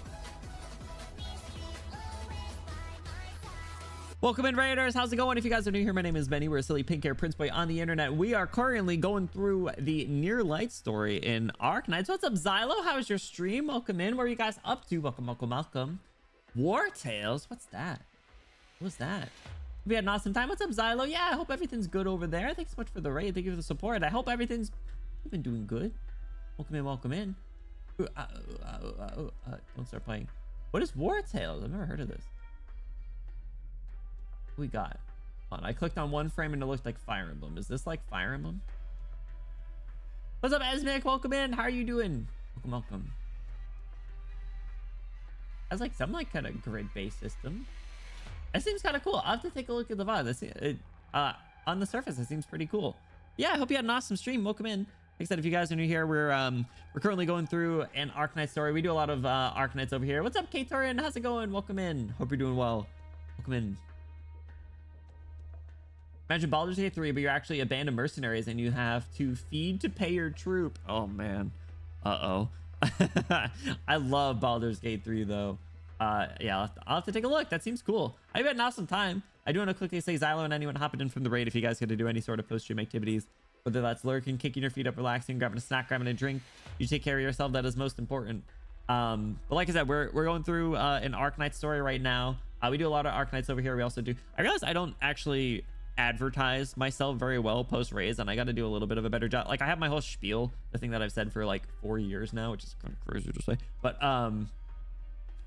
Welcome in, Raiders. How's it going? If you guys are new here, my name is Benny. We're a silly pink hair prince boy on the internet. We are currently going through the Near Light story in Arknights. What's up, Xylo? How's your stream? Welcome in. What are you guys up to? Welcome, welcome, welcome. War Tales? What's that? What was that? We had an awesome time. What's up, Xylo? Yeah, I hope everything's good over there. Thanks so much for the raid. Thank you for the support. I hope everything's... You've been doing good. Welcome in, welcome in. Don't start playing. What is War Tales? I've never heard of this. We got on. I clicked on one frame and it looked like Fire Emblem. Is this like Fire Emblem? What's up, Esmic? Welcome in. How are you doing? Welcome, welcome. That's like some like kind of grid-based system. It seems kind of cool. I'll have to take a look at the VOD. On the surface, it seems pretty cool. Yeah, I hope you had an awesome stream. Welcome in. Like I said, if you guys are new here, we're currently going through an Arknight story. We do a lot of Arknights over here. What's up, K-Torian? How's it going? Welcome in. Hope you're doing well. Welcome in. Imagine Baldur's Gate 3, but you're actually a band of mercenaries and you have to feed to pay your troop. Oh, man. Uh-oh. I love Baldur's Gate 3, though. Yeah, I'll have to take a look. That seems cool. I've had an awesome time. I do want to quickly say Xylo and anyone hopping in from the raid if you guys get to do any sort of post-stream activities, whether that's lurking, kicking your feet up, relaxing, grabbing a snack, grabbing a drink. You take care of yourself. That is most important. But like I said, we're going through an Arknight story right now. We do a lot of Arknights over here. We also do... I realize I don't actually advertise myself very well post raids, and I got to do a little bit of a better job. Like, I have my whole spiel, the thing that I've said for like 4 years now, which is kind of crazy to say, but I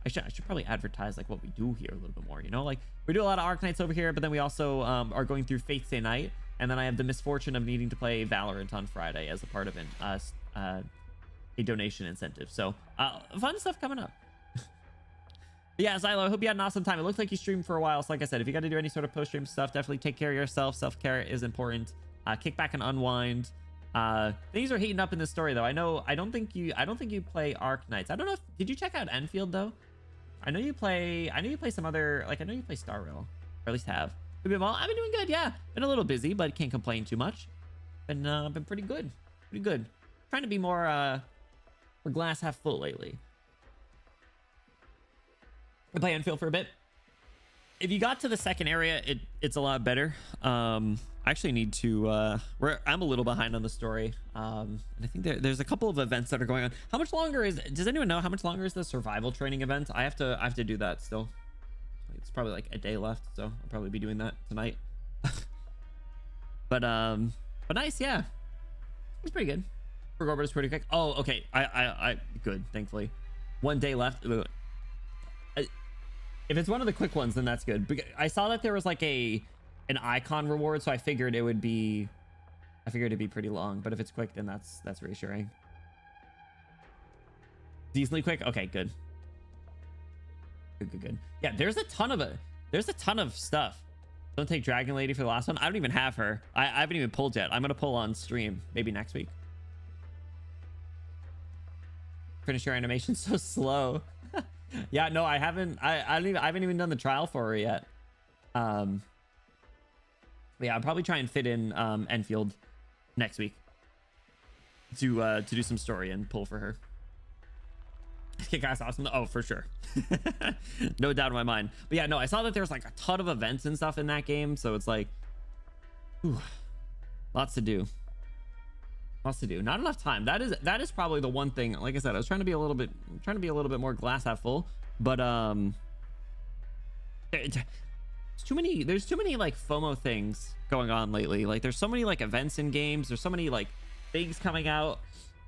should probably advertise like what we do here a little bit more, you know. Like, we do a lot of Arknights over here, but then we also are going through Fate's Day Night, and then I have the misfortune of needing to play Valorant on Friday as a part of a donation incentive. So fun stuff coming up. Yeah, Xylo, I hope you had an awesome time. It looked like you streamed for a while. So like I said, if you got to do any sort of post-stream stuff, definitely take care of yourself. Self-care is important. Kick back and unwind. Things are heating up in this story, though. I don't think you play Arknights. I don't know if... Did you check out Enfield, though? I know you play some other... Like, I know you play Star Rail. Or at least have. I've been doing good, yeah. Been a little busy, but can't complain too much. Been pretty good. Pretty good. Trying to be more glass half full lately. I play Enfield for a bit. If you got to the second area, it's a lot better. I actually need to I'm a little behind on the story, and I think there's a couple of events that are going on. How much longer does anyone know how much longer is the survival training event? I have to do that still. It's probably like a day left, so I'll probably be doing that tonight. but nice, yeah. It's pretty good. For Gorbert is pretty quick. Oh, okay. I good, thankfully. 1 day left. If it's one of the quick ones, then that's good. I saw that there was like an icon reward, so I figured it'd be pretty long. But if it's quick, then that's reassuring. Decently quick. Okay, good. Good. Yeah, there's a ton of stuff. Don't take Dragon Lady for the last one. I don't even have her. I haven't even pulled yet. I'm gonna pull on stream maybe next week. Finish your animation so slow. Yeah, no, I haven't. I haven't even done the trial for her yet. Yeah, I'll probably try and fit in Enfield next week to do some story and pull for her. Kick-ass awesome. Oh, for sure. No doubt in my mind. But yeah, no, I saw that there's like a ton of events and stuff in that game, so it's like, whew, lots to do. Not enough time. That is probably the one thing. Like I said, I was trying to be a little bit more glass half full, but There's too many like FOMO things going on lately. Like there's so many like events in games. There's so many like things coming out.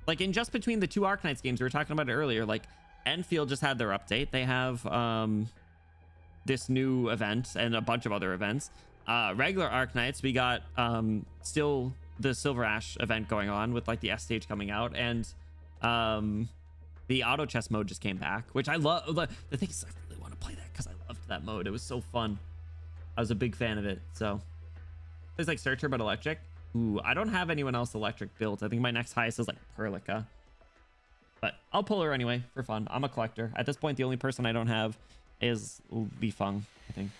Like in just between the two Arknights games we were talking about it earlier, like Enfield just had their update. They have this new event and a bunch of other events. Regular Arknights, we got still the Silver Ash event going on with like the S stage coming out, and the auto chess mode just came back, which I love. The thing is, I really want to play that because I loved that mode. It was so fun. I was a big fan of it. So there's like Searcher, but electric. Ooh, I don't have anyone else electric built. I think my next highest is like Perlica, but I'll pull her anyway for fun. I'm a collector. At this point, the only person I don't have is Li Feng, I think.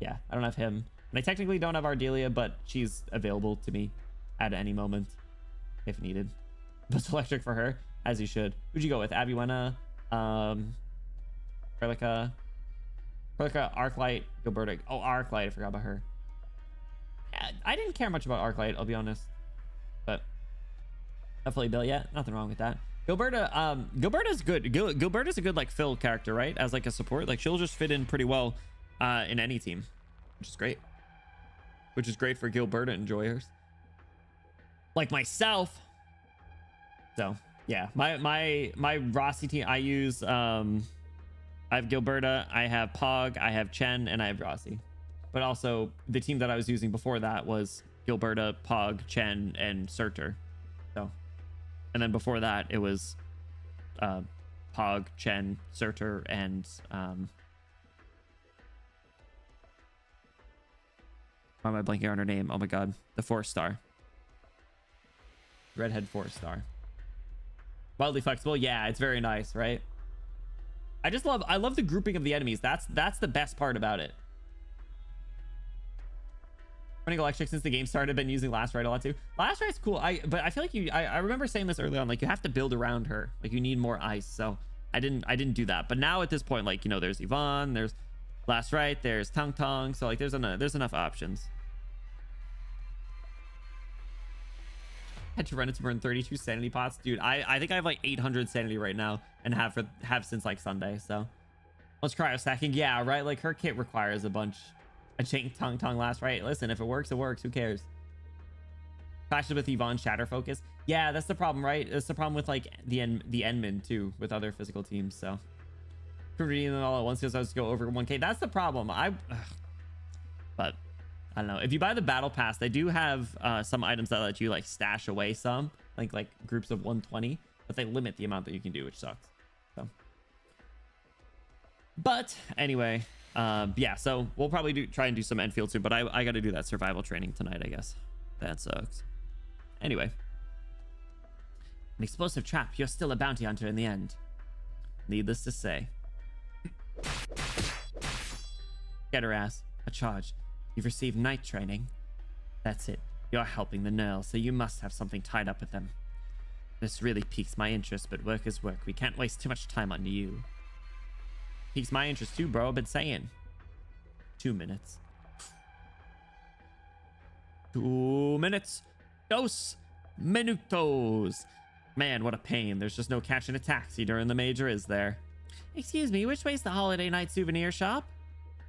Yeah, I don't have him. And I technically don't have Ardelia, but she's available to me at any moment if needed. But electric for her, as you should. Who'd you go with? Abuena, Perlica, Arklight, Gilberta. Oh, Arklight, I forgot about her. Yeah, I didn't care much about Arklight, I'll be honest. But definitely Bill, yeah, nothing wrong with that. Gilberta's good. Gilberta's a good like fill character, right? As like a support. Like she'll just fit in pretty well in any team, which is great. Which is great for Gilberta enjoyers. Like myself. So yeah, my Rossi team, I use I have Gilberta, I have Pog, I have Chen, and I have Rossi. But also the team that I was using before that was Gilberta, Pog, Chen, and Surtur. So, and then before that it was Pog, Chen, Surtur, and why am I blanking on her name? Oh my god, the 4-star. Redhead 4-star. Wildly flexible, yeah, it's very nice, right? I love the grouping of the enemies. That's the best part about it. Running electric since the game started, been using Last Ride a lot too. Last Ride's cool. But I feel like I remember saying this early on, like you have to build around her. Like you need more ice. So I didn't do that. But now at this point, like, you know, there's Yvonne, there's Last Ride, there's Tong Tong. So like there's enough options. Had to run it to burn 32 sanity pots, dude. I think I have like 800 sanity right now, and have since like Sunday. So let's cryo stacking. Yeah, right. Like her kit requires a bunch. A chain Tong Tong Last Right. Listen, if it works, it works. Who cares? Clashes with Yvonne Shatter Focus. Yeah, that's the problem, right? It's the problem with like the Enmin too, with other physical teams. So reading them all at once because I was to go over 1K. That's the problem. But I don't know. If you buy the battle pass, they do have some items that let you like stash away some, like groups of 120, but they limit the amount that you can do, which sucks. So, but anyway, yeah. So we'll probably try and do some Enfield soon, but I got to do that survival training tonight, I guess. That sucks. Anyway, an explosive trap. You're still a bounty hunter in the end. Needless to say. Get her ass. A charge. You've received night training. That's it. You're helping the Nerl, so you must have something tied up with them. This really piques my interest, but work is work. We can't waste too much time on you. Piques my interest too, bro. I've been saying. 2 minutes. 2 minutes. 2 minutos. Man, what a pain. There's just no catching a taxi during the major, is there? Excuse me, which way's the holiday night souvenir shop?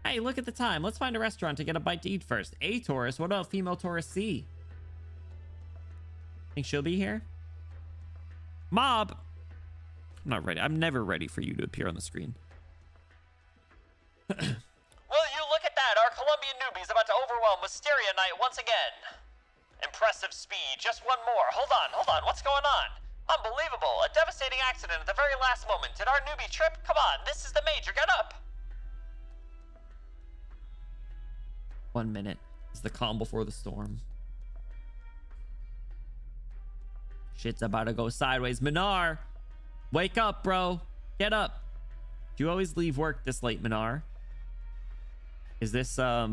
Hey, look at the time. Let's find a restaurant to get a bite to eat first. A tourist? What about female tourist C? Think she'll be here? Mob! I'm not ready. I'm never ready for you to appear on the screen. Will you look at that? Our Colombian newbie's about to overwhelm Wisteria Knight once again. Impressive speed. Just one more. Hold on. What's going on? Unbelievable. A devastating accident at the very last moment. Did our newbie trip? Come on. This is the major. Get up. 1 minute. It's the calm before the storm. Shit's about to go sideways. Minar! Wake up, bro. Get up. Do you always leave work this late, Minar? Is this, I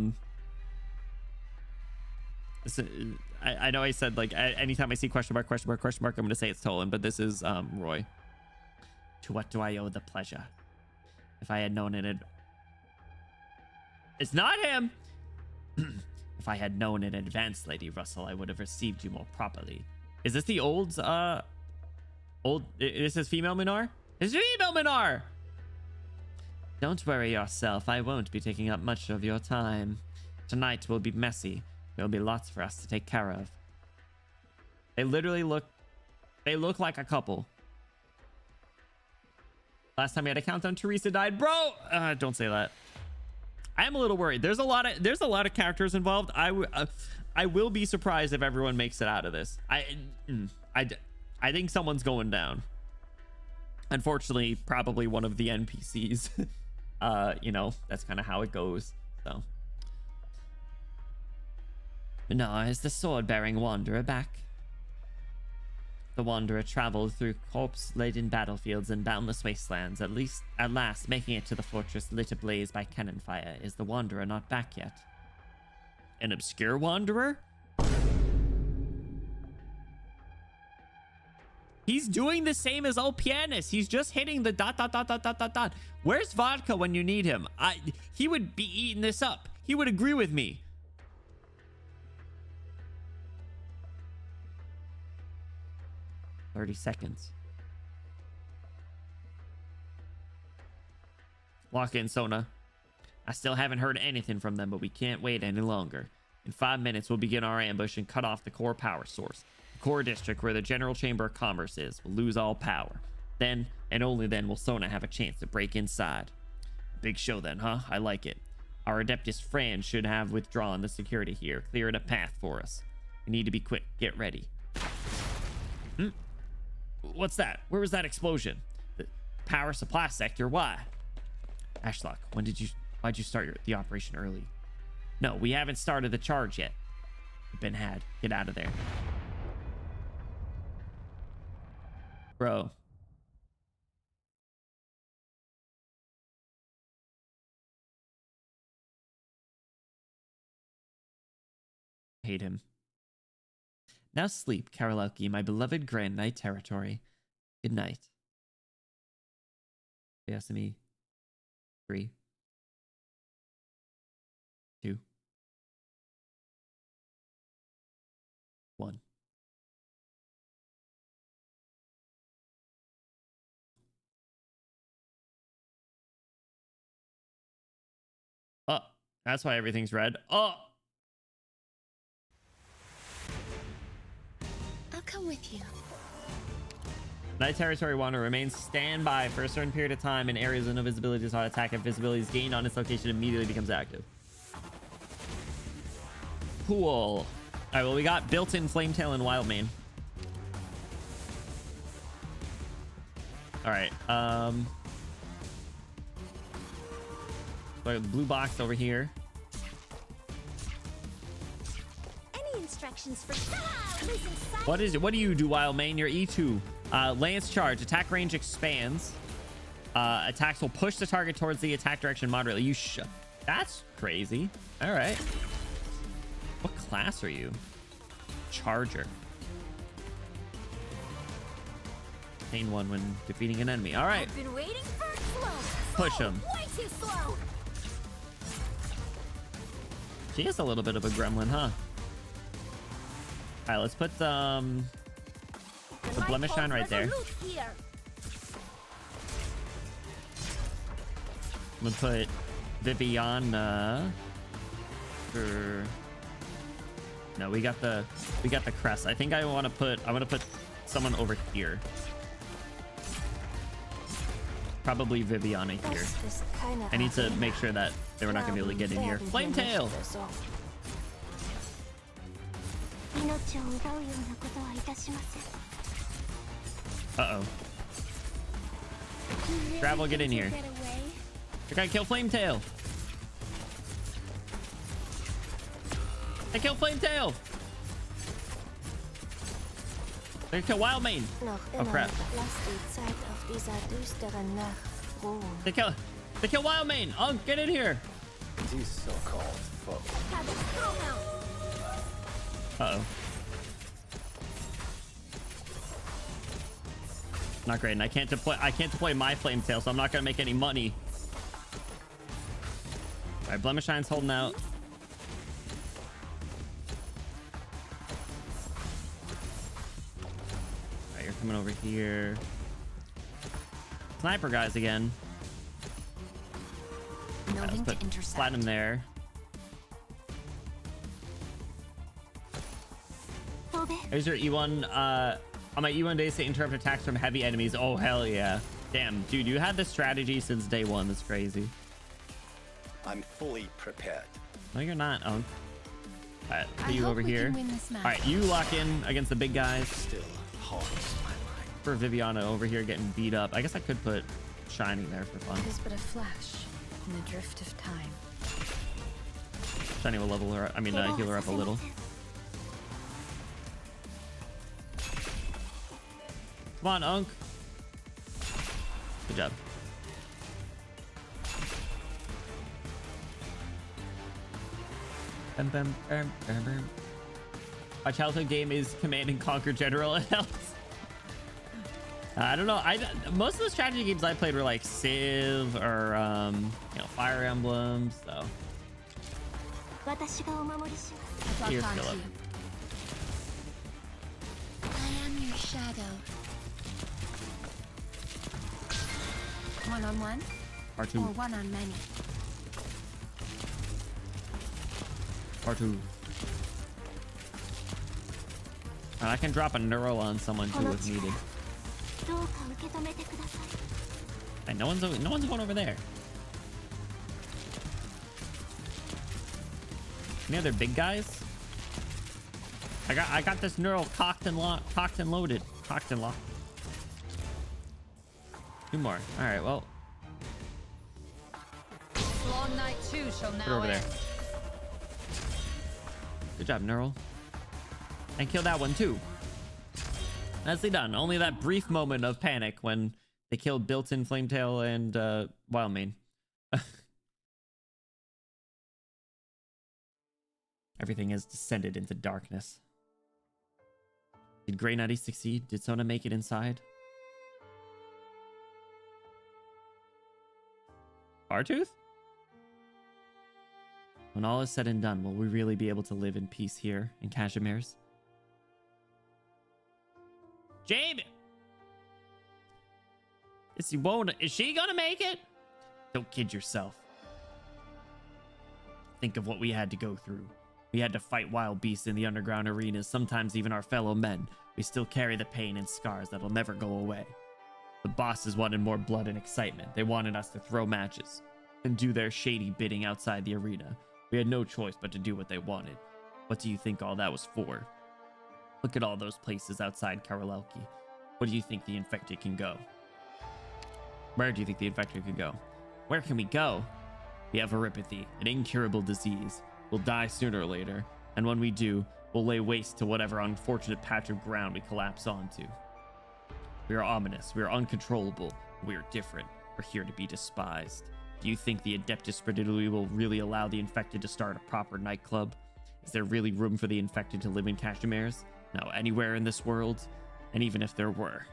know I said, like, anytime I see question mark, I'm going to say it's Tolan, but this is, Roy. To what do I owe the pleasure? If I had known it, it's not him! If I had known in advance, Lady Russell, I would have received you more properly. Is this the old, this is female Minar? It's female Minar! Don't worry yourself. I won't be taking up much of your time. Tonight will be messy. There'll be lots for us to take care of. They literally look... They look like a couple. Last time we had a countdown, Teresa died. Bro! Don't say that. I am a little worried. There's a lot of characters involved. I will be surprised if everyone makes it out of this. I think someone's going down. Unfortunately, probably one of the NPCs. You know, that's kind of how it goes. So, no, is the sword-bearing wanderer back? The wanderer traveled through corpse-laden battlefields and boundless wastelands, at last making it to the fortress lit ablaze by cannon fire. Is the wanderer not back yet? An obscure wanderer? He's doing the same as old pianist. He's just hitting the ... Where's vodka when you need him? He would be eating this up. He would agree with me. "30 seconds. Lock in, Sona. I still haven't heard anything from them, but we can't wait any longer. In 5 minutes, we'll begin our ambush and cut off the core power source. The core district where the General Chamber of Commerce is will lose all power. Then, and only then, will Sona have a chance to break inside. Big show then, huh? I like it. Our Adeptus Fran should have withdrawn the security here, clearing a path for us. We need to be quick. Get ready." What's that? Where was that explosion? The power supply sector. Why? Ashlock, why'd you start the operation early? No, we haven't started the charge yet. You've been had. Get out of there. Bro. Hate him. Now sleep, Karolaki, my beloved Grand Knight territory. Good night. KAZIMIERZ. 3, 2, 1. Oh, that's why everything's red. Oh! I'll come with you. Night Territory Wanderer remains standby for a certain period of time in areas with no visibility does not attack. If visibility is gained on its location, immediately becomes active. Cool. All right, well, we got built-in Flametail and Wildmane. All right. So blue box over here. Any instructions for What is it? What do you do, Wildmane? You're E2. Lance charge. Attack range expands. Attacks will push the target towards the attack direction moderately. That's crazy. All right. What class are you? Charger. Gain 1 when defeating an enemy. All right. I've been waiting for slow. Push him. Way too slow. She is a little bit of a gremlin, huh? All right, let's put the blemish shine right there. I'm gonna put Viviana. No, we got the crest. I think I want to put. I want to put someone over here. Probably Viviana here. I need to make sure that they were not gonna be able to get in here. Flametail. Uh-oh. Travel, get in here. I gotta kill Flametail. I killed Flametail. They kill Wildmane. Oh crap. They kill Wildmane. Oh, get in here. These so-called foes. Uh-oh. Not great, and I can't deploy my Flametail, so I'm not gonna make any money. Alright, Blemish Shine's holding out. Alright, you're coming over here. Sniper guys again. Building to intercept. Platinum there. Here's your E1. On my E1 days to interrupt attacks from heavy enemies. Oh, hell yeah. Damn, dude, you had this strategy since day one. That's crazy. I'm fully prepared. No, you're not, Unk. All right, put I you hope over we here. can win this match. All right, you lock in against the big guys. Still haunts my mind. For Viviana over here getting beat up. I guess I could put Shining there for fun. It is but a flash in the drift of time. Shiny will level her up. I mean, heal her up a little. Come on, Unk. Good job. My childhood game is Command and Conquer General else. I don't know. Most of the strategy games I played were like Civ or you know, Fire Emblems. So here's Philip. I am your shadow. One-on-one R2. or one-on-many. R2. I can drop a neural on someone too if needed. And no one's going over there. Any other big guys? I got this neural cocked and locked, cocked and loaded, cocked and locked. Two more. All right. Well, Long night 2 shall put her now over there. end. Good job, neural. And kill that one too. Nicely done. Only that brief moment of panic when they killed built-in Flametail and Wildmane. Everything has descended into darkness. Did Grey Nutty succeed? Did Sona make it inside? Bartooth? When all is said and done, will we really be able to live in peace here in KAZIMIERZ? Jamie! Is she gonna make it? Don't kid yourself. Think of what we had to go through. We had to fight wild beasts in the underground arenas, sometimes even our fellow men. We still carry the pain and scars that'll never go away. The bosses wanted more blood and excitement. They wanted us to throw matches and do their shady bidding outside the arena. We had no choice but to do what they wanted. What do you think all that was for? Look at all those places outside Karolelki. What do you think the infected can go? Where do you think the infected can go? Where can we go? We have Eripathy, an incurable disease. We'll die sooner or later, and when we do, we'll lay waste to whatever unfortunate patch of ground we collapse onto. We are ominous, we are uncontrollable, we are different. We're here to be despised. Do you think the Adeptus Spiridilui will really allow the infected to start a proper nightclub? Is there really room for the infected to live in KAZIMIERZ? No, anywhere in this world? And even if there were,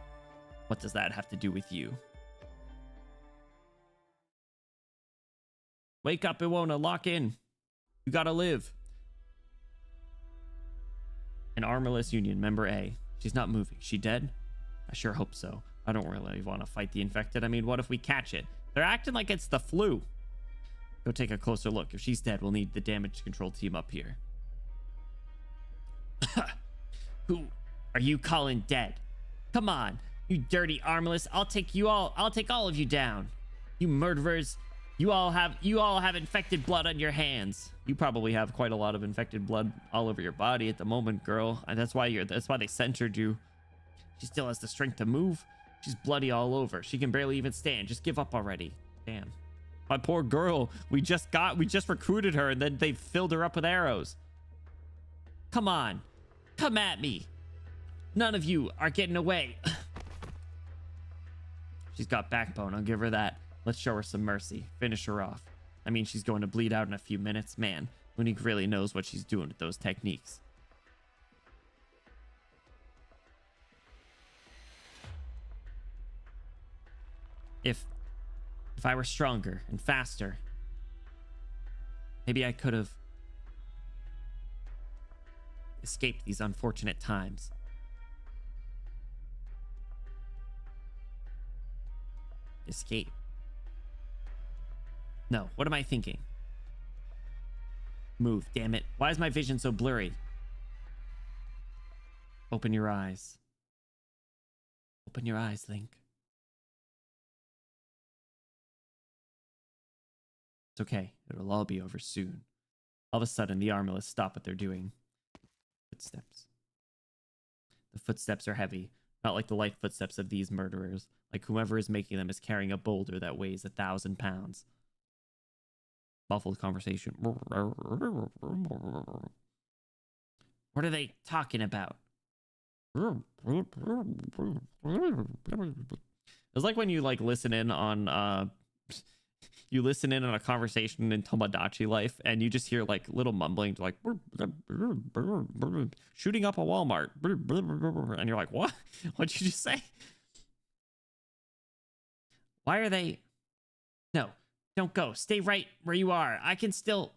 what does that have to do with you? Wake up, Iwona, lock in. You gotta live. An armorless Union, member A. She's not moving. She dead? I sure hope so. I don't really want to fight the infected. I mean, what if we catch it? They're acting like it's the flu. Go take a closer look. If she's dead, we'll need the damage control team up here. Who are you calling dead? Come on, you dirty armless. I'll take all of you down. You murderers. You all have infected blood on your hands. You probably have quite a lot of infected blood all over your body at the moment, girl. And that's why they censored you. She still has the strength to move. She's bloody all over. She can barely even stand. Just give up already. Damn. My poor girl. We just recruited her and then they filled her up with arrows. Come on. Come at me. None of you are getting away. She's got backbone. I'll give her that. Let's show her some mercy. Finish her off. I mean, she's going to bleed out in a few minutes. Man, Monique really knows what she's doing with those techniques. If I were stronger and faster, maybe I could have escaped these unfortunate times. Escape. No, what am I thinking? Move, damn it. Why is my vision so blurry? Open your eyes. Open your eyes, Link. It's okay. It'll all be over soon. All of a sudden, the armless stop what they're doing. Footsteps. The footsteps are heavy. Not like the light footsteps of these murderers. Like whoever is making them is carrying a boulder that weighs 1,000 pounds. Muffled conversation. What are they talking about? It's like when you like listen in on a conversation in Tomodachi Life and you just hear like little mumbling like shooting up a Walmart and you're like, what? What'd you just say? Why are they? No, don't go. Stay right where you are. I can still.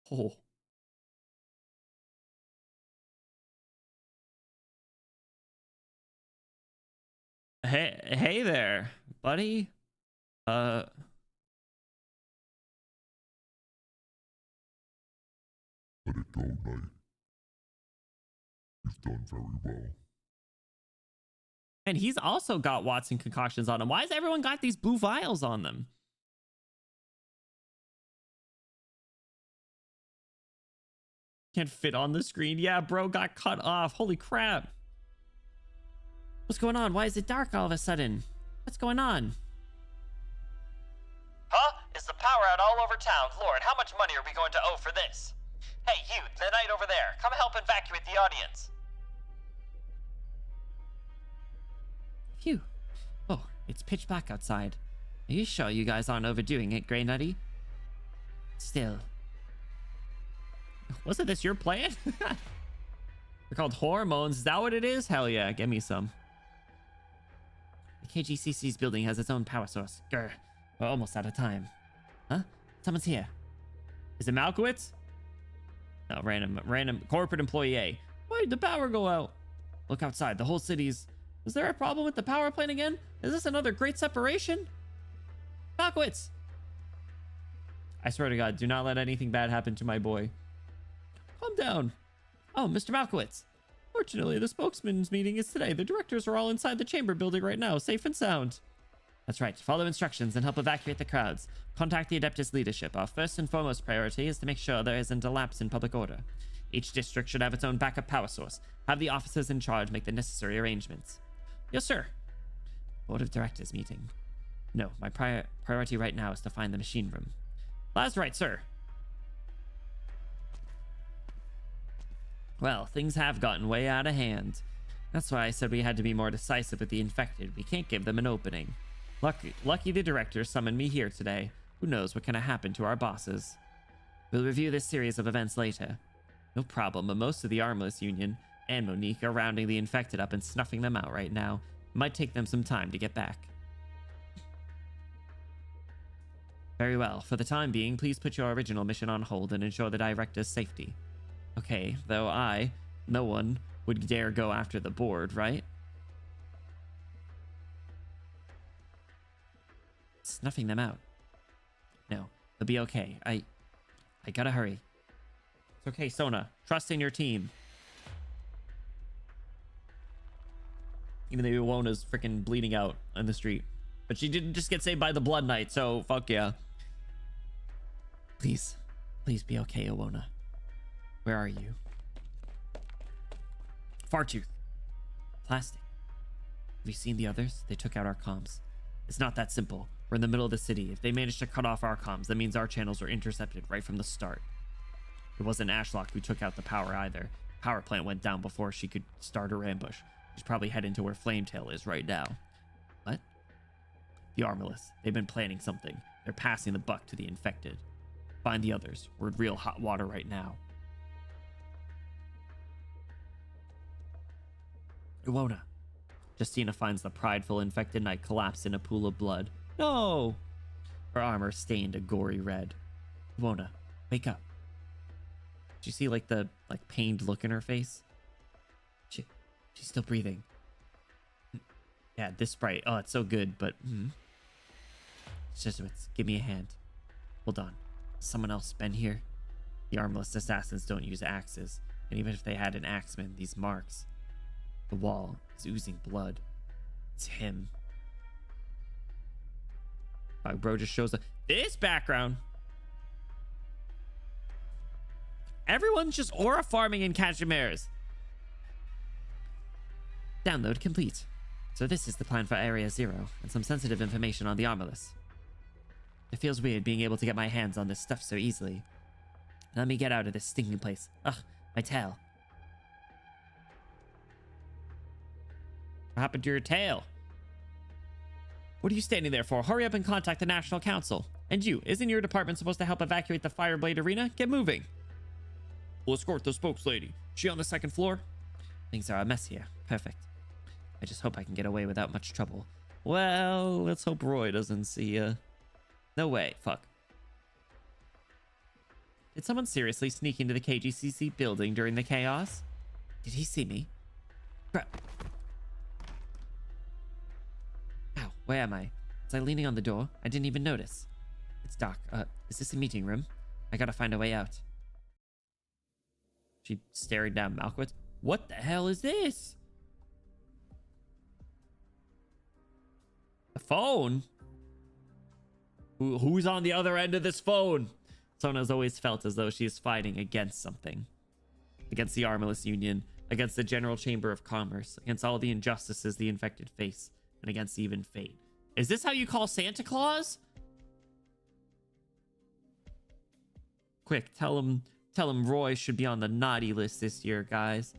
Oh. Hey there, buddy. Let it go, Knight. You've done very well. And he's also got Watson concoctions on him. Why has everyone got these blue vials on them? Can't fit on the screen. Yeah, bro got cut off. Holy crap. What's going on? Why is it dark all of a sudden? What's going on? Huh? Is the power out all over town? Lord, how much money are we going to owe for this? Hey, you, the knight over there. Come help evacuate the audience. Phew. Oh, it's pitch black outside. Are you sure you guys aren't overdoing it, Grey Nutty? Still. Wasn't this your plan? They're called hormones. Is that what it is? Hell yeah, give me some. The KGCC's building has its own power source. Grr. We're almost out of time. Huh? Someone's here. Is it Malkowitz? No, random corporate employee A. Why did the power go out? Look outside. The whole city's... Is there a problem with the power plant again? Is this another great separation? Malkowitz! I swear to God, do not let anything bad happen to my boy. Calm down. Oh, Mr. Malkowitz. Fortunately, the spokesman's meeting is today. The directors are all inside the chamber building right now, safe and sound. That's right. Follow instructions and help evacuate the crowds. Contact the Adeptus leadership. Our first and foremost priority is to make sure there isn't a lapse in public order. Each district should have its own backup power source. Have the officers in charge make the necessary arrangements. Yes, sir. Board of Directors meeting. No, my priority right now is to find the machine room. That's right, sir. Well, things have gotten way out of hand. That's why I said we had to be more decisive with the infected. We can't give them an opening. Lucky the director summoned me here today. Who knows what can happen to our bosses. We'll review this series of events later. No problem, but most of the Armless Union and Monique are rounding the infected up and snuffing them out right now. It might take them some time to get back. Very well. For the time being, please put your original mission on hold and ensure the director's safety. Okay, though no one would dare go after the board, right? Snuffing them out. No, they'll be okay. I gotta hurry. It's okay, Sona. Trust in your team. Even though Iwona's freaking bleeding out on the street. But she didn't just get saved by the Blood Knight, so fuck yeah. Please be okay, Iwona. Where are you? Fartooth. Plastic. Have you seen the others? They took out our comms. It's not that simple. We're in the middle of the city. If they manage to cut off our comms, that means our channels are intercepted right from the start. It wasn't Ashlock who took out the power either. Power plant went down before she could start her ambush. She's probably heading to where Flametail is right now. What? The Armless. They've been planning something. They're passing the buck to the infected. Find the others. We're in real hot water right now. Iwona. Justina finds the prideful infected knight collapsed in a pool of blood. No! Her armor stained a gory red. Iwona, wake up. Do you see like the pained look in her face? She's still breathing. Yeah, this sprite. Oh, it's so good, but Jesuits, give me a hand. Hold on. Someone else been here? The armless assassins don't use axes, and even if they had an axeman, these marks. The wall is oozing blood. It's him. Bro just shows up. This background. Everyone's just aura farming in KAZIMIERZ. Download complete. So this is the plan for Area 0 and some sensitive information on the armless. It feels weird being able to get my hands on this stuff so easily. Let me get out of this stinking place. Ugh, my tail. What happened to your tail? What are you standing there for? Hurry up and contact the National Council. And you, isn't your department supposed to help evacuate the Fireblade Arena? Get moving. We'll escort the spokeslady. She on the second floor? Things are a mess here. Perfect. I just hope I can get away without much trouble. Well, let's hope Roy doesn't see ya. No way. Fuck. Did someone seriously sneak into the KGCC building during the chaos? Did he see me? Crap. Ow, where am I? Was I leaning on the door? I didn't even notice. It's dark. Is this a meeting room? I gotta find a way out. She staring down Malkovich. What the hell is this? A phone? Who's on the other end of this phone? Sona's always felt as though she is fighting against something. Against the Armless Union, against the General Chamber of Commerce, against all the injustices the infected face, and against even fate. Is this how you call Santa Claus? Quick, tell him Roy should be on the naughty list this year, guys.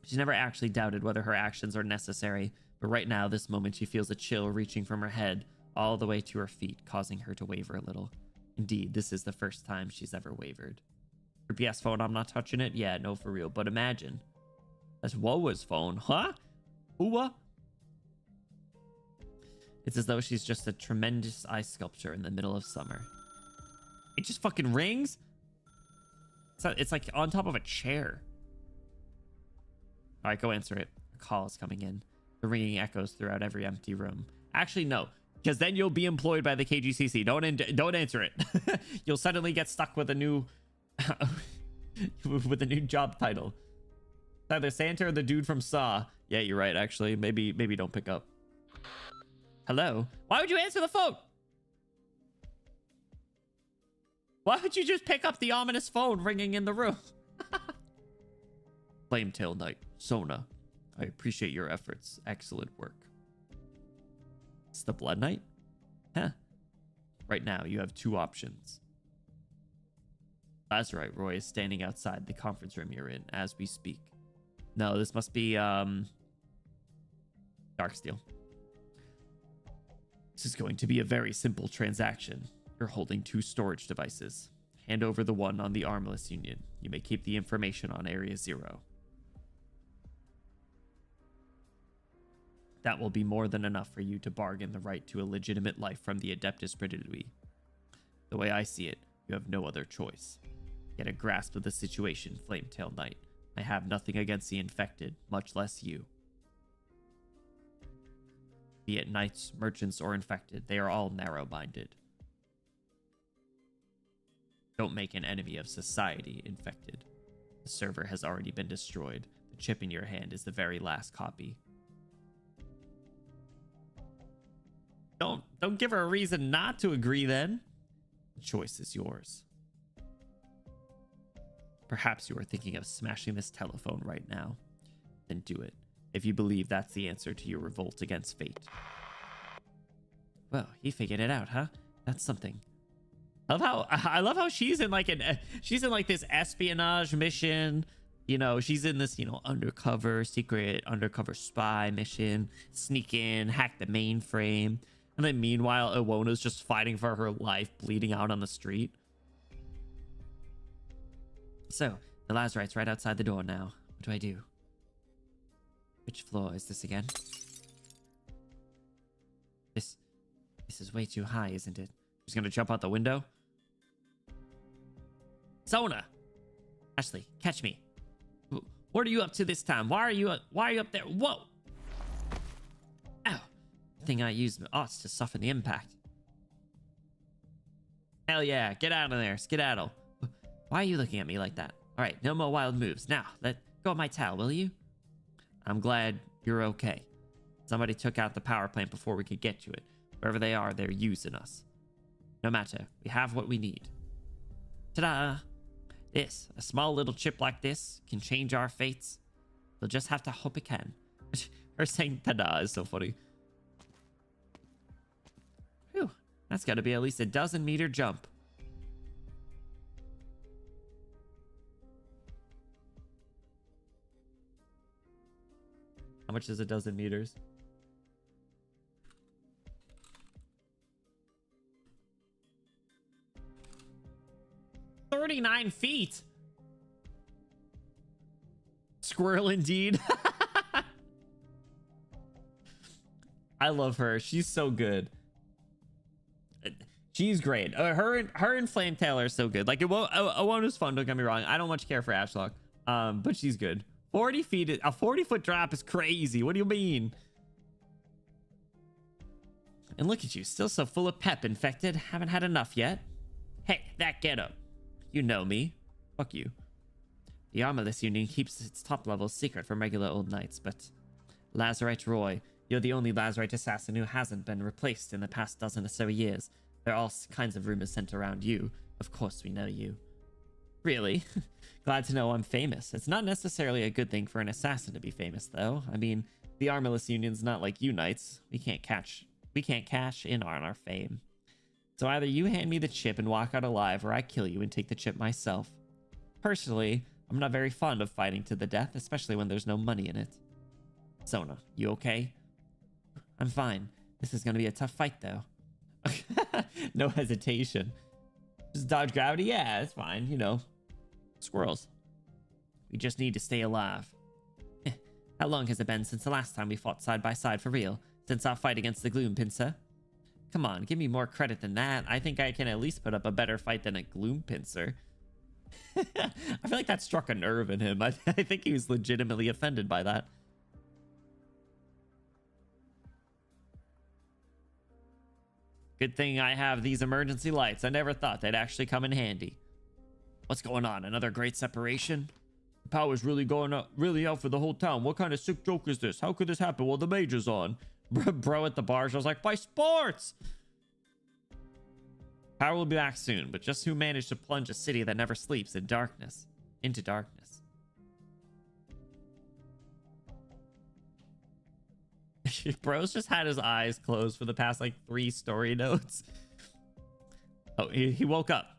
She never actually doubted whether her actions are necessary, but right now, this moment, she feels a chill reaching from her head all the way to her feet, causing her to waver a little. Indeed, this is the first time she's ever wavered. Her PS phone, I'm not touching it? Yeah, no, for real. But imagine. That's Woa's phone, huh? Ooh. It's as though she's just a tremendous ice sculpture in the middle of summer. It just fucking rings? It's like on top of a chair. All right, go answer it. A call is coming in. The ringing echoes throughout every empty room. Actually, no. Because then you'll be employed by the KGCC. Don't answer it. You'll suddenly get stuck with a new with a new job title. It's either Santa or the dude from Saw. Yeah, you're right. Actually, maybe don't pick up. Hello. Why would you answer the phone? Why would you just pick up the ominous phone ringing in the room? Flametail Knight, Sona. I appreciate your efforts. Excellent work. It's the Blood Knight? Huh. Right now, you have two options. That's right, Roy is standing outside the conference room you're in as we speak. No, this must be, Darksteel. This is going to be a very simple transaction. You're holding two storage devices. Hand over the one on the Armless Union. You may keep the information on Area 0. That will be more than enough for you to bargain the right to a legitimate life from the Adeptus Predidui. The way I see it, you have no other choice. Get a grasp of the situation, Flametail Knight. I have nothing against the infected, much less you. Be it knights, merchants, or infected, they are all narrow-minded. Don't make an enemy of society, infected. The server has already been destroyed. The chip in your hand is the very last copy. Don't give her a reason not to agree then. The choice is yours. Perhaps you are thinking of smashing this telephone right now. Then do it, if you believe that's the answer to your revolt against fate. Well, he figured it out, huh? That's something. I love how she's in like this espionage mission. You know, she's in this, secret undercover spy mission, sneak in, hack the mainframe. And then meanwhile, Iwona's just fighting for her life, bleeding out on the street. So, the Lazarite's right outside the door now. What do I do? Which floor is this again? This is way too high, isn't it? She's gonna jump out the window? Sona, Ashley, catch me. What are you up to this time? Why are you up there? Whoa! Ow. Thing I use ought to soften the impact. Hell yeah, get out of there, skedaddle. Why are you looking at me like that? All right, no more wild moves. Now, let go of my towel, will you? I'm glad you're okay. Somebody took out the power plant before we could get to it. Wherever they are, they're using us. No matter, we have what we need. Ta-da! This, a small little chip like this, can change our fates. We'll just have to hope it can. Her saying ta-da is so funny. Whew, that's got to be at least a 12-meter jump. How much is a 12 meters? $39 feet. Squirrel indeed. I love her. She's so good. She's great. Her and Flame Tail are so good. Like it was fun. Don't get me wrong. I don't much care for Ashlock, but she's good. 40 feet. A 40-foot drop is crazy. What do you mean? And look at you, still so full of pep. Infected. Haven't had enough yet. Hey, that getup. You know me. Fuck you. The Armless Union keeps its top levels secret from regular old knights, but Lazarite Roy, you're the only Lazarite assassin who hasn't been replaced in the past dozen or so years. There are all kinds of rumors sent around you. Of course we know you. Really? Glad to know I'm famous. It's not necessarily a good thing for an assassin to be famous, though. I mean, the Armless Union's not like you knights. We can't cash in on our fame. So either you hand me the chip and walk out alive, or I kill you and take the chip myself. Personally, I'm not very fond of fighting to the death, especially when there's no money in it. Sona, you okay? I'm fine. This is gonna be a tough fight, though. No hesitation. Just dodge gravity? Yeah, it's fine, you know. Squirrels. We just need to stay alive. How long has it been since the last time we fought side by side for real? Since our fight against the Gloom Pincer? Come on, give me more credit than that. I think I can at least put up a better fight than a Gloom Pincer. I feel like that struck a nerve in him. I think he was legitimately offended by that. Good thing I have these emergency lights. I never thought they'd actually come in handy. What's going on? Another great separation? The power's really going up, really out for the whole town. What kind of sick joke is this? How could this happen while the major's on? Bro at the bar, I was like, by sports! Power will be back soon, but just who managed to plunge a city that never sleeps in darkness? Into darkness. Bro's just had his eyes closed for the past, like, 3 story notes. Oh, he woke up.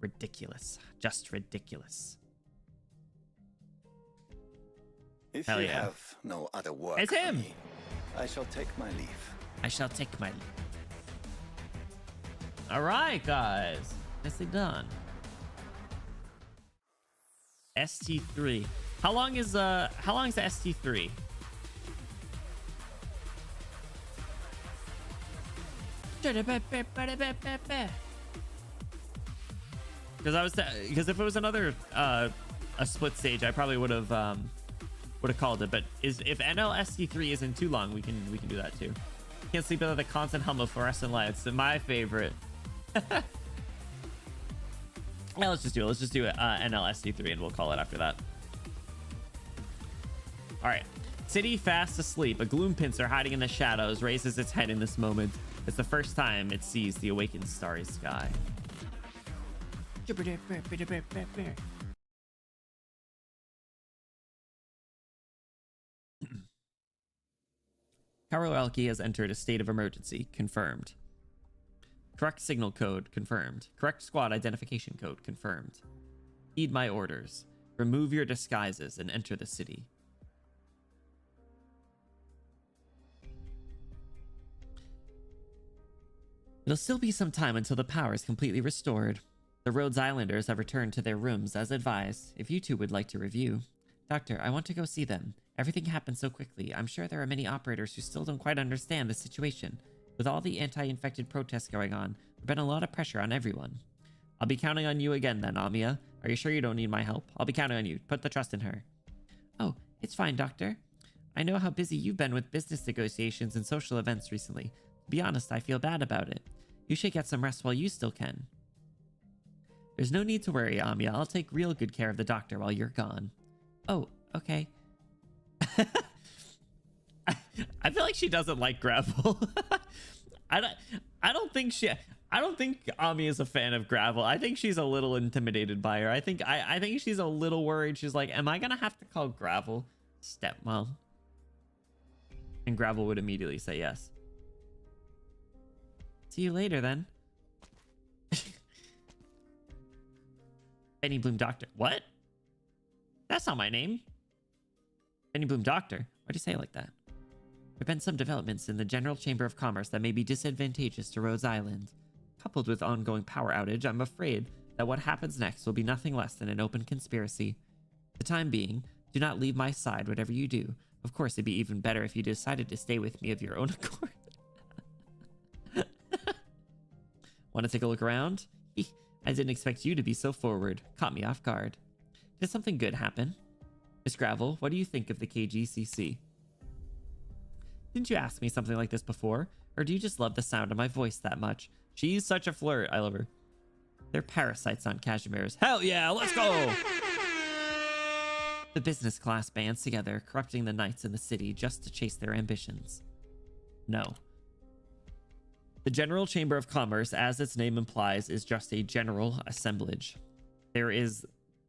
Ridiculous. Just ridiculous. If Hell you yeah. have no other work It's for him. me, I shall take my leave. I shall take my leave. All right, guys. Nicely done. ST3. How long is the ST3? Because if it was another a split stage, I probably would have called it. But if NLST3 isn't too long, we can do that too. Can't sleep without the constant hum of fluorescent lights. My favorite. Yeah, let's just do it. Let's just do it. NLST3, and we'll call it after that. All right. City fast asleep. A gloom pincer hiding in the shadows raises its head in this moment. It's the first time it sees the awakened starry sky. Karolki has entered a state of emergency. Confirmed. Correct signal code. Confirmed. Correct squad identification code. Confirmed. Heed my orders. Remove your disguises and enter the city. It'll still be some time until the power is completely restored. The Rhodes Islanders have returned to their rooms as advised. If you two would like to review. Doctor, I want to go see them. Everything happened so quickly. I'm sure there are many operators who still don't quite understand the situation. With all the anti-infected protests going on, there's been a lot of pressure on everyone. I'll be counting on you again then, Amiya. Are you sure you don't need my help? I'll be counting on you. Put the trust in her. Oh, it's fine, Doctor. I know how busy you've been with business negotiations and social events recently. To be honest, I feel bad about it. You should get some rest while you still can. There's no need to worry, Amiya. I'll take real good care of the doctor while you're gone. Oh, okay. I feel like she doesn't like gravel. I don't think Amiya is a fan of gravel. I think she's a little intimidated by her. I think she's a little worried. She's like, am I gonna have to call gravel stepmom? And gravel would immediately say yes. See you later then. Benny Bloom Doctor. What? That's not my name. Benny Bloom Doctor. Why'd you say it like that? There have been some developments in the General Chamber of Commerce that may be disadvantageous to Rhodes Island. Coupled with ongoing power outage, I'm afraid that what happens next will be nothing less than an open conspiracy. For the time being, do not leave my side whatever you do. Of course, it'd be even better if you decided to stay with me of your own accord. Want to take a look around? I didn't expect you to be so forward. Caught me off guard. Did something good happen? Miss Gravel, what do you think of the KGCC? Didn't you ask me something like this before? Or do you just love the sound of my voice that much? She's such a flirt. I love her. They're parasites on KAZIMIERZ. Hell yeah, let's go! The business class bands together, corrupting the knights in the city just to chase their ambitions. No. The General Chamber of Commerce, as its name implies, is just a general assemblage. There is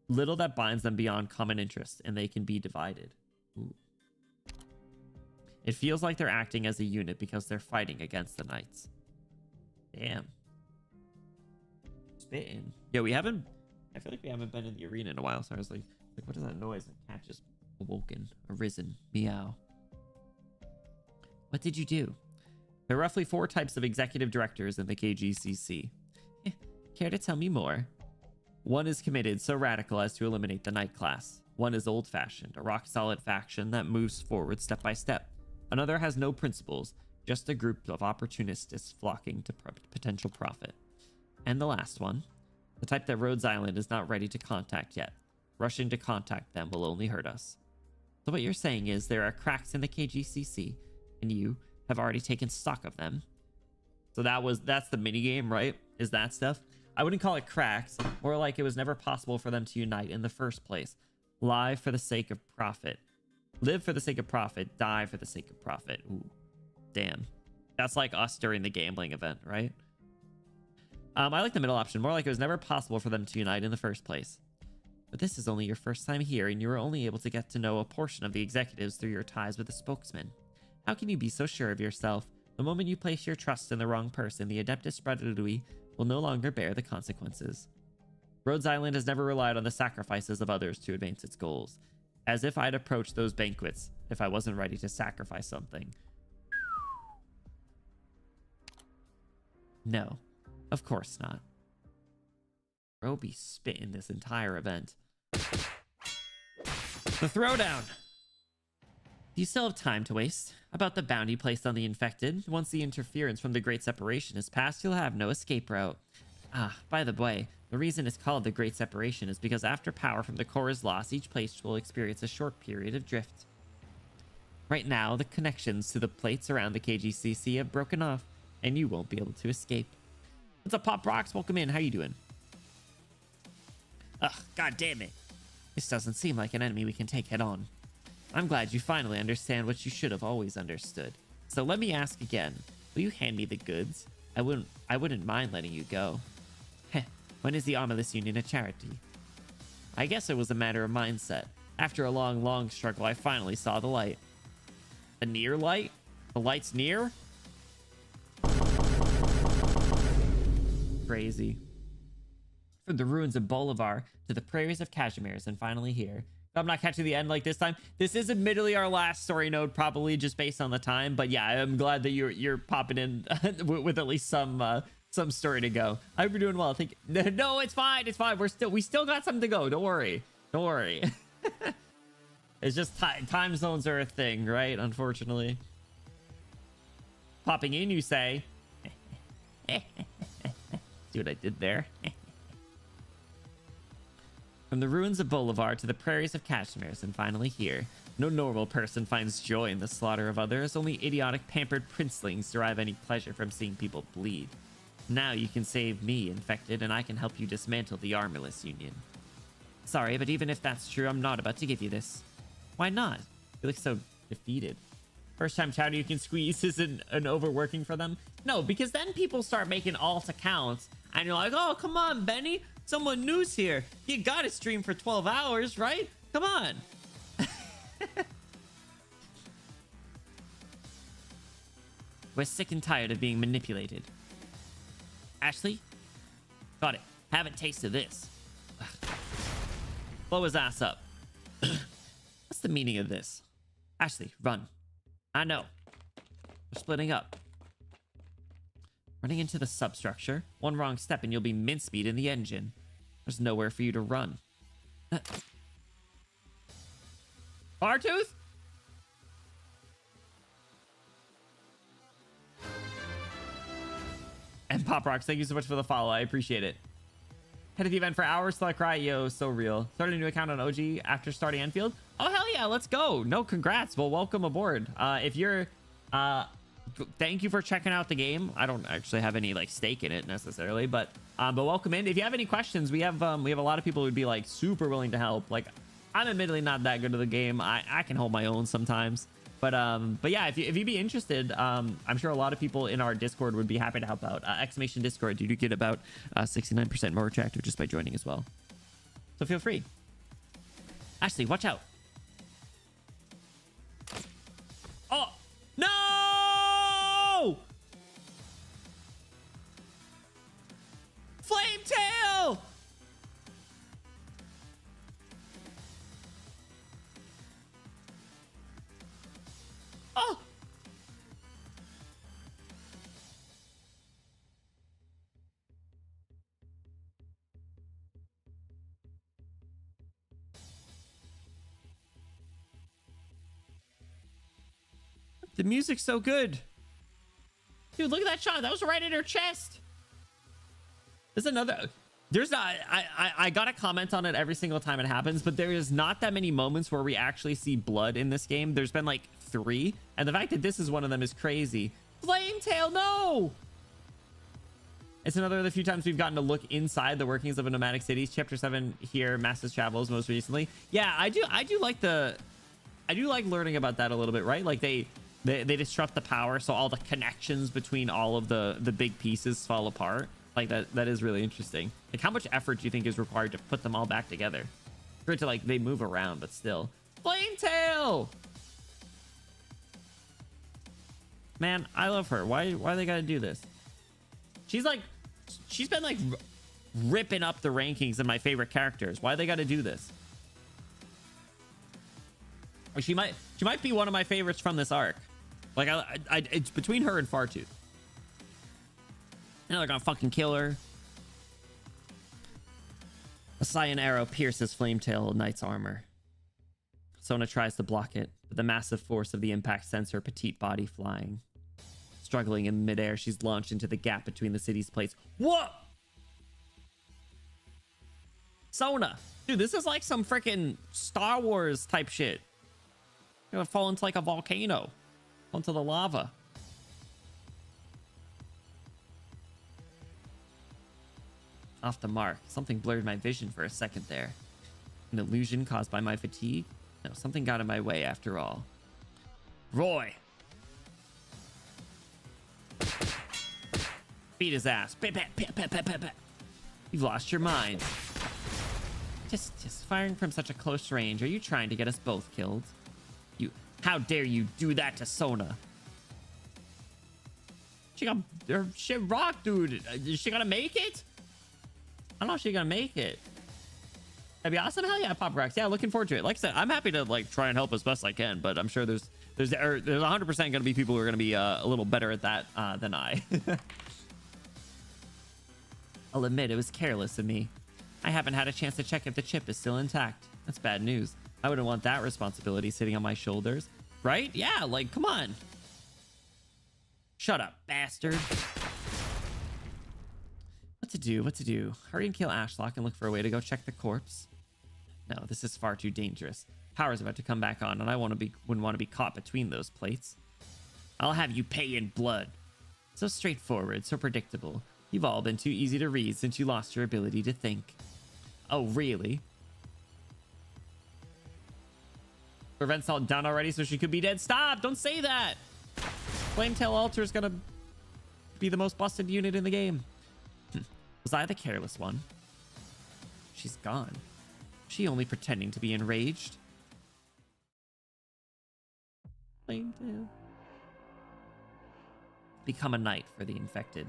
little that binds them beyond common interest, and they can be divided. Ooh. It feels like they're acting as a unit because they're fighting against the knights. Damn. Spitting. Yeah, I feel like we haven't been in the arena in a while, so I was like what is that noise? A cat just awoken, arisen, meow. What did you do? There are roughly 4 types of executive directors in the KGCC. Care to tell me more? One is committed, so radical as to eliminate the knight class. One is old-fashioned, a rock-solid faction that moves forward step by step. Another has no principles, just a group of opportunists flocking to potential profit. And the last one, the type that Rhodes Island is not ready to contact yet. Rushing to contact them will only hurt us. So what you're saying is there are cracks in the KGCC, and you have already taken stock of them. So that's the minigame, right? Is that stuff? I wouldn't call it cracks, more like it was never possible for them to unite in the first place. Lie for the sake of profit. Live for the sake of profit. Die for the sake of profit. Ooh, damn. That's like us during the gambling event, right? I like the middle option. More like it was never possible for them to unite in the first place. But this is only your first time here, and you were only able to get to know a portion of the executives through your ties with the spokesman. How can you be so sure of yourself? The moment you place your trust in the wrong person, the Adeptus Bradului will no longer bear the consequences. Rhodes Island has never relied on the sacrifices of others to advance its goals. As if I'd approach those banquets if I wasn't ready to sacrifice something. No, of course not. Bro be spitting this entire event. The throwdown! Do you still have time to waste? About the bounty placed on the infected. Once the interference from the Great Separation is passed, you'll have no escape route. Ah, by the way, the reason it's called the Great Separation is because after power from the core is lost, each place will experience a short period of drift. Right now, the connections to the plates around the KGCC have broken off, and you won't be able to escape. What's up, Pop Rocks? Welcome in. How you doing? Ugh, god damn it. This doesn't seem like an enemy we can take head on. I'm glad you finally understand what you should have always understood. So let me ask again. Will you hand me the goods? I wouldn't mind letting you go. Heh, when is the Armless Union a charity? I guess it was a matter of mindset. After a long, long struggle, I finally saw the light. The near light? The light's near? Crazy. From the ruins of Bolivar to the prairies of KAZIMIERZ, and finally here. I'm not catching the end like this time. This is admittedly our last story node, probably just based on the time. But yeah, I'm glad that you're popping in with at least some story to go. I hope you're doing well. No, it's fine. It's fine. We still got something to go. Don't worry. Don't worry. It's just time zones are a thing, right? Unfortunately. Popping in, you say. See what I did there? From the ruins of Bolivar to the prairies of KAZIMIERZ, and finally here. No normal person finds joy in the slaughter of others. Only idiotic, pampered princelings derive any pleasure from seeing people bleed. Now you can save me, infected, and I can help you dismantle the Armorless Union. Sorry, but even if that's true, I'm not about to give you this. Why not? You look so defeated. First time chowder you can squeeze isn't an overworking for them? No, because then people start making alt accounts, and you're like, oh, come on, Benny. Someone new's here. You gotta stream for 12 hours, right? Come on. We're sick and tired of being manipulated. Ashley? Got it. Haven't tasted this. Blow his ass up. What's the meaning of this? Ashley, run. I know. We're splitting up. Running into the substructure. One wrong step and you'll be mincemeat in the engine. There's nowhere for you to run. Bartooth? And Pop Rocks, thank you so much for the follow. I appreciate it. Head of the event for hours till I cry. Yo, so real. Started a new account on OG after starting Enfield. Oh, hell yeah, let's go. No, congrats. Well, welcome aboard. If you're... thank you for checking out the game. I don't actually have any like stake in it necessarily, but welcome in. If you have any questions, we have a lot of people who'd be like super willing to help. Like, I'm admittedly not that good at the game. I can hold my own sometimes. But yeah, if you'd be interested, I'm sure a lot of people in our Discord would be happy to help out. Exclamation Discord, you do get about 69% more attractive just by joining as well. So feel free. Ashley, watch out. Oh, no! Flame tail! Oh! The music's so good. Dude, look at that shot. That was right in her chest. There's another... There's not... I gotta comment on it every single time it happens, but there is not that many moments where we actually see blood in this game. There's been like 3, and the fact that this is one of them is crazy. Flame tail, no! It's another of the few times we've gotten to look inside the workings of a nomadic city. Chapter 7 here, Massive Travels most recently. Yeah, I do like the... I do like learning about that a little bit, right? Like they disrupt the power, so all the connections between all of the big pieces fall apart. Like that is really interesting. Like, how much effort do you think is required to put them all back together? For it to, like, they move around, but still. Flame tail! Man, I love her. Why they gotta do this? She's been like ripping up the rankings of my favorite characters. Why they gotta do this? Or she might be one of my favorites from this arc. Like, it's between her and Fartooth. Now they're gonna fucking kill her. A cyan arrow pierces Flametail Knight's armor. Sona tries to block it, but the massive force of the impact sends her petite body flying. Struggling in midair, she's launched into the gap between the city's plates. What? Sona! Dude, this is like some freaking Star Wars type shit. You're gonna fall into like a volcano. Onto the lava. Off the mark. Something blurred my vision for a second there. An illusion caused by my fatigue? No, something got in my way after all. Roy! Beat his ass. You've lost your mind. Just firing from such a close range. Are you trying to get us both killed? How dare you do that to Sona? She got her shit rocked, dude. Is she gonna make it? I don't know if she's gonna make it. That'd be awesome. Hell yeah, Pop Rocks. Yeah, looking forward to it. Like I said, I'm happy to like try and help as best I can, but I'm sure there's 100% gonna be people who are gonna be a little better at that than I. I'll admit it was careless of me. I haven't had a chance to check if the chip is still intact. That's bad news. I wouldn't want that responsibility sitting on my shoulders. Right? Yeah, like, come on. Shut up, bastard. What to do? Hurry and kill Ashlock and look for a way to go check the corpse. No, this is far too dangerous. Power's about to come back on, and I wouldn't want to be caught between those plates. I'll have you pay in blood. So straightforward, so predictable. You've all been too easy to read since you lost your ability to think. Oh, really? Prevent's all done already, so she could be dead. Stop! Don't say that! Flametail Altar is gonna be the most busted unit in the game. Was I the careless one? She's gone. She only pretending to be enraged. Flametail. Become a knight for the infected.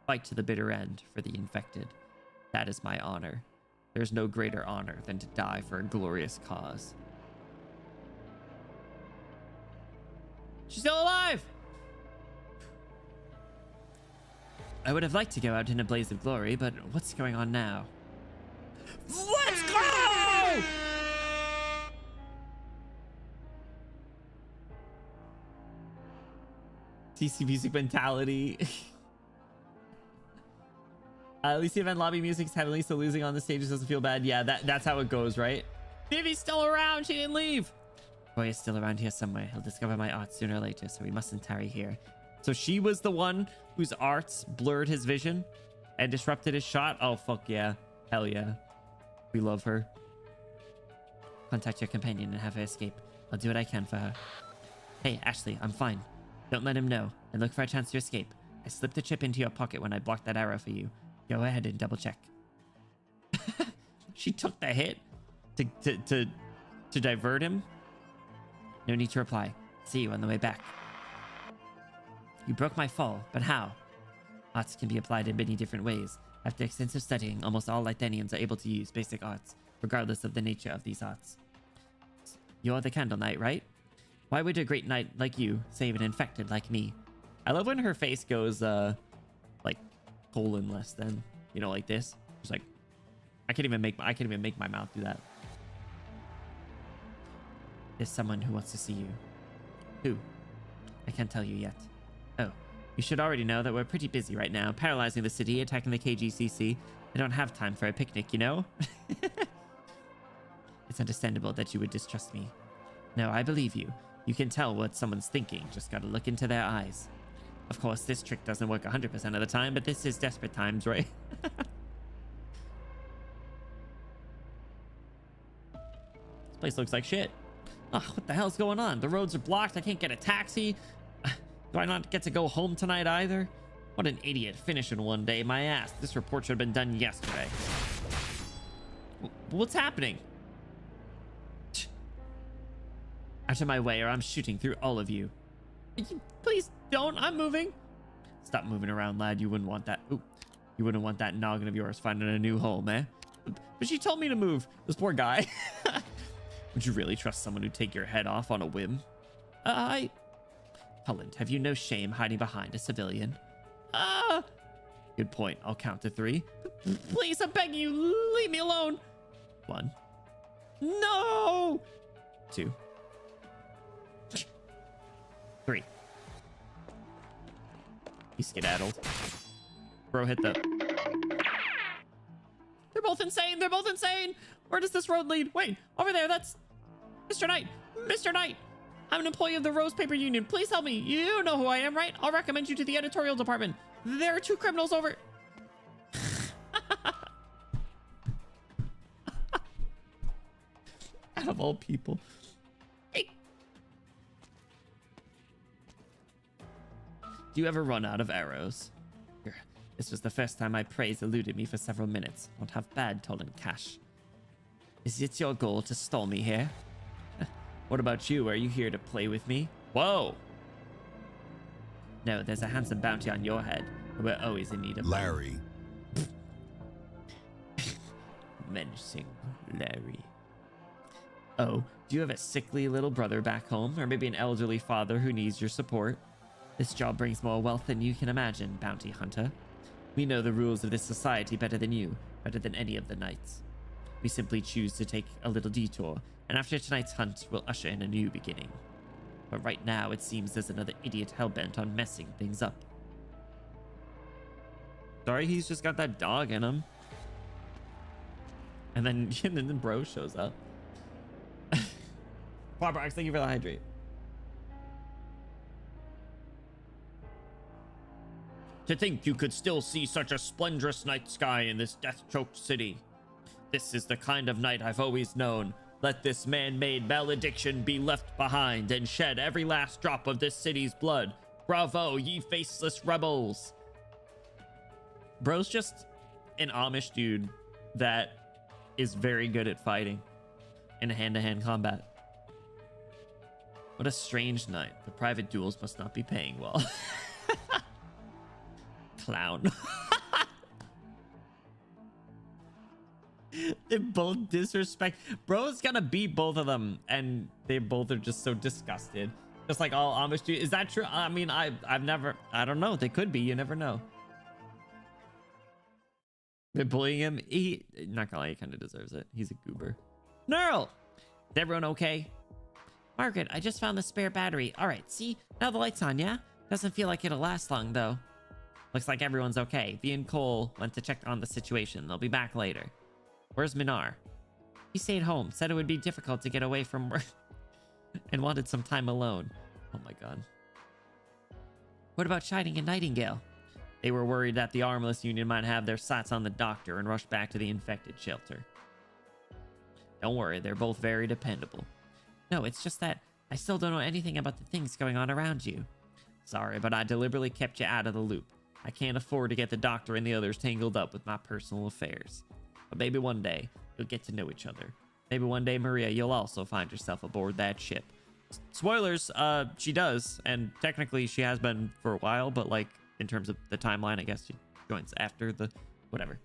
Fight to the bitter end for the infected. That is my honor. There's no greater honor than to die for a glorious cause. She's still alive! I would have liked to go out in a blaze of glory, but what's going on now? Let's go! TC music mentality. At least the event lobby music's heavily, so losing on the stages doesn't feel bad. Yeah, that's how it goes, right? Vivi's still around. She didn't leave. Boy is still around here somewhere. He'll discover my art sooner or later, so we mustn't tarry here. So she was the one whose arts blurred his vision and disrupted his shot? Oh, fuck yeah. Hell yeah. We love her. Contact your companion and have her escape. I'll do what I can for her. Hey, Ashley, I'm fine. Don't let him know, and look for a chance to escape. I slipped the chip into your pocket when I blocked that arrow for you. Go ahead and double check. She took the hit to divert him. No need to reply. See you on the way back. You broke my fall, but how? Arts can be applied in many different ways. After extensive studying, almost all Lythanians are able to use basic arts, regardless of the nature of these arts. You're the Candle Knight, right? Why would a great knight like you save an infected like me? I love when her face goes, like, colon less than, you know, like this. It's like, I can't even make my mouth do that. There's someone who wants to see you. Who? I can't tell you yet. Oh, you should already know that we're pretty busy right now, paralyzing the city, attacking the KGCC. I don't have time for a picnic, you know? It's understandable that you would distrust me. No, I believe you. You can tell what someone's thinking, just gotta look into their eyes. Of course, this trick doesn't work 100% of the time, but this is desperate times, right? This place looks like shit. Oh, what the hell's going on? The roads are blocked. I can't get a taxi. Do I not get to go home tonight either? What an idiot. Finishing one day. My ass. This report should have been done yesterday. What's happening? Out of my way or I'm shooting through all of you. Please don't. I'm moving. Stop moving around, lad. You wouldn't want that. Ooh, you wouldn't want that noggin of yours finding a new home, eh? But she told me to move. This poor guy. Would you really trust someone who'd take your head off on a whim? Holland, have you no shame hiding behind a civilian? Good point. I'll count to 3. Please, I'm begging you, leave me alone. 1. No! 2. 3. He skedaddled. Bro hit the... They're both insane! They're both insane! Where does this road lead? Wait, over there, that's... Mr. Knight! Mr. Knight! I'm an employee of the Rose Paper Union. Please help me. You know who I am, right? I'll recommend you to the editorial department. There are 2 criminals over... Out of all people. Hey. Do you ever run out of arrows? This was the first time my praise eluded me for several minutes. Won't have bad stolen cash. Is it your goal to stall me here? What about you? Are you here to play with me? Whoa! No, there's a handsome bounty on your head. We're always in need of Larry. Menacing Larry. Oh, do you have a sickly little brother back home? Or maybe an elderly father who needs your support? This job brings more wealth than you can imagine, bounty hunter. We know the rules of this society better than you, better than any of the knights. We simply choose to take a little detour, and after tonight's hunt, we'll usher in a new beginning. But right now, it seems there's another idiot hellbent on messing things up. Sorry, he's just got that dog in him. And then, and then bro shows up. Barbarox, thank you for the hydrate. To think you could still see such a splendorous night sky in this death-choked city. This is the kind of night I've always known. Let this man-made malediction be left behind and shed every last drop of this city's blood. Bravo, ye faceless rebels. Bro's just an Amish dude that is very good at fighting in hand-to-hand combat. What a strange night. The private duels must not be paying well. Clown. They both disrespect. Bro's gonna beat both of them, and they both are just so disgusted. Just like all Amish dudes. Is that true? I mean, I've never. I don't know. They could be. You never know. They're bullying him. He, not gonna lie, he kind of deserves it. He's a goober. Nerl! Is everyone okay? Margaret, I just found the spare battery. All right, see? Now the light's on, yeah? Doesn't feel like it'll last long, though. Looks like everyone's okay. V and Cole went to check on the situation. They'll be back later. Where's Minar? He stayed home, said it would be difficult to get away from work, and wanted some time alone. Oh my god. What about Shining and Nightingale? They were worried that the Armless Union might have their sights on the doctor and rush back to the infected shelter. Don't worry, they're both very dependable. No, it's just that I still don't know anything about the things going on around you. Sorry, but I deliberately kept you out of the loop. I can't afford to get the doctor and the others tangled up with my personal affairs. But maybe one day, you'll get to know each other. Maybe one day, Maria, you'll also find yourself aboard that ship. Spoilers, she does, and technically she has been for a while, but like, in terms of the timeline, I guess she joins after the... whatever.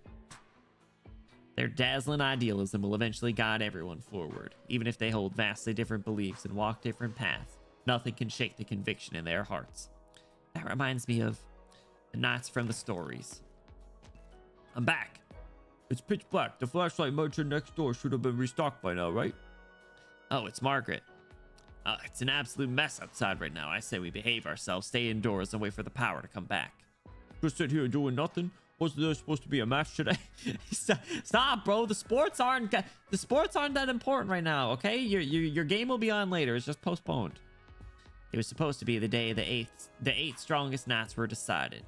Their dazzling idealism will eventually guide everyone forward, even if they hold vastly different beliefs and walk different paths. Nothing can shake the conviction in their hearts. That reminds me of the Knights from the stories. I'm back. It's pitch black. The flashlight merchant next door should have been restocked by now, right? Oh, it's Margaret. It's an absolute mess outside right now. I say we behave ourselves, stay indoors, and wait for the power to come back. Just sit here doing nothing? Wasn't there supposed to be a match today? Stop, bro. The sports aren't that important right now, okay? Your game will be on later. It's just postponed. It was supposed to be the day the eight strongest Knights were decided.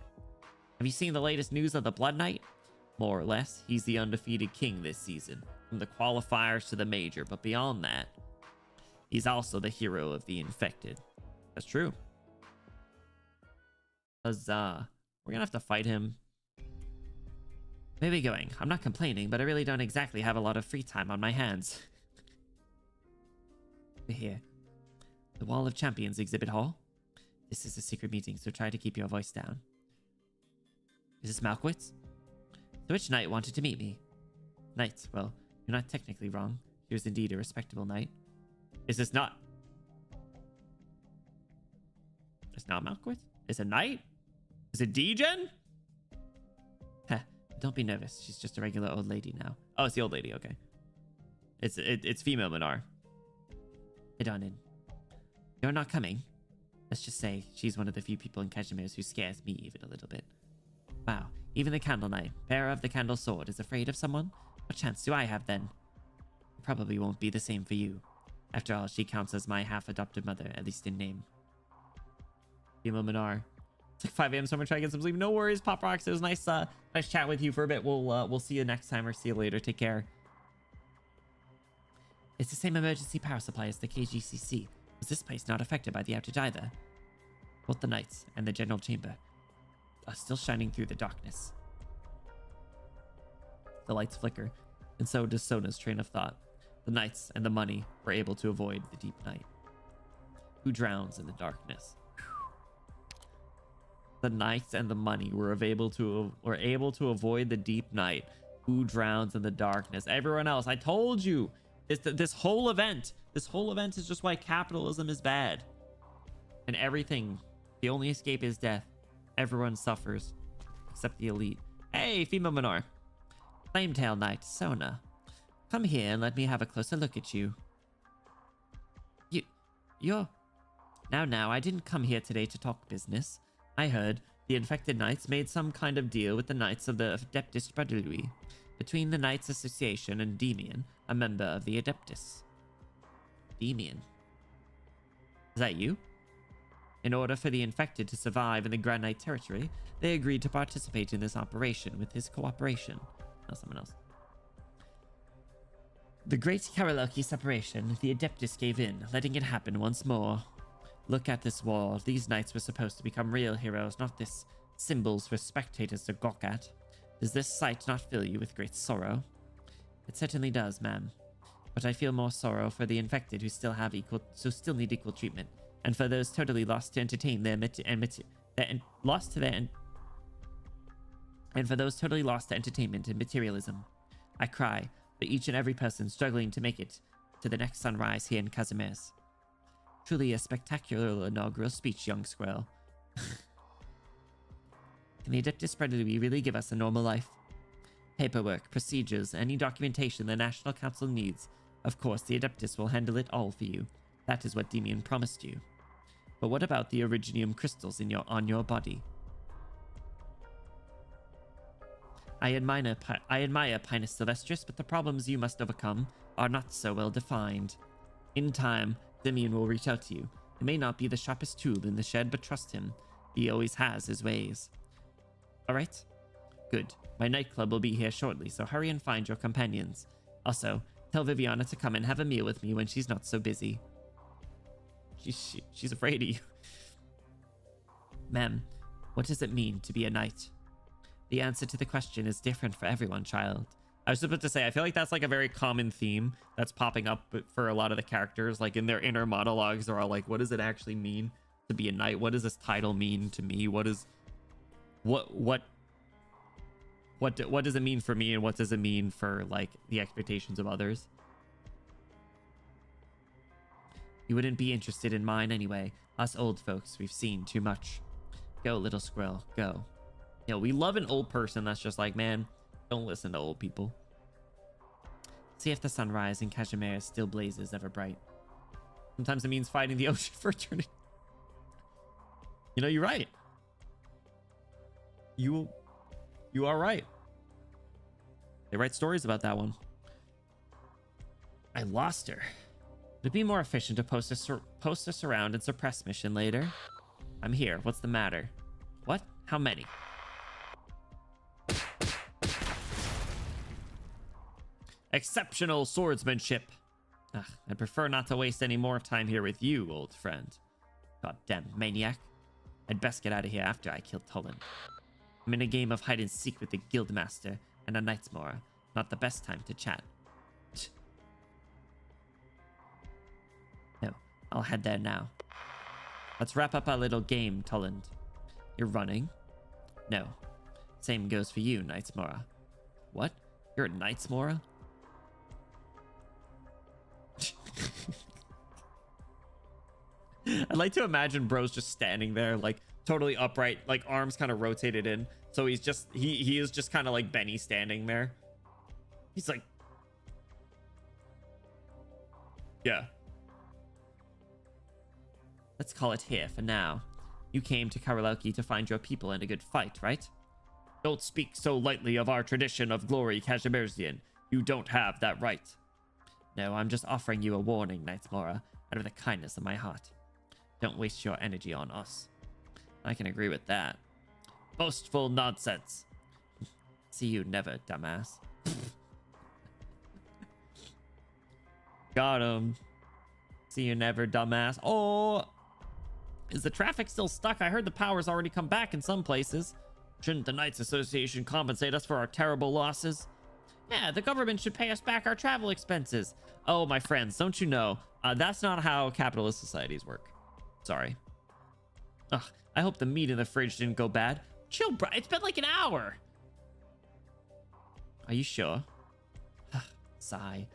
Have you seen the latest news of the Blood Knight? More or less, he's the undefeated king this season, from the qualifiers to the major, but beyond that, he's also the hero of the infected. That's true. Huzzah. We're gonna have to fight him. Where are we going? I'm not complaining, but I really don't exactly have a lot of free time on my hands. We're here. The Wall of Champions exhibit hall. This is a secret meeting, so try to keep your voice down. Is this Malkwitz? So which knight wanted to meet me? Knight, well, you're not technically wrong. He was indeed a respectable knight. Is this not... It's not Malkwitz? It's a knight? Is it Degen? Heh, don't be nervous. She's just a regular old lady now. Oh, it's the old lady, okay. It's female Minar. Head on in. You're not coming. Let's just say she's one of the few people in KAZIMIERZ who scares me even a little bit. Wow, even the Candle Knight, bearer of the Candle Sword, is afraid of someone? What chance do I have then? It probably won't be the same for you. After all, she counts as my half-adopted mother, at least in name. Female Minar. It's like 5 a.m. so I'm gonna try to get some sleep. No worries, Pop Rocks. It was nice chat with you for a bit. We'll see you next time or see you later. Take care. It's the same emergency power supply as the KGCC. Was this place not affected by the outage either? Both the Knights and the General Chamber are still shining through the darkness. The lights flicker, and so does Sona's train of thought. The Knights and the money were able to avoid the deep night. Who drowns in the darkness? The Knights and the money were able to avoid the deep night. Who drowns in the darkness? Everyone else. I told you. This whole event is just why capitalism is bad. And everything. The only escape is death. Everyone suffers. Except the elite. Hey, female Minar. Flametail Knight, Sona. Come here and let me have a closer look at you. You're... Now, I didn't come here today to talk business. I heard the infected Knights made some kind of deal with the Knights of the Adeptus Brotherly. between the Knights Association and Demian, a member of the Adeptus. Demian. Is that you? In order for the infected to survive in the Grand Knight territory, they agreed to participate in this operation with his cooperation. No, someone else. The Great Karaluki separation, the Adeptus gave in, letting it happen once more. Look at this war. These knights were supposed to become real heroes, not this symbols for spectators to gawk at. Does this sight not fill you with great sorrow? It certainly does, ma'am. But I feel more sorrow for the infected who still need equal treatment, and for those totally lost to entertain their and for those totally lost to entertainment and materialism. I cry for each and every person struggling to make it to the next sunrise here in KAZIMIERZ. Truly a spectacular inaugural speech, young squirrel. Can the Adeptus Predator really give us a normal life? Paperwork, procedures, any documentation the National Council needs. Of course, the Adeptus will handle it all for you. That is what Demian promised you. But what about the originium crystals on your body? I admire Pinus Sylvestris, but the problems you must overcome are not so well defined. In time, Demian will reach out to you. It may not be the sharpest tool in the shed, but trust him. He always has his ways. Alright? Good. My nightclub will be here shortly, so hurry and find your companions. Also, tell Viviana to come and have a meal with me when she's not so busy. She's afraid of you. Ma'am, what does it mean to be a knight? The answer to the question is different for everyone, child. I was about to say, I feel like that's like a very common theme that's popping up for a lot of the characters. Like in their inner monologues, they're all like, what does it actually mean to be a knight? What does this title mean to me? What does it mean for me, and what does it mean for like the expectations of others? You wouldn't be interested in mine anyway. Us old folks, we've seen too much. Go, little squirrel, go. You know, we love an old person that's just like, man, don't listen to old people. See if the sunrise in KAZIMIERZ still blazes ever bright. Sometimes it means fighting the ocean for eternity. You know, you're right. You are right. They write stories about that one. I lost her. Would it be more efficient to post a surround and suppress mission later? I'm here. What's the matter? What? How many? Exceptional swordsmanship. Ugh, I'd prefer not to waste any more time here with you, old friend. Goddamn maniac. I'd best get out of here after I kill Tolan. I'm in a game of hide and seek with the guildmaster and a Knightsmora. Not the best time to chat. No, I'll head there now. Let's wrap up our little game, Toland. You're running? No. Same goes for you, Knightsmora. What? You're a Knightsmora? I'd like to imagine bro's just standing there, like totally upright, like arms kind of rotated in. So he's just he is just kind of like Benny standing there. He's like, yeah. Let's call it here for now. You came to Karaluki to find your people in a good fight, right? Don't speak so lightly of our tradition of glory, KAZIMIERZian. You don't have that right. No, I'm just offering you a warning, Knightsmora, out of the kindness of my heart. Don't waste your energy on us. I can agree with that. Boastful nonsense. See you never, dumbass. Got him. See you never, dumbass. Oh! Is the traffic still stuck? I heard the power's already come back in some places. Shouldn't the Knights Association compensate us for our terrible losses? Yeah, the government should pay us back our travel expenses. Oh, my friends, don't you know? That's not how capitalist societies work. Sorry. Ugh, I hope the meat in the fridge didn't go bad. Chill, bro. It's been like an hour. Are you sure? Sigh.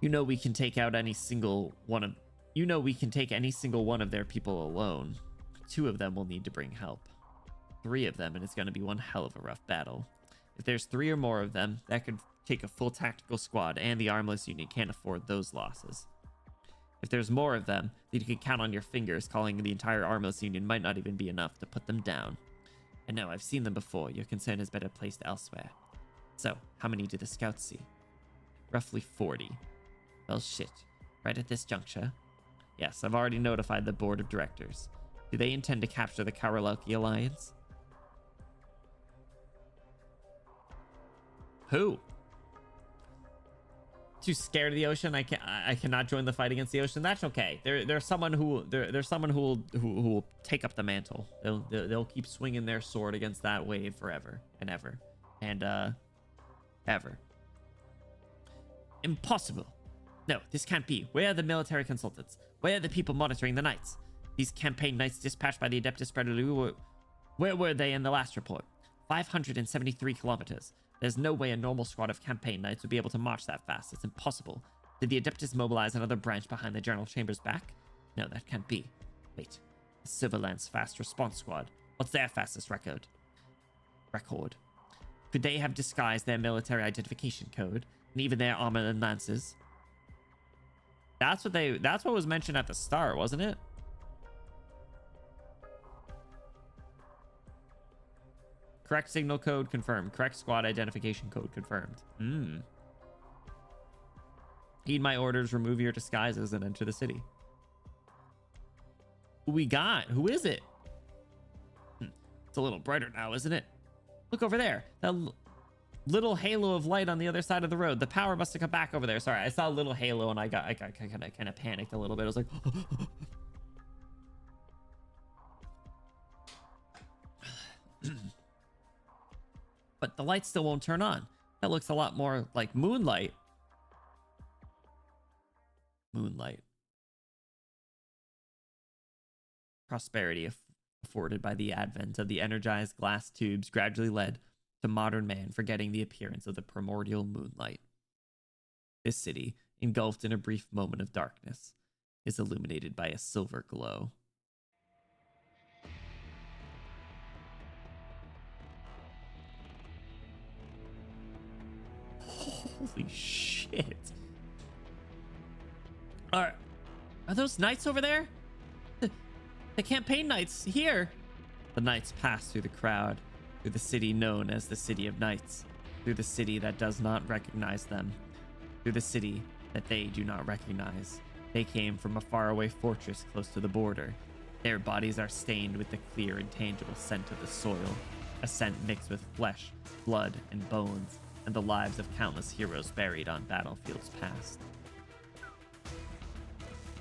You know we can take out any single one of... You know we can take any single one of their people alone. 2 of them will need to bring help. 3 of them, and it's going to be one hell of a rough battle. If there's 3 or more of them, that could take a full tactical squad, and the Armless Union can't afford those losses. If there's more of them, then you can count on your fingers. Calling the entire Armless Union might not even be enough to put them down. I know, I've seen them before. Your concern is better placed elsewhere. So, how many did the scouts see? Roughly 40. Well, shit. Right at this juncture. Yes, I've already notified the board of directors. Do they intend to capture the Karolaki Alliance? Who? Too scared of the ocean? I cannot join the fight against the ocean. That's okay. There's someone who will take up the mantle. They'll keep swinging their sword against that wave forever and ever and ever. Impossible. No, this can't be. Where are the military consultants? Where are the people monitoring the knights? These campaign knights dispatched by the Adeptus Predalu, where were they in the last report? 573 kilometers. There's no way a normal squad of campaign knights would be able to march that fast. It's impossible. Did the Adeptus mobilize another branch behind the General Chamber's back? No, that can't be. Wait. The Silverlance Fast Response Squad. What's their fastest record? Could they have disguised their military identification code and even their armor and lances? That's what was mentioned at the start, wasn't it? Correct signal code confirmed. Correct squad identification code confirmed. Heed my orders, remove your disguises, and enter the city. Who we got? Who is it? It's a little brighter now, isn't it? Look over there. That little halo of light on the other side of the road. The power must have come back over there. Sorry, I saw a little halo and I got kind of panicked a little bit. I was like, but the light still won't turn on. That looks a lot more like moonlight. Moonlight. Prosperity afforded by the advent of the energized glass tubes gradually led to modern man forgetting the appearance of the primordial moonlight. This city, engulfed in a brief moment of darkness, is illuminated by a silver glow. Holy shit. Are those knights over there? The campaign knights here. The knights pass through the crowd, through the city known as the City of Knights, through the city that does not recognize them, through the city that they do not recognize. They came from a faraway fortress close to the border. Their bodies are stained with the clear and tangible scent of the soil, a scent mixed with flesh, blood, and bones, and the lives of countless heroes buried on battlefields past.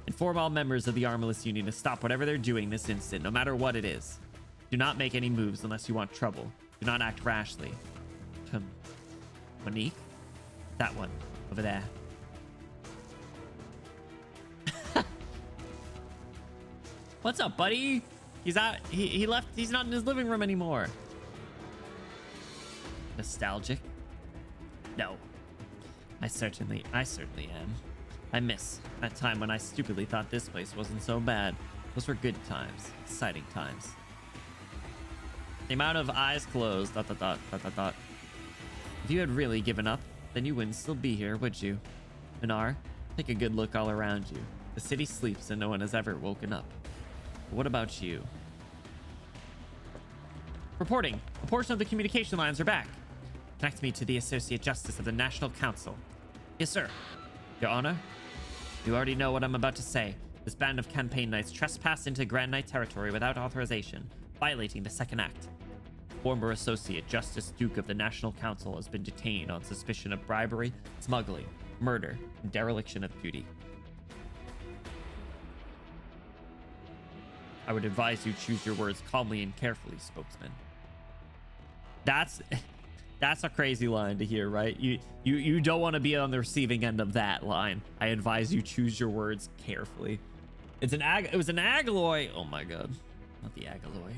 Inform all members of the Armless Union to stop whatever they're doing this instant, no matter what it is. Do not make any moves unless you want trouble. Do not act rashly. Monique? That one, over there. What's up, buddy? He's out. He left. He's not in his living room anymore. Nostalgic? No. I certainly am. I miss that time when I stupidly thought this place wasn't so bad. Those were good times. Exciting times. The amount of eyes closed. ... If you had really given up, then you wouldn't still be here, would you? Minar, take a good look all around you. The city sleeps and no one has ever woken up. But what about you? Reporting. A portion of the communication lines are back. Connect me to the Associate Justice of the National Council. Yes, sir. Your Honor, you already know what I'm about to say. This band of campaign knights trespassed into Grand Knight territory without authorization, violating the Second Act. Former Associate Justice Duke of the National Council has been detained on suspicion of bribery, smuggling, murder, and dereliction of duty. I would advise you choose your words calmly and carefully, spokesman. That's a crazy line to hear, right? You don't want to be on the receiving end of that line. I advise you choose your words carefully. It was an Agaloy. Oh my god. Not the Agaloy.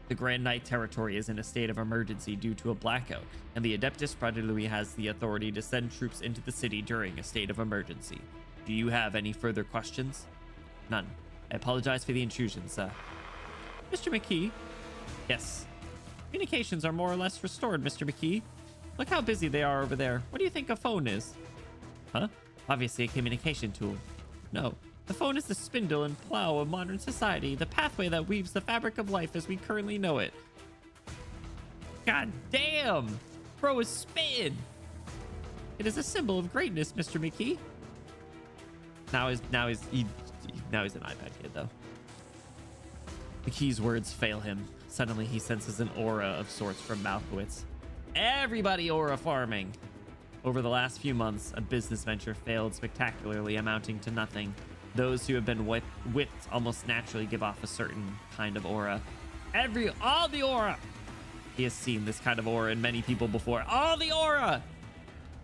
The Grand Knight territory is in a state of emergency due to a blackout, and the Adeptus Predalu has the authority to send troops into the city during a state of emergency. Do you have any further questions? None. I apologize for the intrusion, sir. Mr. McKee? Yes. Communications are more or less restored, Mr. McKee. Look how busy they are over there. What do you think a phone is? Huh? Obviously a communication tool. No. The phone is the spindle and plow of modern society, the pathway that weaves the fabric of life as we currently know it. God damn! Bro is spitting. It is a symbol of greatness, Mr. McKee. Now he's an iPad kid though. McKee's words fail him. Suddenly he senses an aura of sorts from Malkowitz. Everybody aura farming. Over the last few months, a business venture failed spectacularly, amounting to nothing. Those who have been whipped almost naturally give off a certain kind of aura. All the aura! He has seen this kind of aura in many people before. All the aura!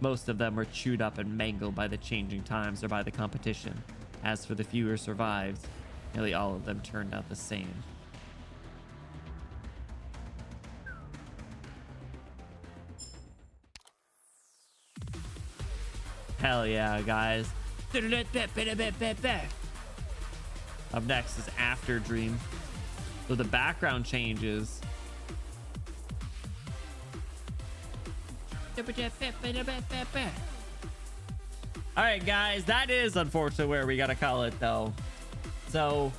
Most of them were chewed up and mangled by the changing times or by the competition. As for the few who survived, nearly all of them turned out the same. Hell yeah, guys. Up next is After Dream. So the background changes. All right, guys, that is unfortunately where we gotta call it though. So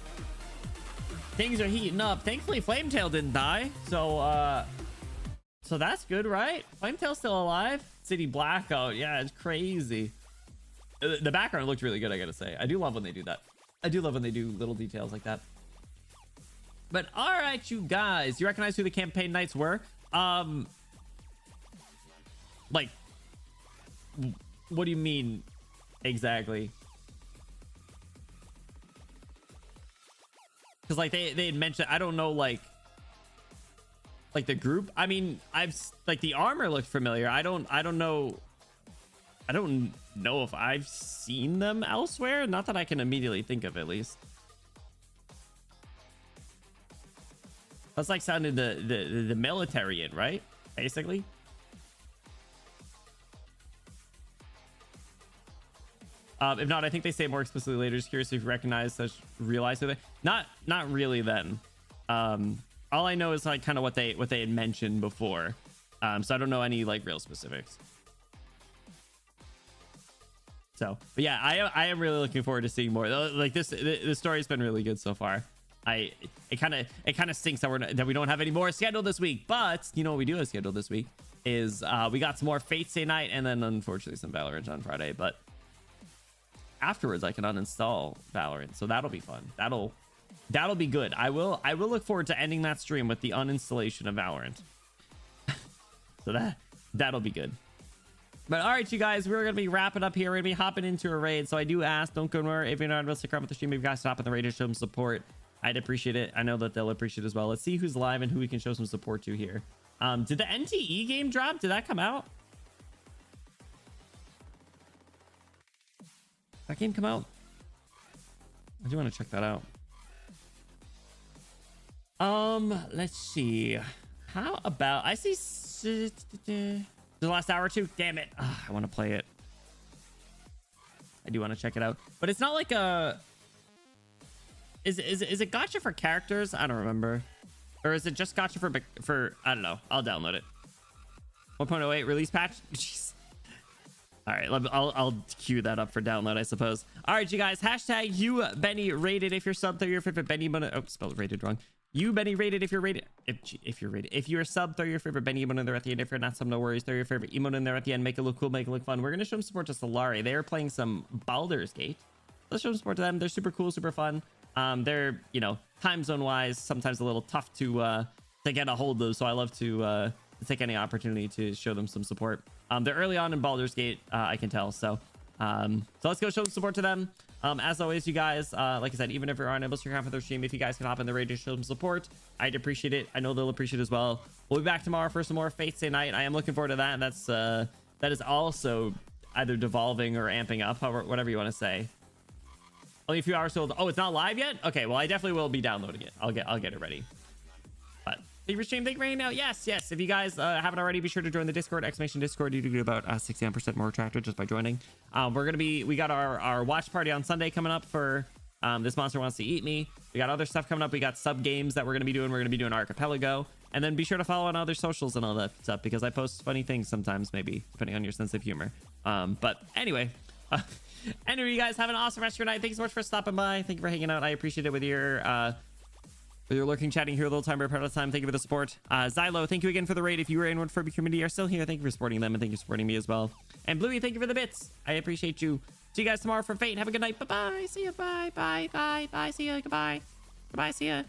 things are heating up. Thankfully, Flametail didn't die. So that's good, right? Flametail's still alive. City Blackout. Yeah, it's crazy. The background looked really good, I gotta say. I do love when they do that. I do love when they do little details like that. But all right, you guys, you recognize who the campaign knights were? Like, what do you mean exactly? Because like they had mentioned, I don't know, like the group. I mean, like the armor looked familiar. I don't know if I've seen them elsewhere. Not that I can immediately think of, at least. That's like sounding the military in, right? Basically. If not, I think they say more explicitly later. Just curious if you recognize such, realize who they. Not really. Then, all I know is like kind of what they had mentioned before. So I don't know any like real specifics. So, but yeah, I am really looking forward to seeing more. Like the story's been really good so far. It kind of stinks that we don't have any more scheduled this week. But you know what we do have scheduled this week is we got some more Fate's Day night, and then unfortunately some Valorant on Friday. But afterwards I can uninstall Valorant, so that'll be fun. That'll be good. I will look forward to ending that stream with the uninstallation of Valorant. So that'll be good. But all right, you guys, we're gonna be wrapping up here. We're gonna be hopping into a raid, so I do ask, don't go nowhere. If you're not able to stick around with the stream, if you guys stop in the raid to show some support, I'd appreciate it. I know that they'll appreciate it as well. Let's see who's live and who we can show some support to here. Did the NTE game drop? Did that come out? That game come out? I do want to check that out. Let's see. How about I see the last hour or two? Damn it. I want to play it. I do want to check it out. But it's not like a is it gacha for characters? I don't remember. Or is it just gacha for I don't know. I'll download it. 1.08 release patch. Jeez. All right, I'll queue that up for download, I suppose. All right, you guys. Hashtag you Benny rated if you're sub 30 your favorite Benny emote. Oh, spelled rated wrong. You Benny rated if you're rated. If you're rated. If you're sub 30 your favorite Benny emote in there at the end. If you're not sub, no worries. 30 your favorite emote in there at the end. Make it look cool. Make it look fun. We're gonna show them support to Solari. They are playing some Baldur's Gate. Let's show them support to them. They're super cool, super fun. They're, you know, time zone wise sometimes a little tough to get a hold of. So I love to take any opportunity to show them some support. They're early on in Baldur's Gate, I can tell. So let's go show some support to them. As always, you guys, like I said, even if you're unable to come for their stream, if you guys can hop in the raid to show some support, I'd appreciate it. I know they'll appreciate it as well. We'll be back tomorrow for some more Fate's Day night. I am looking forward to that. That is also either devolving or amping up, however, whatever you want to say. Only a few hours old. Oh, it's not live yet? Okay, well, I definitely will be downloading it. I'll get it ready. But favorite stream thing right now? Yes. If you guys haven't already, be sure to join the Discord. Discord. You do get about 69% more attracted just by joining. We got our watch party on Sunday coming up for This Monster Wants to Eat Me. We got other stuff coming up. We got sub games that we're gonna be doing. We're gonna be doing Archipelago, and then be sure to follow on other socials and all that stuff because I post funny things sometimes, maybe depending on your sense of humor. But anyway. Anyway, you guys have an awesome rest of your night. Thank you so much for stopping by. Thank you for hanging out. I appreciate it with your For your lurking, chatting here, a little time, part of time. Thank you for the support. Xylo, thank you again for the raid. If you were in one Furby community are still here, thank you for supporting them, and thank you for supporting me as well. And Bluey, thank you for the bits. I appreciate you. See you guys tomorrow for Fate. Have a good night. Bye bye. See ya. Bye bye bye bye. See ya. Goodbye. Goodbye. See ya.